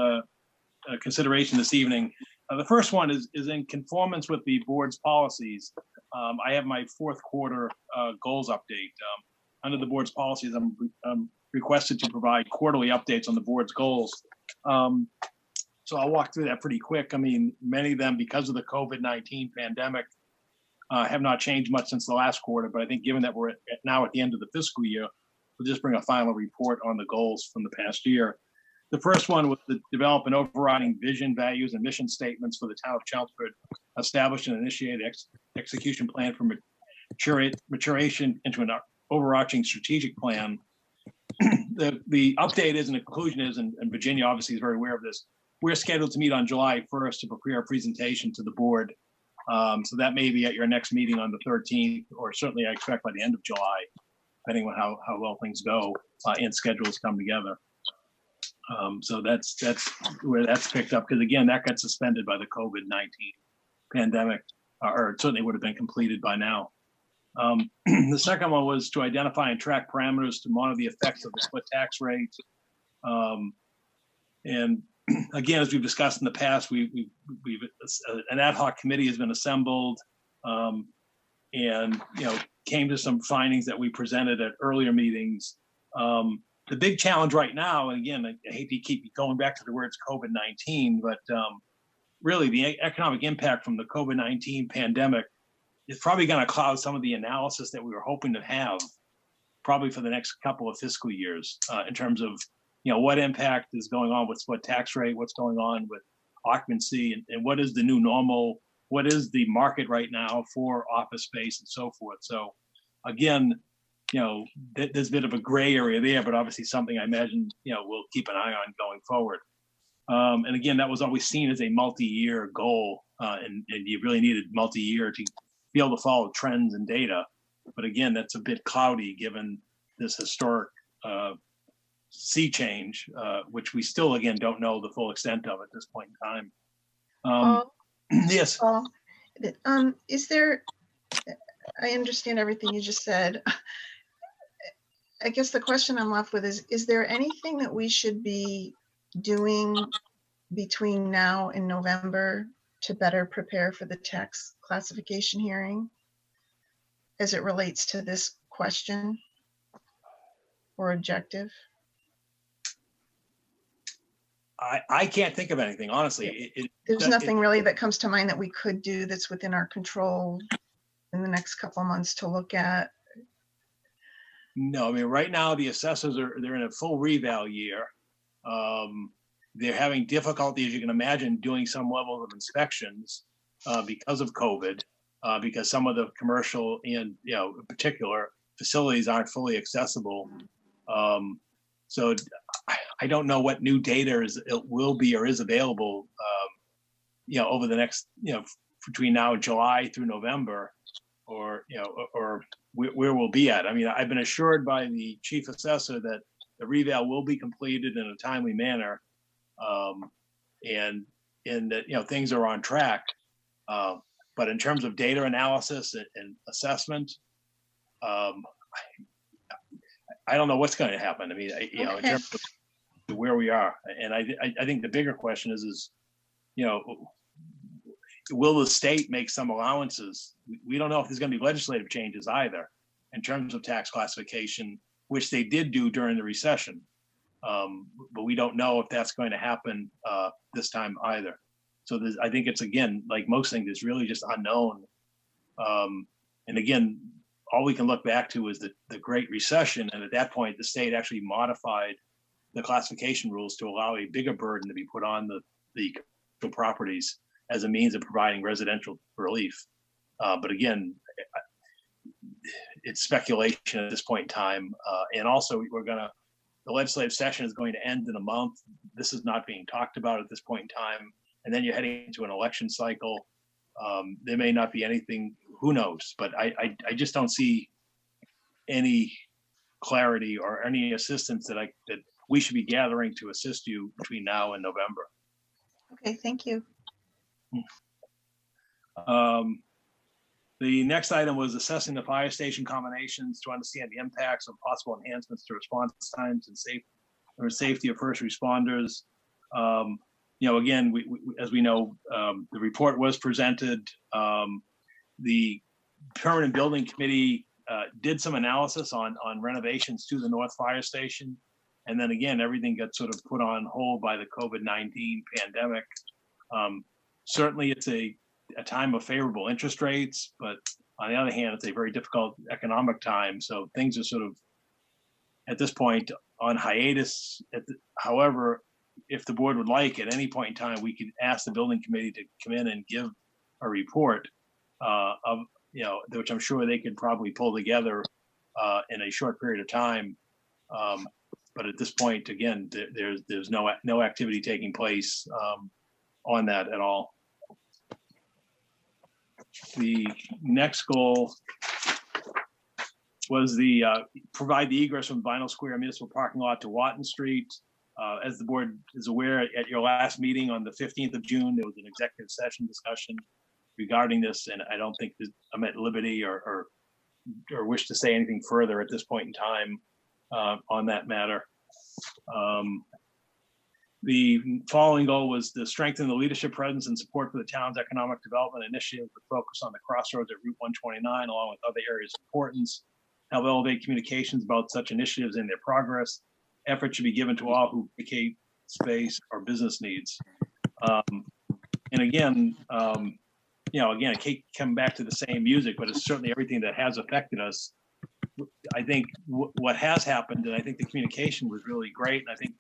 [SPEAKER 5] consideration this evening. The first one is in conformance with the board's policies. I have my fourth quarter goals update. Under the board's policies, I'm requested to provide quarterly updates on the board's goals. So I'll walk through that pretty quick. I mean, many of them, because of the COVID-19 pandemic, have not changed much since the last quarter, but I think given that we're now at the end of the fiscal year, we'll just bring a final report on the goals from the past year. The first one was to develop an overriding vision, values, and mission statements for the town of Chelmsford, establish and initiate execution plan for maturation into an overarching strategic plan. The update is, and the conclusion is, and Virginia obviously is very aware of this, we're scheduled to meet on July 1st to prepare a presentation to the board. So that may be at your next meeting on the 13th, or certainly I expect by the end of July, depending on how well things go and schedules come together. So that's where that's picked up, because again, that got suspended by the COVID-19 pandemic, or it certainly would have been completed by now. The second one was to identify and track parameters to monitor the effects of the split tax rate. And again, as we've discussed in the past, an ad hoc committee has been assembled, and came to some findings that we presented at earlier meetings. The big challenge right now, and again, I hate to keep going back to the words COVID-19, but really the economic impact from the COVID-19 pandemic is probably going to cloud some of the analysis that we were hoping to have probably for the next couple of fiscal years in terms of what impact is going on with split tax rate, what's going on with occupancy, and what is the new normal, what is the market right now for office space and so forth. So again, there's a bit of a gray area there, but obviously something I imagine, we'll keep an eye on going forward. And again, that was always seen as a multi-year goal, and you really needed multi-year to be able to follow trends and data. But again, that's a bit cloudy given this historic sea change, which we still, again, don't know the full extent of at this point in time. Yes.
[SPEAKER 2] Is there, I understand everything you just said. I guess the question I'm left with is there anything that we should be doing between now and November to better prepare for the tax classification hearing as it relates to this question or objective?
[SPEAKER 5] I can't think of anything, honestly.
[SPEAKER 2] There's nothing really that comes to mind that we could do that's within our control in the next couple of months to look at.
[SPEAKER 5] No, I mean, right now the assessors they're in a full reval year. They're having difficulty, as you can imagine, doing some level of inspections because of COVID, because some of the commercial and, in particular, facilities aren't fully accessible. So I don't know what new data it will be or is available, over the next, between now and July through November, or where we'll be at. I mean, I've been assured by the chief assessor that the reval will be completed in a timely manner, and that things are on track. But in terms of data analysis and assessment, I don't know what's going to happen. I mean, in terms of where we are, and I think the bigger question is will the state make some allowances? We don't know if there's going to be legislative changes either in terms of tax classification, which they did do during the recession. But we don't know if that's going to happen this time either. So I think it's, again, like most things, it's really just unknown. And again, all we can look back to is the Great Recession. And at that point, the state actually modified the classification rules to allow a bigger burden to be put on the properties. as a means of providing residential relief. But again, it's speculation at this point in time. And also the legislative session is going to end in a month. This is not being talked about at this point in time. And then you're heading into an election cycle. There may not be anything, who knows, but I just don't see any clarity or any assistance that we should be gathering to assist you between now and November.
[SPEAKER 2] Okay, thank you.
[SPEAKER 5] The next item was assessing the fire station combinations to understand the impacts of possible enhancements to response times and safety of first responders. Again, we as we know, the report was presented. The Permanent Building Committee did some analysis on renovations to the North Fire Station. And then again, everything got sort of put on hold by the COVID-19 pandemic. Certainly it's a time of favorable interest rates, but on the other hand, it's a very difficult economic time. So things are sort of, at this point, on hiatus. However, if the board would like, at any point in time, we could ask the building committee to come in and give a report of, which I'm sure they could probably pull together in a short period of time. But at this point, again, there's no activity taking place on that at all. The next goal was the provide the egress from Vinyl Square Municipal Parking Lot to Watton Street. As the board is aware, at your last meeting on the 15th of June, there was an executive session discussion regarding this, and I don't think that I'm at liberty or wish to say anything further at this point in time on that matter. The following goal was to strengthen the leadership presence and support for the town's economic development initiative with focus on the crossroads at Route 129, along with other areas of importance. Help elevate communications about such initiatives and their progress. Effort should be given to all who vacate space or business needs. And again, again, I can't come back to the same music, but it's certainly everything that has affected us. I think what has happened, and I think the communication was really great, and I think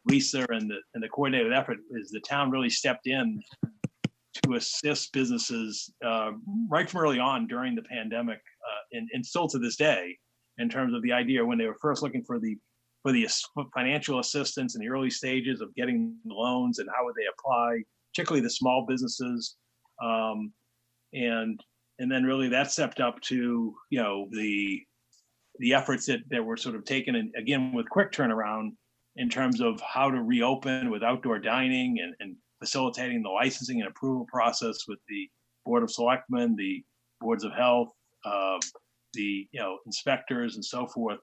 [SPEAKER 5] Lisa and the coordinated effort is the town really stepped in to assist businesses right from early on during the pandemic, and still to this day, in terms of the idea when they were first looking for the financial assistance in the early stages of getting loans and how would they apply, particularly the small businesses, and then really that stepped up to the efforts that were sort of taken, and again with quick turnaround in terms of how to reopen with outdoor dining and facilitating the licensing and approval process with the Board of Selectmen, the Boards of Health, the inspectors and so forth.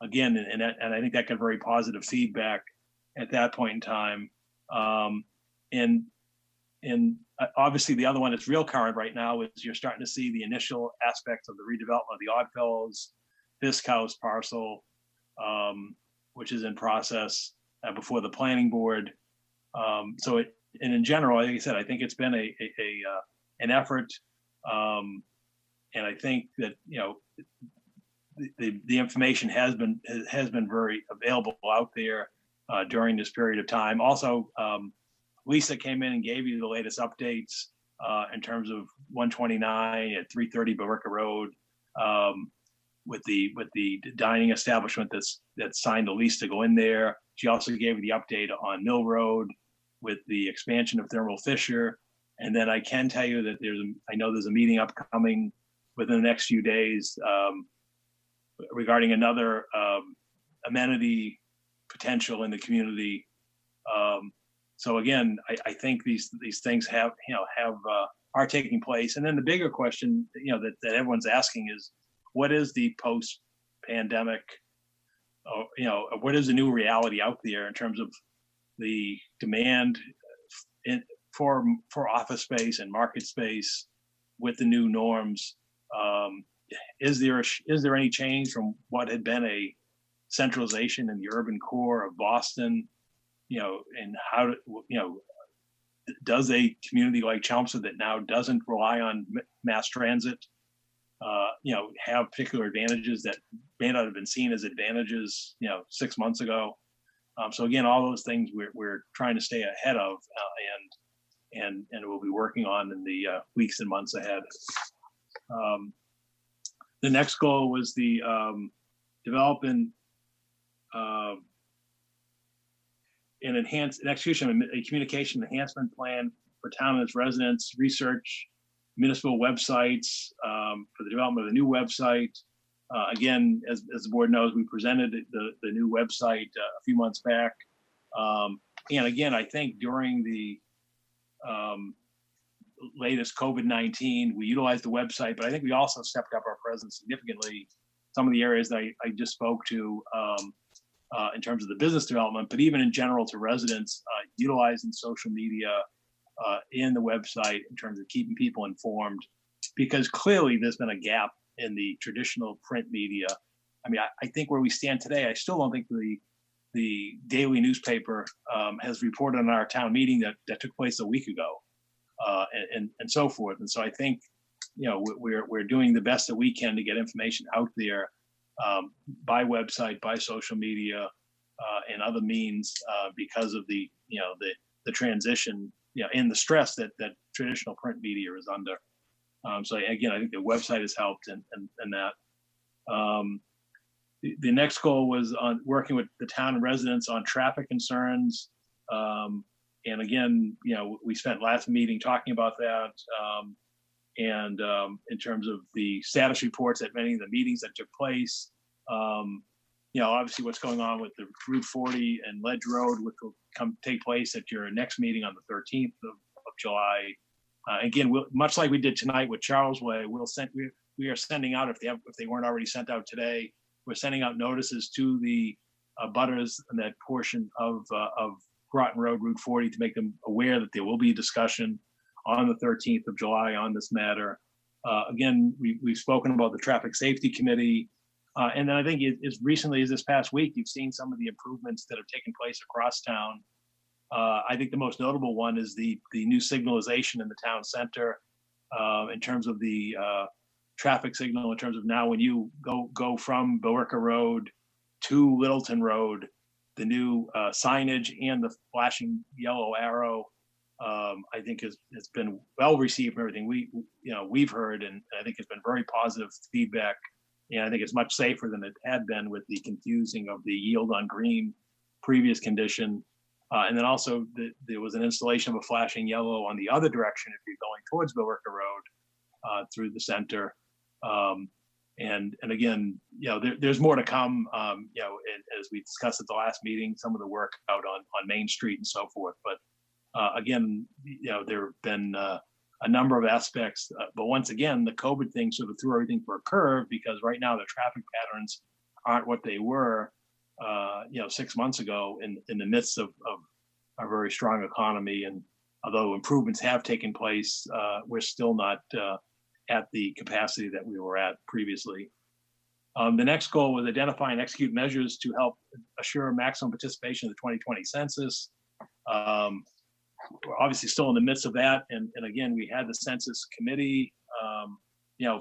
[SPEAKER 5] Again, and I think that got very positive feedback at that point in time. And obviously the other one that's real current right now is you're starting to see the initial aspects of the redevelopment of the Oddfellows Fisk House parcel, which is in process before the planning board. And in general, like I said, I think it's been an effort, and I think that the information has been very available out there during this period of time. Also, Lisa came in and gave you the latest updates in terms of 129 at 330 Billerica Road, with the dining establishment that signed the lease to go in there. She also gave you the update on Mill Road with the expansion of Thermal Fisher. And then I can tell you that I know there's a meeting upcoming within the next few days regarding another amenity potential in the community. So again, I think these things are taking place. And then the bigger question, that everyone's asking is, what is the post-pandemic, what is the new reality out there in terms of the demand for office space and market space with the new norms? Is there any change from what had been a centralization in the urban core of Boston? And how does a community like Chelmsford that now doesn't rely on mass transit, have particular advantages that may not have been seen as advantages, 6 months ago? So again, all those things we're trying to stay ahead of, and we'll be working on in the weeks and months ahead. The next goal was the development and execution of a communication enhancement plan for town and its residents, research municipal websites for the development of a new website. Again, as the board knows, we presented the new website a few months back. And again, I think during the latest COVID-19, we utilized the website, but I think we also stepped up our presence significantly. Some of the areas that I just spoke to in terms of the business development, but even in general to residents, utilizing social media in the website in terms of keeping people informed, because clearly there's been a gap in the traditional print media. I mean, I think where we stand today, I still don't think the daily newspaper has reported on our town meeting that took place a week ago, and so forth. And so I think, you know, we're doing the best that we can to get information out there by website, by social media, and other means because of the transition, and the stress that traditional print media is under. So again, I think the website has helped and that. The next goal was on working with the town residents on traffic concerns. And again, we spent last meeting talking about that. And in terms of the status reports at many of the meetings that took place, obviously what's going on with the Route 40 and Ledge Road, which will take place at your next meeting on the 13th of July. Again, much like we did tonight with Charles Way, we are sending out, if they weren't already sent out today, we're sending out notices to the butters in that portion of Groton Road, Route 40, to make them aware that there will be a discussion on the 13th of July on this matter. Again, we've spoken about the Traffic Safety Committee. And then I think as recently as this past week, you've seen some of the improvements that have taken place across town. I think the most notable one is the new signalization in the town center in terms of the traffic signal, in terms of now when you go from Billerica Road to Littleton Road, the new signage and the flashing yellow arrow, I think has been well received from everything we've heard, and I think it's been very positive feedback. And I think it's much safer than it had been with the confusing of the yield on green previous condition. And then also there was an installation of a flashing yellow on the other direction if you're going towards Billerica Road through the center. And again, there's more to come, and as we discussed at the last meeting, some of the work out on Main Street and so forth. But again, there have been a number of aspects, but once again, the COVID thing sort of threw everything for a curve, because right now the traffic patterns aren't what they were, 6 months ago in the midst of a very strong economy. And although improvements have taken place, we're still not at the capacity that we were at previously. The next goal was identify and execute measures to help assure maximum participation in the 2020 census. We're obviously still in the midst of that. And again, we had the census committee.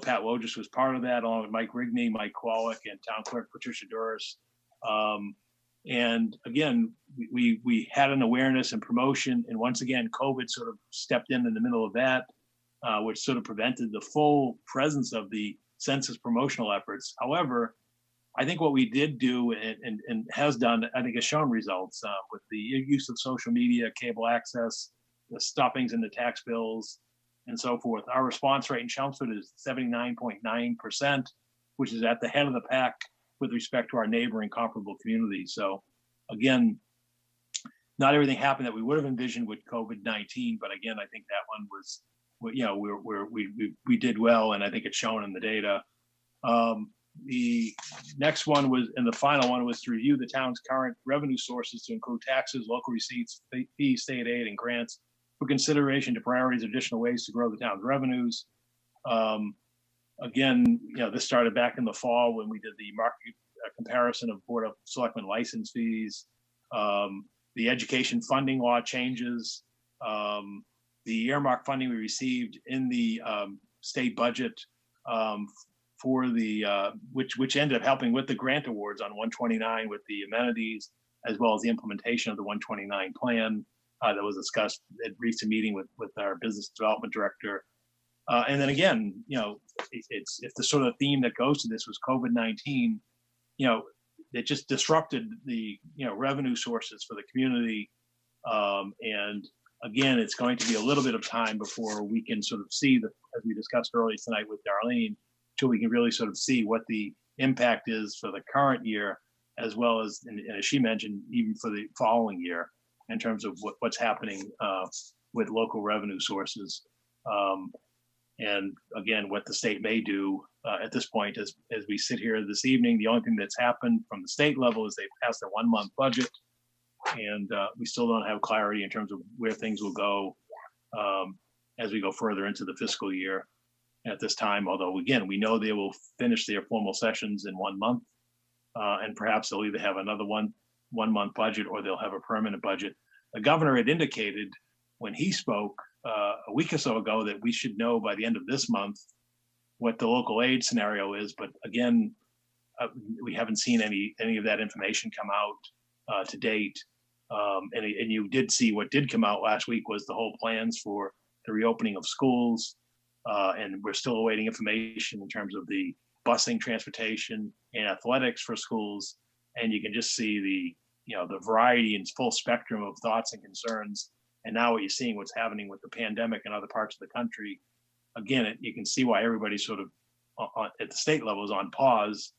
[SPEAKER 5] Pat Wojcik was part of that, along with Mike Rigney, Mike Kwolek, and Town Clerk Patricia Duras. And again, we had an awareness and promotion. And once again, COVID sort of stepped in the middle of that, which sort of prevented the full presence of the census promotional efforts. However, I think what we did do and has done, I think, has shown results with the use of social media, cable access, the stuffings in the tax bills, and so forth. Our response rate in Chelmsford is 79.9%, which is at the head of the pack with respect to our neighboring comparable communities. So again, not everything happened that we would have envisioned with COVID-19, but again, I think that one was, we did well, and I think it's shown in the data. The next one was, and the final one was to review the town's current revenue sources to include taxes, local receipts, fees, state aid, and grants for consideration to priorities, additional ways to grow the town's revenues. Again, this started back in the fall when we did the market comparison of Board of Selectmen license fees, the education funding law changes, the earmark funding we received in the state budget for the which ended up helping with the grant awards on 129 with the amenities, as well as the implementation of the 129 plan. that was discussed at recent meeting with our business development director. And then again, it's the sort of theme that goes to this was COVID-19. It just disrupted the revenue sources for the community. And again, it's going to be a little bit of time before we can sort of see as we discussed earlier tonight with Darlene, till we can really sort of see what the impact is for the current year, as well as, and as she mentioned, even for the following year, in terms of what's happening with local revenue sources. And again, what the state may do at this point, as we sit here this evening, the only thing that's happened from the state level is they passed their 1 month budget. And we still don't have clarity in terms of where things will go as we go further into the fiscal year at this time. Although, again, we know they will finish their formal sessions in 1 month. And perhaps they'll either have another one month budget or they'll have a permanent budget. The governor had indicated when he spoke a week or so ago that we should know by the end of this month what the local aid scenario is. But again, we haven't seen any of that information come out to date. And you did see what did come out last week was the whole plans for the reopening of schools. And we're still awaiting information in terms of the busing, transportation, and athletics for schools. And you can just see the variety and full spectrum of thoughts and concerns. And now what you're seeing, what's happening with the pandemic in other parts of the country, again, you can see why everybody sort of at the state level is on pause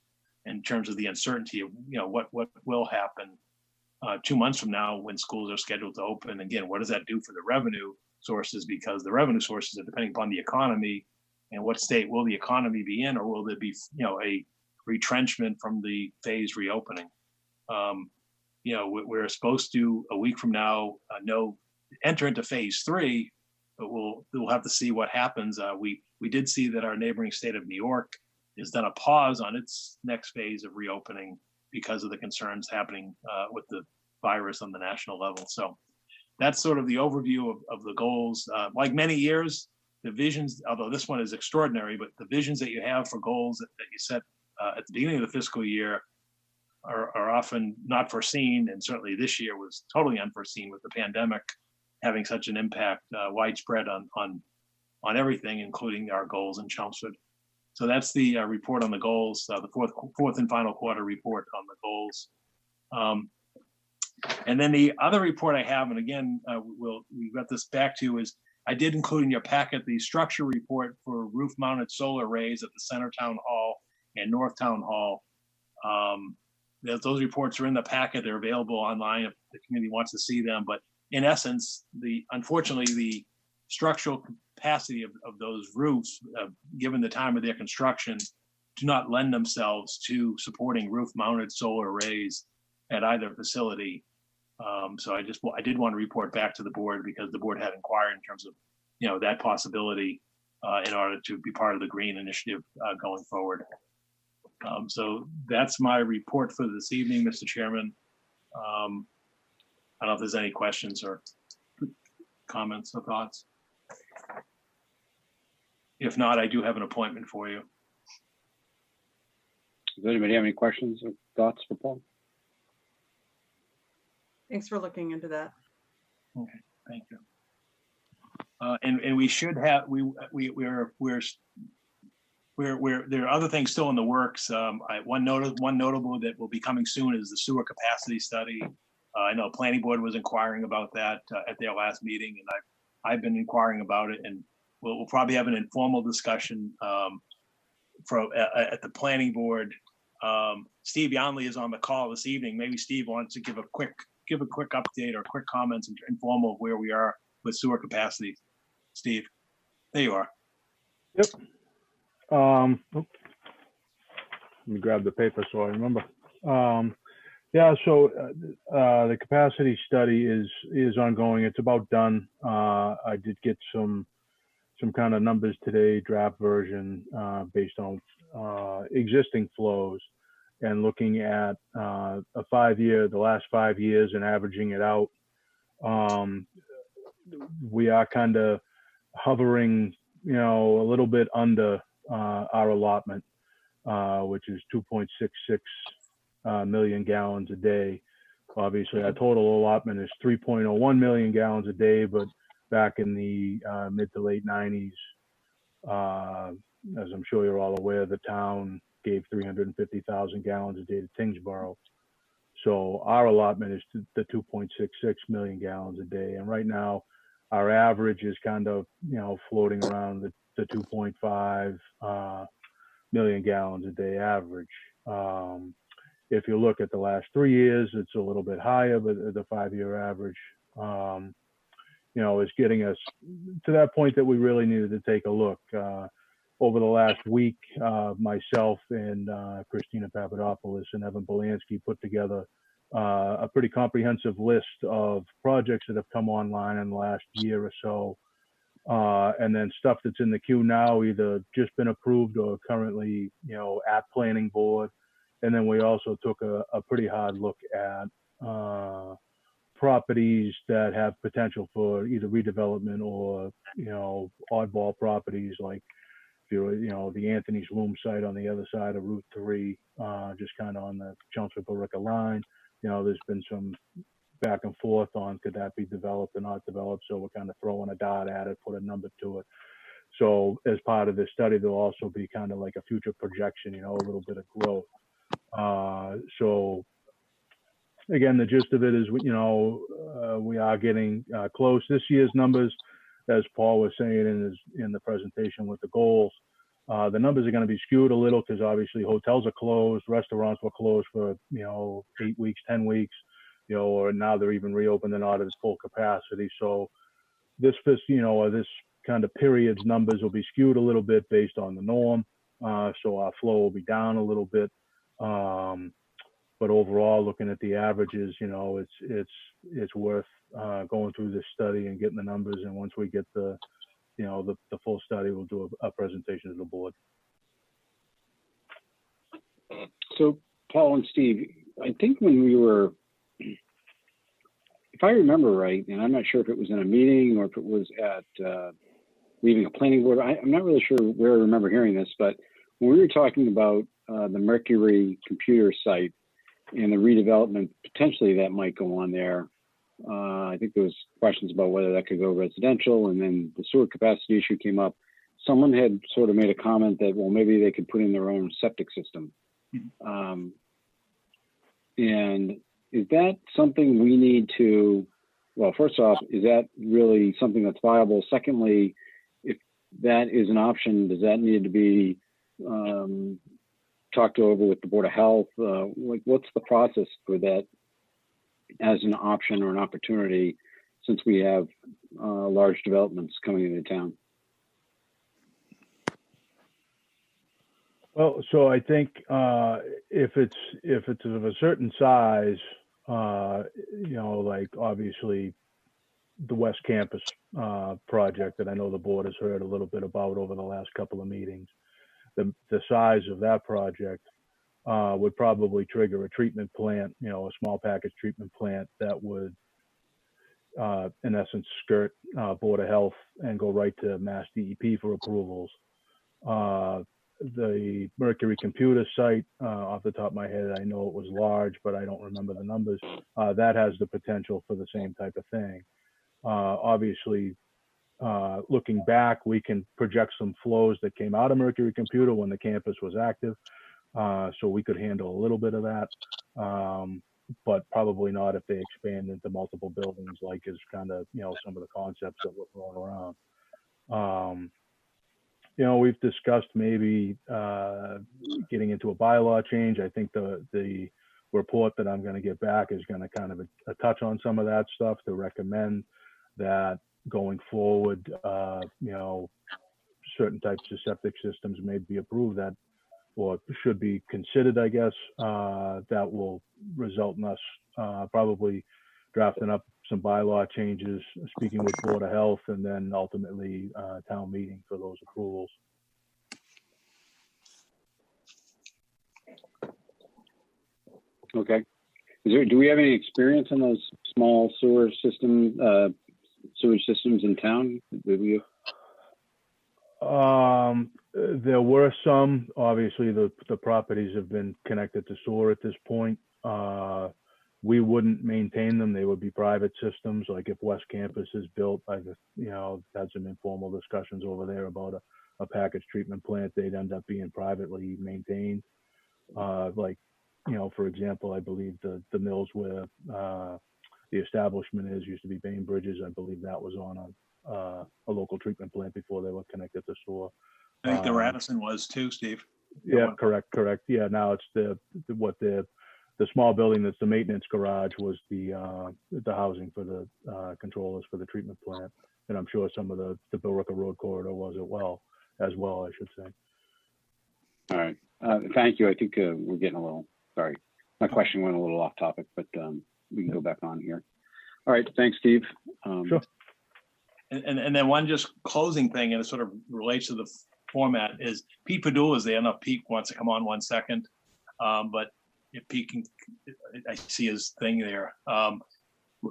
[SPEAKER 5] in terms of the uncertainty of what will happen 2 months from now when schools are scheduled to open. Again, what does that do for the revenue sources? Because the revenue sources are depending upon the economy, and what state will the economy be in, or will there be a retrenchment from the phased reopening? We're supposed to a week from now enter into phase 3, but we'll have to see what happens. We did see that our neighboring state of New York has done a pause on its next phase of reopening because of the concerns happening with the virus on the national level. So that's sort of the overview of the goals. Like many years, the visions, although this one is extraordinary, but the visions that you have for goals that you set at the beginning of the fiscal year are often not foreseen. And certainly this year was totally unforeseen with the pandemic having such an impact widespread on everything, including our goals in Chelmsford. So that's the report on the goals, the fourth and final quarter report on the goals. And then the other report I have, and again, we got this back to, is I did include in your packet the structure report for roof-mounted solar arrays at the Center Town Hall and North Town Hall. Those reports are in the packet. They're available online if the community wants to see them. But in essence, unfortunately, the structural capacity of those roofs, given the time of their construction, do not lend themselves to supporting roof-mounted solar arrays at either facility. So I did want to report back to the board because the board had inquired in terms of that possibility in order to be part of the green initiative going forward. So that's my report for this evening, Mr. Chairman. I don't know if there's any questions or comments or thoughts. If not, I do have an appointment for you.
[SPEAKER 1] Does anybody have any questions or thoughts for Paul?
[SPEAKER 8] Thanks for looking into that.
[SPEAKER 5] Okay, thank you. And we should have there are other things still in the works. One notable that will be coming soon is the sewer capacity study. I know Planning Board was inquiring about that at their last meeting, and I've been inquiring about it, and we'll probably have an informal discussion at the Planning Board. Steve Yonley is on the call this evening. Maybe Steve wants to give a quick update or quick comments and informal of where we are with sewer capacity. Steve, there you are.
[SPEAKER 16] Yep. Let me grab the paper so I remember. So the capacity study is ongoing. It's about done. I did get some kind of numbers today, draft version based on existing flows, and looking at the last 5 years and averaging it out. We are kind of hovering, a little bit under our allotment, which is 2.66 million gallons a day. Obviously, our total allotment is 3.01 million gallons a day, but back in the mid to late 90s, as I'm sure you're all aware, the town gave 350,000 gallons a day to Tingsboro. So our allotment is the 2.66 million gallons a day. And right now, our average is kind of, floating around the 2.5 million gallons a day average. If you look at the last 3 years, it's a little bit higher, but the 5-year average, is getting us to that point that we really needed to take a look. Over the last week, myself and Christina Papadopoulos and Evan Belansky put together a pretty comprehensive list of projects that have come online in the last year or so. And then stuff that's in the queue now, either just been approved or currently, at planning board. And then we also took a pretty hard look at properties that have potential for either redevelopment or, oddball properties like, the Anthony's Loom site on the other side of Route 3, just kind of on the Chelmsford-Billerica line. There's been some back and forth on could that be developed or not developed. So we're kind of throwing a dot at it, put a number to it. So as part of this study, there'll also be kind of like a future projection, a little bit of growth. So again, the gist of it is, we are getting close. This year's numbers, as Paul was saying in the presentation with the goals, the numbers are going to be skewed a little because obviously hotels are closed, restaurants were closed for 8 weeks, 10 weeks, or now they're even reopened and not at full capacity. So this kind of period's numbers will be skewed a little bit based on the norm. So our flow will be down a little bit. But overall, looking at the averages, it's worth going through this study and getting the numbers. And once we get the full study, we'll do a presentation to the board.
[SPEAKER 1] So Paul and Steve, I think when we were, if I remember right, and I'm not sure if it was in a meeting or if it was at leaving a planning board, I'm not really sure where I remember hearing this, but when we were talking about the Mercury computer site and the redevelopment potentially that might go on there, I think there was questions about whether that could go residential, and then the sewer capacity issue came up. Someone had sort of made a comment that, well, maybe they could put in their own septic system. And is that something we need to, well, first off, is that really something that's viable? Secondly, if that is an option, does that need to be talked over with the Board of Health? Like, what's the process for that as an option or an opportunity, since we have large developments coming into town?
[SPEAKER 16] Well, so I think if it's of a certain size, like obviously the West Campus project that I know the board has heard a little bit about over the last couple of meetings, the size of that project would probably trigger a treatment plant, a small package treatment plant that would, in essence, skirt Board of Health and go right to Mass DEP for approvals. The Mercury computer site, off the top of my head, I know it was large, but I don't remember the numbers. That has the potential for the same type of thing. Obviously, looking back, we can project some flows that came out of Mercury computer when the campus was active. So we could handle a little bit of that, but probably not if they expand into multiple buildings, like is kind of, some of the concepts that we're throwing around. We've discussed maybe getting into a bylaw change. I think the report that I'm going to get back is going to kind of a touch on some of that stuff to recommend that going forward, certain types of septic systems may be approved that, or should be considered, I guess, that will result in us probably drafting up some bylaw changes, speaking with Board of Health, and then ultimately town meeting for those approvals.
[SPEAKER 1] Okay. Do we have any experience in those small sewage systems in town?
[SPEAKER 16] There were some. Obviously, the properties have been connected to sewer at this point. we wouldn't maintain them. They would be private systems. Like if West Campus is built, I've, had some informal discussions over there about a package treatment plant. They'd end up being privately maintained. For example, I believe the mills where the establishment used to be Bainbridge's. I believe that was on a local treatment plant before they were connected to sewer.
[SPEAKER 5] I think the Radisson was too, Steve.
[SPEAKER 16] Yeah, correct. Yeah, now it's the small building that's the maintenance garage was the housing for the controllers for the treatment plant, and I'm sure some of the Billerica Road corridor was as well, I should say.
[SPEAKER 1] All right. Thank you. I think we're getting a little, sorry. My question went a little off topic, but we can go back on here. All right. Thanks, Steve.
[SPEAKER 16] Sure.
[SPEAKER 5] And then one just closing thing, and it sort of relates to the format, is Pete Padula is there. I don't know if Pete wants to come on 1 second, but if Pete can, I see his thing there.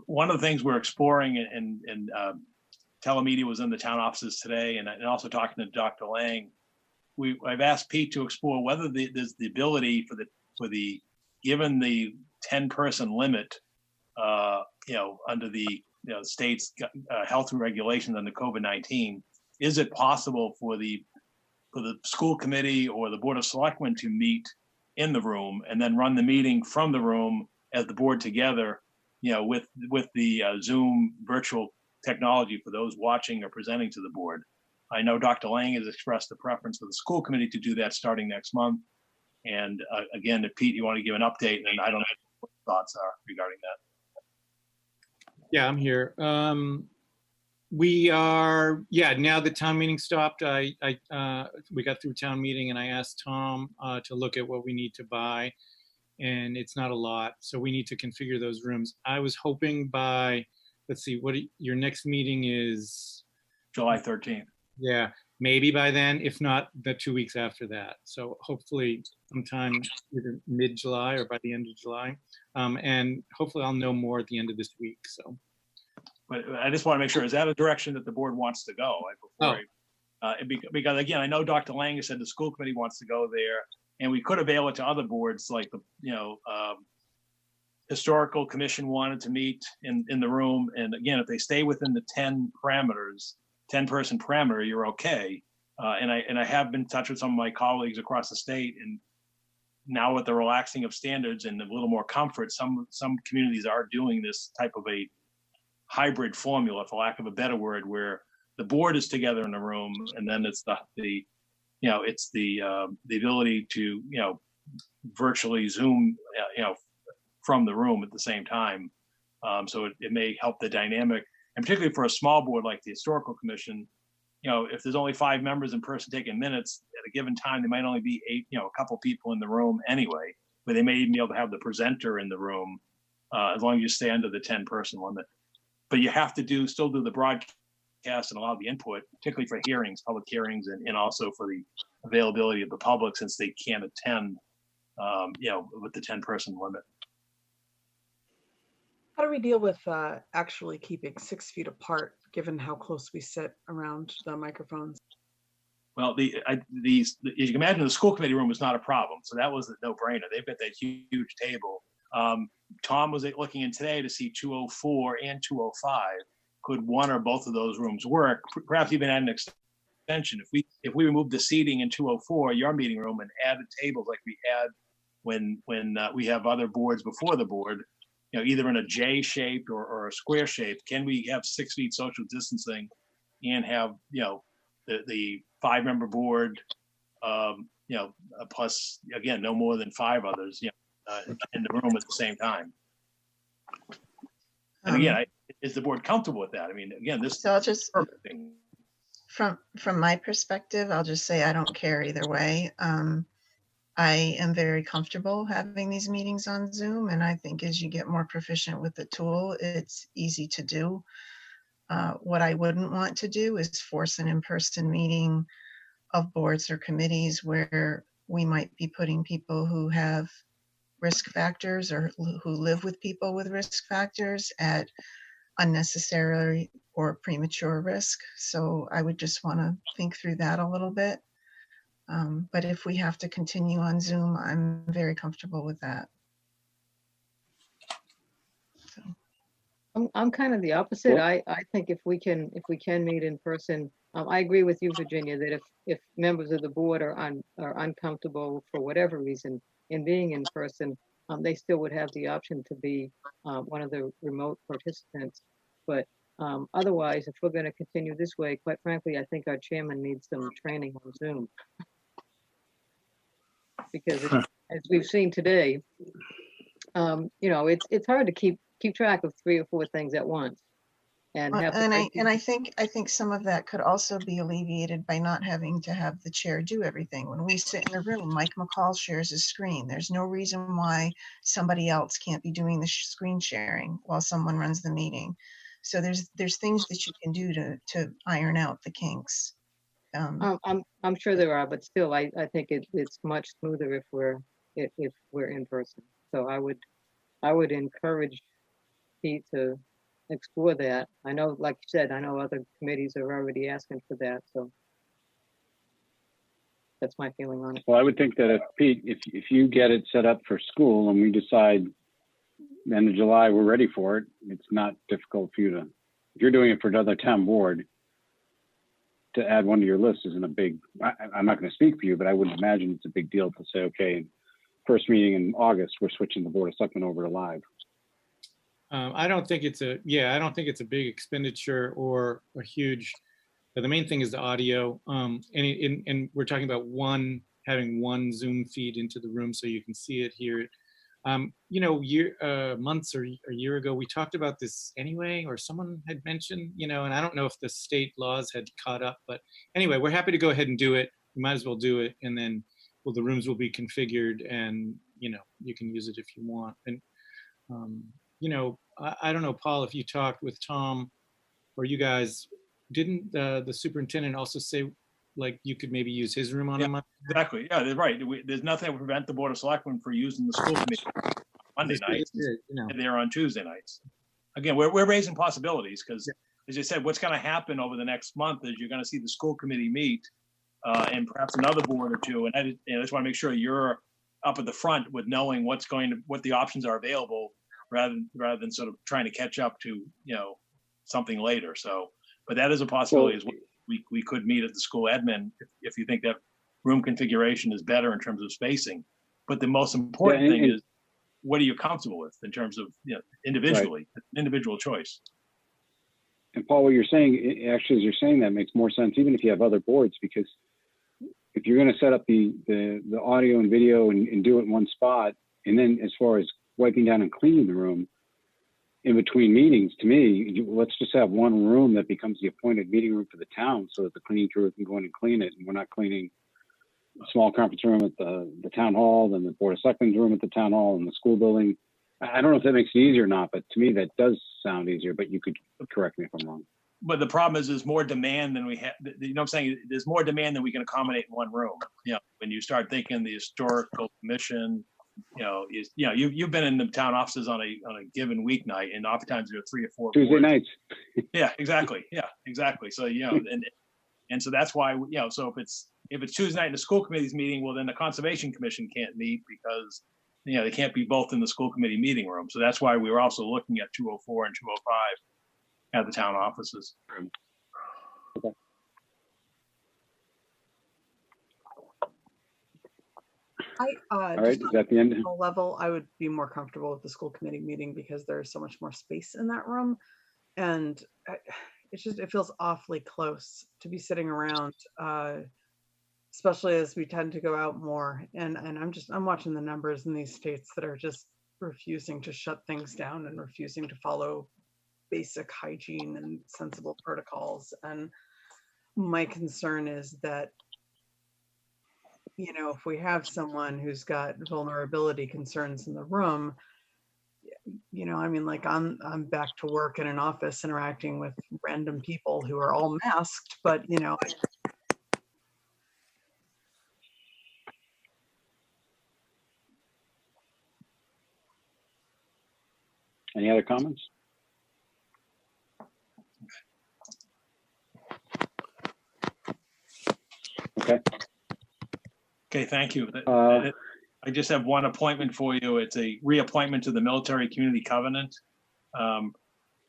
[SPEAKER 5] One of the things we're exploring, and telemedia was in the town offices today, and also talking to Dr. Lang, I've asked Pete to explore whether there's the ability for the given the 10-person limit, under the state's health regulations under COVID-19, is it possible for the school committee or the Board of Selectmen to meet in the room and then run the meeting from the room as the board together, with the Zoom virtual technology for those watching or presenting to the board? I know Dr. Lang has expressed the preference for the school committee to do that starting next month. And again, if Pete, you want to give an update, and I don't know what your thoughts are regarding that.
[SPEAKER 20] Yeah, I'm here. We are, now the town meeting stopped. We got through town meeting and I asked Tom to look at what we need to buy, and it's not a lot. So we need to configure those rooms. I was hoping by, let's see, your next meeting is?
[SPEAKER 5] July 13th.
[SPEAKER 20] Yeah, maybe by then, if not the 2 weeks after that. So hopefully sometime either mid-July or by the end of July. And hopefully I'll know more at the end of this week, so.
[SPEAKER 5] But I just want to make sure, is that a direction that the board wants to go? Because again, I know Dr. Lang has said the school committee wants to go there, and we could avail it to other boards like the, historical commission wanted to meet in the room. And again, if they stay within the 10-person parameter, you're okay. And I have been in touch with some of my colleagues across the state, and now with the relaxing of standards and a little more comfort, some communities are doing this type of a hybrid formula, for lack of a better word, where the board is together in the room, and then it's the ability to virtually Zoom from the room at the same time. So it may help the dynamic, and particularly for a small board like the historical commission, if there's only 5 members in person taking minutes at a given time, there might only be 8, a couple people in the room anyway, but they may even be able to have the presenter in the room, as long as you stay under the 10-person limit. But you have to still do the broadcast and allow the input, particularly for hearings, public hearings, and also for the availability of the public, since they can't attend, with the 10-person limit.
[SPEAKER 8] How do we deal with actually keeping 6 feet apart, given how close we sit around the microphones?
[SPEAKER 5] Well, as you can imagine, the school committee room was not a problem, so that was a no-brainer. They've got that huge table. Tom was looking in today to see 204 and 205. Could one or both of those rooms work? Perhaps even add an extension. If we removed the seating in 204, your meeting room, and added tables like we had when we have other boards before the board, either in a J shape or a square shape, can we have 6 feet social distancing and have the 5-member board, plus again no more than 5 others, in the room at the same time? And again, is the board comfortable with that? I mean, again, this.
[SPEAKER 2] So I'll just, from my perspective, I'll just say I don't care either way. I am very comfortable having these meetings on Zoom, and I think as you get more proficient with the tool, it's easy to do. What I wouldn't want to do is force an in-person meeting of boards or committees where we might be putting people who have risk factors or who live with people with risk factors at unnecessary or premature risk. So I would just want to think through that a little bit. But if we have to continue on Zoom, I'm very comfortable with that.
[SPEAKER 7] I'm kind of the opposite. I think if we can meet in person, I agree with you, Virginia, that if members of the board are uncomfortable for whatever reason in being in person, they still would have the option to be one of the remote participants. But otherwise, if we're going to continue this way, quite frankly, I think our chairman needs some training on Zoom. Because as we've seen today, you know, it's hard to keep track of 3 or 4 things at once. And have
[SPEAKER 2] I think some of that could also be alleviated by not having to have the chair do everything. When we sit in a room, Mike McCall shares his screen. There's no reason why somebody else can't be doing the screen sharing while someone runs the meeting. So there's things that you can do to iron out the kinks.
[SPEAKER 7] I'm sure there are, but still, I think it's much smoother if we're in person. So I would encourage Pete to explore that. I know, like you said, I know other committees are already asking for that. So that's my feeling on it.
[SPEAKER 1] Well, I would think that if you get it set up for school and we decide end of July we're ready for it, it's not difficult for you to. If you're doing it for another town board, to add one to your list isn't a big. I'm not going to speak for you, but I wouldn't imagine it's a big deal to say, okay, first meeting in August, we're switching the Board of Selectmen over to live.
[SPEAKER 20] I don't think it's a big expenditure or a huge. The main thing is the audio, and we're talking about having one Zoom feed into the room so you can see it, hear it. You know, months or a year ago, we talked about this anyway, or someone had mentioned, you know, and I don't know if the state laws had caught up, but anyway, we're happy to go ahead and do it. We might as well do it, and then, well, the rooms will be configured, and you know, you can use it if you want. And you know, I don't know, Paul, if you talked with Tom or you guys, didn't the superintendent also say like you could maybe use his room on a Monday?
[SPEAKER 5] Exactly. Yeah, they're right. There's nothing that would prevent the Board of Selectmen for using the school committee Monday nights and they're on Tuesday nights. Again, we're raising possibilities because, as you said, what's going to happen over the next month is you're going to see the school committee meet and perhaps another board or two. And I just want to make sure you're up at the front with knowing what the options are available rather than sort of trying to catch up to, you know, something later. So, but that is a possibility as well. We could meet at the school admin if you think that room configuration is better in terms of spacing. But the most important thing is, what are you comfortable with in terms of, you know, individually, individual choice.
[SPEAKER 1] And Paul, what you're saying, actually, as you're saying that makes more sense, even if you have other boards, because if you're going to set up the audio and video and do it in one spot, and then as far as wiping down and cleaning the room in between meetings, to me, let's just have one room that becomes the appointed meeting room for the town so that the cleaning crew can go in and clean it. And we're not cleaning a small conference room at the town hall, then the Board of Selectmen's room at the town hall and the school building. I don't know if that makes it easier or not, but to me, that does sound easier, but you could correct me if I'm wrong.
[SPEAKER 5] But the problem is there's more demand than we have, you know what I'm saying? There's more demand than we can accommodate in one room. You know, when you start thinking the historical commission, you've been in the town offices on a given weeknight, and oftentimes there are 3 or 4
[SPEAKER 1] Tuesday nights.
[SPEAKER 5] Yeah, exactly. Yeah, exactly. So, you know, and so that's why, you know, so if it's Tuesday night in the school committee's meeting, well, then the conservation commission can't meet because, you know, they can't be both in the school committee meeting room. So that's why we were also looking at 204 and 205 at the town offices.
[SPEAKER 1] Okay. All right, is that the end?
[SPEAKER 8] Level, I would be more comfortable with the school committee meeting because there's so much more space in that room, and it feels awfully close to be sitting around, especially as we tend to go out more. And I'm watching the numbers in these states that are just refusing to shut things down and refusing to follow basic hygiene and sensible protocols. And my concern is that, you know, if we have someone who's got vulnerability concerns in the room, you know, I mean, like I'm back to work in an office interacting with random people who are all masked, but you know.
[SPEAKER 1] Any other comments? Okay.
[SPEAKER 5] Okay, thank you. I just have one appointment for you. It's a reappointment to the Military Community Covenant.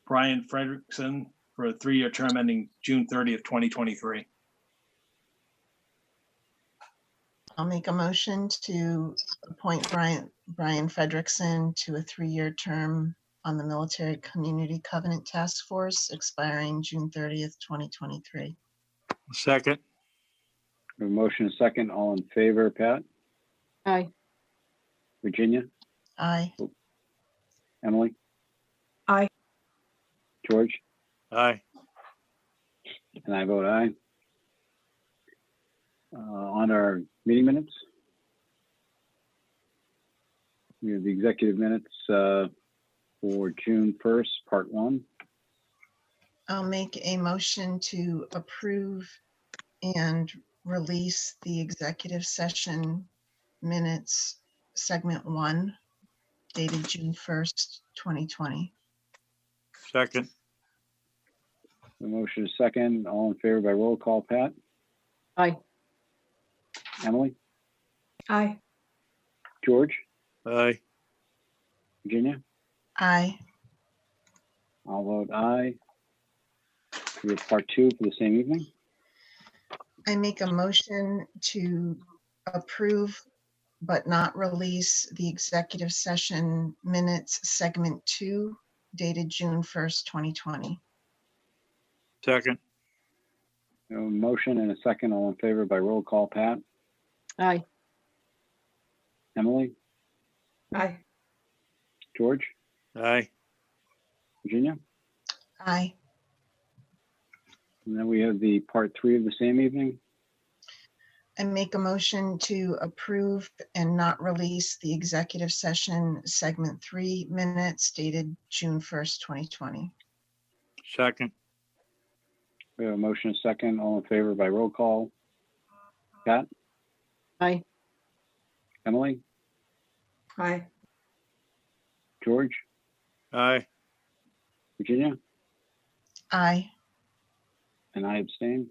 [SPEAKER 5] Brian Frederickson for a 3-year term ending June 30th, 2023.
[SPEAKER 2] I'll make a motion to appoint Brian Frederickson to a 3-year term on the Military Community Covenant Task Force expiring June 30th, 2023.
[SPEAKER 12] Second.
[SPEAKER 1] A motion, a second, all in favor, Pat,
[SPEAKER 7] Aye.
[SPEAKER 1] Virginia,
[SPEAKER 2] Aye.
[SPEAKER 1] Emily,
[SPEAKER 8] Aye.
[SPEAKER 1] George,
[SPEAKER 12] Aye.
[SPEAKER 1] and I vote aye. On our meeting minutes, we have the executive minutes for June 1st, part 1.
[SPEAKER 2] I'll make a motion to approve and release the executive session minutes, segment 1, dated June 1st, 2020.
[SPEAKER 12] Second.
[SPEAKER 1] The motion is second, all in favor by roll call, Pat,
[SPEAKER 7] Aye.
[SPEAKER 1] Emily,
[SPEAKER 8] Aye.
[SPEAKER 1] George,
[SPEAKER 12] Aye.
[SPEAKER 1] Virginia,
[SPEAKER 2] Aye.
[SPEAKER 1] I'll vote aye. We have part 2 for the same evening.
[SPEAKER 2] I make a motion to approve but not release the executive session minutes, segment 2, dated June 1st, 2020.
[SPEAKER 12] Second.
[SPEAKER 1] A motion and a second, all in favor by roll call, Pat,
[SPEAKER 7] Aye.
[SPEAKER 1] Emily,
[SPEAKER 8] Aye.
[SPEAKER 1] George,
[SPEAKER 12] Aye.
[SPEAKER 1] Virginia,
[SPEAKER 2] Aye.
[SPEAKER 1] and then we have the part 3 of the same evening.
[SPEAKER 2] I make a motion to approve and not release the executive session segment 3 minutes dated June 1st, 2020.
[SPEAKER 12] Second.
[SPEAKER 1] We have a motion, a second, all in favor by roll call, Pat,
[SPEAKER 7] Aye.
[SPEAKER 1] Emily,
[SPEAKER 8] Aye.
[SPEAKER 1] George,
[SPEAKER 12] Aye.
[SPEAKER 1] Virginia,
[SPEAKER 2] Aye.
[SPEAKER 1] and I abstain.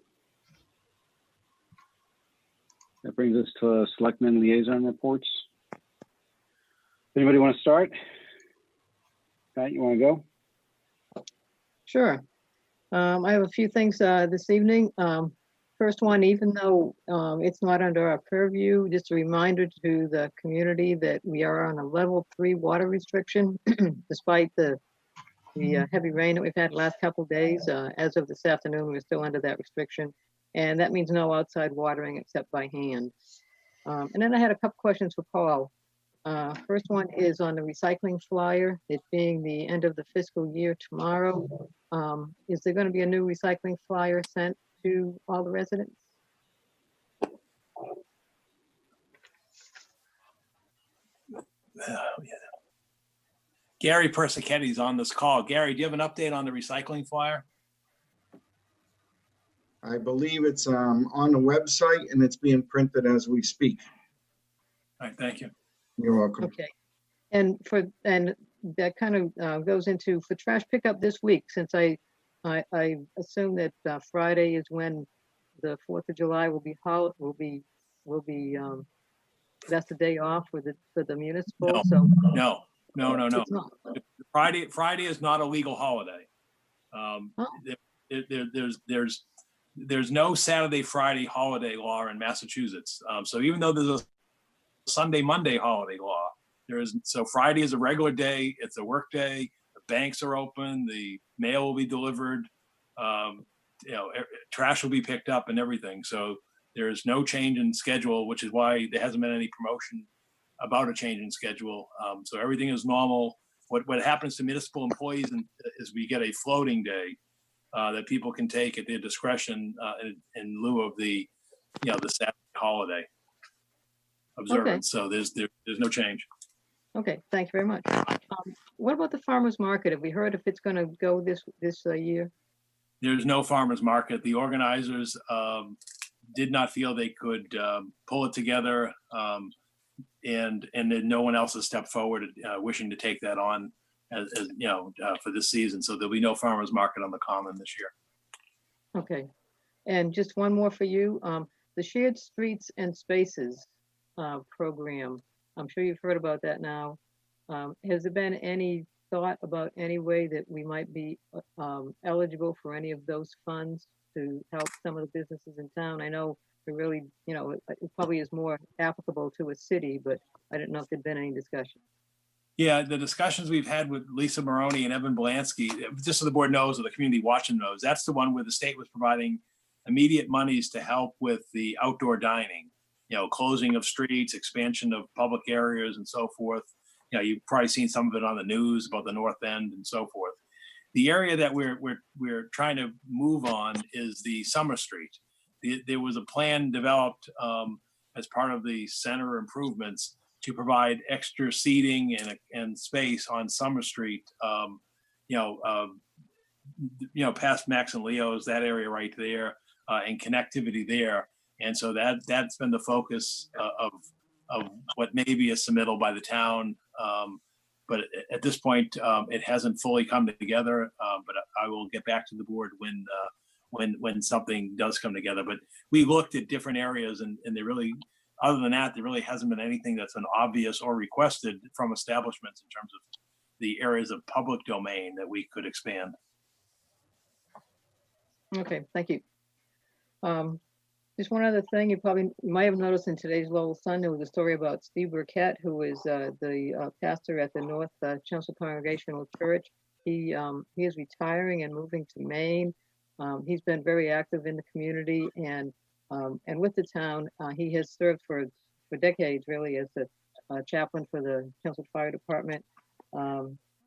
[SPEAKER 1] That brings us to Selectmen liaison reports. Anybody want to start? Pat, you want to go?
[SPEAKER 7] Sure. I have a few things this evening. First one, even though it's not under our purview, just a reminder to the community that we are on a level 3 water restriction, despite the heavy rain that we've had the last couple of days. As of this afternoon, we're still under that restriction. And that means no outside watering except by hand. And then I had a couple questions for Paul. First one is on the recycling flyer, it being the end of the fiscal year tomorrow. Is there going to be a new recycling flyer sent to all the residents?
[SPEAKER 5] Gary Persichetti is on this call. Gary, do you have an update on the recycling flyer?
[SPEAKER 21] I believe it's on the website and it's being printed as we speak.
[SPEAKER 5] All right, thank you.
[SPEAKER 21] You're welcome.
[SPEAKER 7] Okay. And that kind of goes into for trash pickup this week, since I assume that Friday is when the 4th of July will be that's the day off for the municipal.
[SPEAKER 5] No,
[SPEAKER 7] so
[SPEAKER 5] no.
[SPEAKER 7] It's not.
[SPEAKER 5] Friday is not a legal holiday. There's no Saturday, Friday holiday law in Massachusetts. So even though there's a Sunday, Monday holiday law, so Friday is a regular day. It's a work day. The banks are open. The mail will be delivered. Trash will be picked up and everything. So there's no change in schedule, which is why there hasn't been any promotion about a change in schedule. So everything is normal. What happens to municipal employees is we get a floating day that people can take at their discretion in lieu of the Saturday holiday observance. Okay. So there's no change.
[SPEAKER 7] Okay, thank you very much. What about the farmers market? Have we heard if it's going to go this year?
[SPEAKER 5] There's no farmers market. The organizers did not feel they could pull it together, and then no one else has stepped forward wishing to take that on as for this season. So there'll be no farmers market on the common this year.
[SPEAKER 7] Okay, and just one more for you. The Shared Streets and Spaces program. I'm sure you've heard about that now. Has there been any thought about any way that we might be eligible for any of those funds to help some of the businesses in town? I know it really, you know, it probably is more applicable to a city, but I didn't know if there'd been any discussion.
[SPEAKER 5] Yeah, the discussions we've had with Lisa Maroney and Evan Belansky, just so the board knows, or the community watching knows, that's the one where the state was providing immediate monies to help with the outdoor dining, you know, closing of streets, expansion of public areas and so forth. You know, you've probably seen some of it on the news about the North End and so forth. The area that we're trying to move on is the Summer Street. There was a plan developed as part of the center improvements to provide extra seating and space on Summer Street, past Max and Leo's, that area right there, and connectivity there. And so that's been the focus of what may be a submittal by the town. But at this point, it hasn't fully come together. But I will get back to the board when something does come together. But we looked at different areas, and they really, other than that, there really hasn't been anything that's been obvious or requested from establishments in terms of the areas of public domain that we could expand.
[SPEAKER 7] Okay, thank you. Just one other thing, you might have noticed in today's Lowell Sun, there was a story about Steve Burkett, who is the pastor at the North Chelmsford Congregational Church. He is retiring and moving to Maine. He's been very active in the community and with the town. He has served for decades, really, as a chaplain for the Chelmsford Fire Department.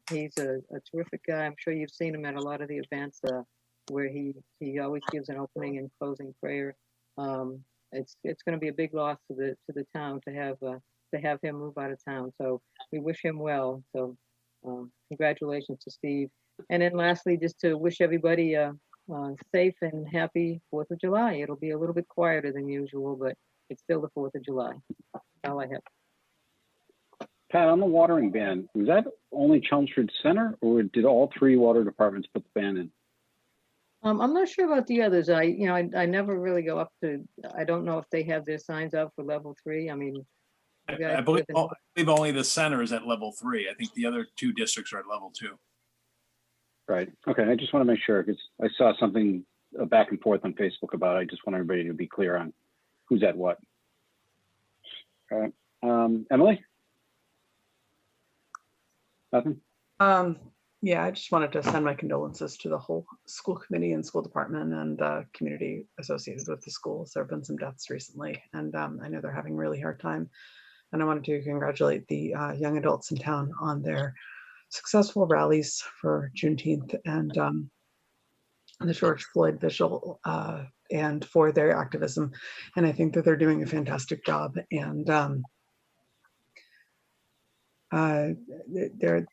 [SPEAKER 7] He's a terrific guy. I'm sure you've seen him at a lot of the events where he always gives an opening and closing prayer. It's going to be a big loss to the town to have him move out of town. So we wish him well. So congratulations to Steve. And then lastly, just to wish everybody a safe and happy 4th of July. It'll be a little bit quieter than usual, but it's still the 4th of July. That's all I have.
[SPEAKER 1] Pat, on the watering ban, was that only Chelmsford Center, or did all 3 water departments put the ban in?
[SPEAKER 7] I'm not sure about the others. I never really go up to, I don't know if they have their signs out for level 3. I mean,
[SPEAKER 5] I believe only the center is at level 3. I think the other 2 districts are at level 2.
[SPEAKER 1] Right. Okay. I just want to make sure, because I saw something back and forth on Facebook about it. I just want everybody to be clear on who's at what. All right. Emily? Nothing?
[SPEAKER 8] Yeah, I just wanted to send my condolences to the whole school committee and school department and the community associated with the schools. There have been some deaths recently, and I know they're having a really hard time. And I wanted to congratulate the young adults in town on their successful rallies for Juneteenth and the George Floyd vigil and for their activism. And I think that they're doing a fantastic job. And there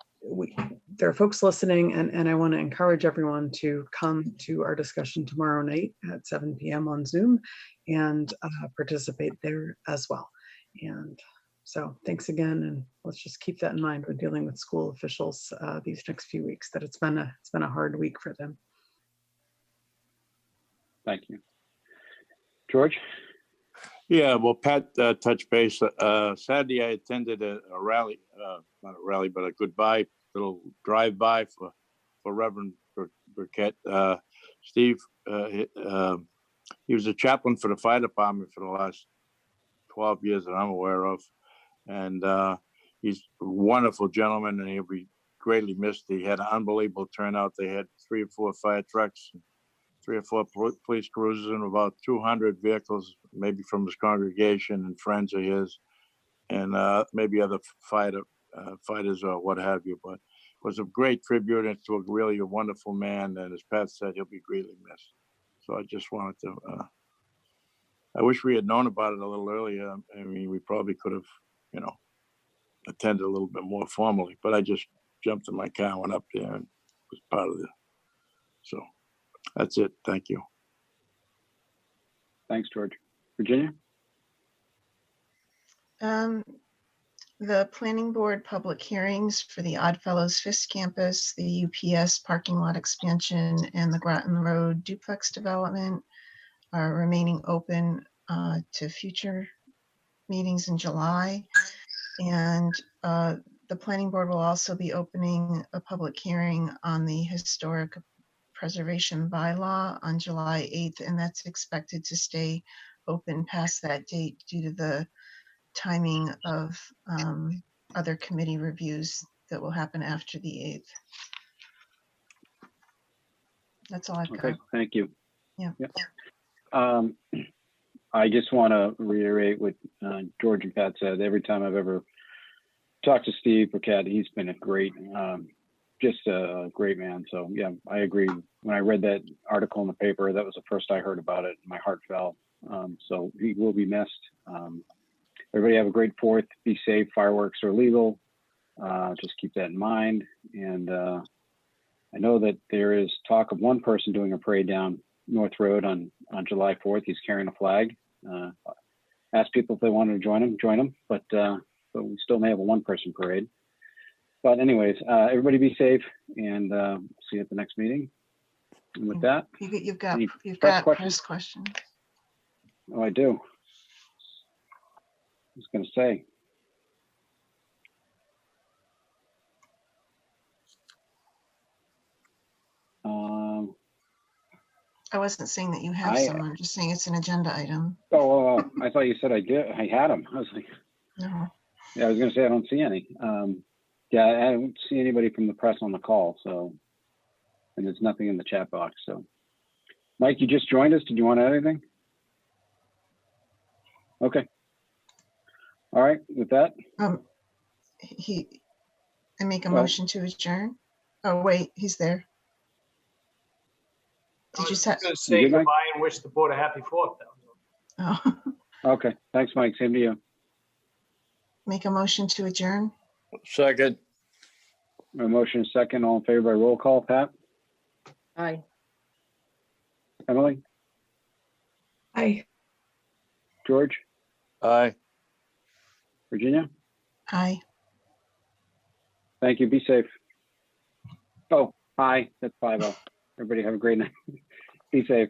[SPEAKER 8] are folks listening, and I want to encourage everyone to come to our discussion tomorrow night at 7 p.m. on Zoom and participate there as well. And so thanks again, and let's just keep that in mind when dealing with school officials these next few weeks, that it's been a hard week for them.
[SPEAKER 1] Thank you. George?
[SPEAKER 6] Yeah, well, Pat touched base. Saturday, I attended a rally, not a rally, but a goodbye, little drive-by for Reverend Burkett. Steve, he was a chaplain for the fire department for the last 12 years that I'm aware of. And he's a wonderful gentleman, and he'll be greatly missed. He had an unbelievable turnout. They had 3 or 4 fire trucks, 3 or 4 police cruisers, and about 200 vehicles, maybe from his congregation and friends of his, and maybe other fighters or what have you. But it was a great tribute to really a wonderful man. And as Pat said, he'll be greatly missed. So I just wanted to, I wish we had known about it a little earlier. I mean, we probably could have, attended a little bit more formally, but I just jumped in my car, went up there, and was part of it. So that's it. Thank you.
[SPEAKER 1] Thanks, George. Virginia?
[SPEAKER 2] The planning board public hearings for the Oddfellows Fisk campus, the UPS parking lot expansion, and the Groton Road duplex development are remaining open to future meetings in July. And The planning board will also be opening a public hearing on the historic preservation bylaw on July 8th, and that's expected to stay open past that date due to the timing of other committee reviews that will happen after the 8th. That's all I've got.
[SPEAKER 1] Okay, thank you.
[SPEAKER 2] Yeah.
[SPEAKER 1] I just want to reiterate what George and Pat said. Every time I've ever talked to Steve or Kat, he's been a great, just a great man. So yeah, I agree. When I read that article in the paper, that was the first I heard about it. My heart fell. So he will be missed. Everybody have a great 4th. Be safe. Fireworks are legal. Just keep that in mind. And I know that there is talk of one person doing a parade down North Road on July 4th. He's carrying a flag. Ask people if they wanted to join him. But we still may have a one-person parade. But anyways, everybody be safe, and see you at the next meeting. And with that,
[SPEAKER 2] You've got
[SPEAKER 1] any
[SPEAKER 2] press questions.
[SPEAKER 1] Oh, I do. I was going to say.
[SPEAKER 2] I wasn't saying that you have some. I'm just saying it's an agenda item.
[SPEAKER 1] Oh, I thought you said I did. I had them. I was like,
[SPEAKER 2] No.
[SPEAKER 1] yeah, I was going to say I don't see any. Yeah, I don't see anybody from the press on the call. So, and there's nothing in the chat box. So, Mike, you just joined us. Did you want to add anything? Okay. All right. With that,
[SPEAKER 2] I make a motion to adjourn. Oh wait, he's there. Did you say?
[SPEAKER 4] I'm going to say goodbye and wish the board a happy 4th.
[SPEAKER 2] Oh.
[SPEAKER 1] Okay. Thanks, Mike. Same to you.
[SPEAKER 2] Make a motion to adjourn.
[SPEAKER 22] Second.
[SPEAKER 1] A motion is second. All in favor by roll call. Pat?
[SPEAKER 7] Aye.
[SPEAKER 1] Emily?
[SPEAKER 8] Aye.
[SPEAKER 1] George?
[SPEAKER 22] Aye.
[SPEAKER 1] Virginia?
[SPEAKER 2] Aye.
[SPEAKER 1] Thank you. Be safe. Oh, aye. That's 5-0. Everybody have a great night. Be safe.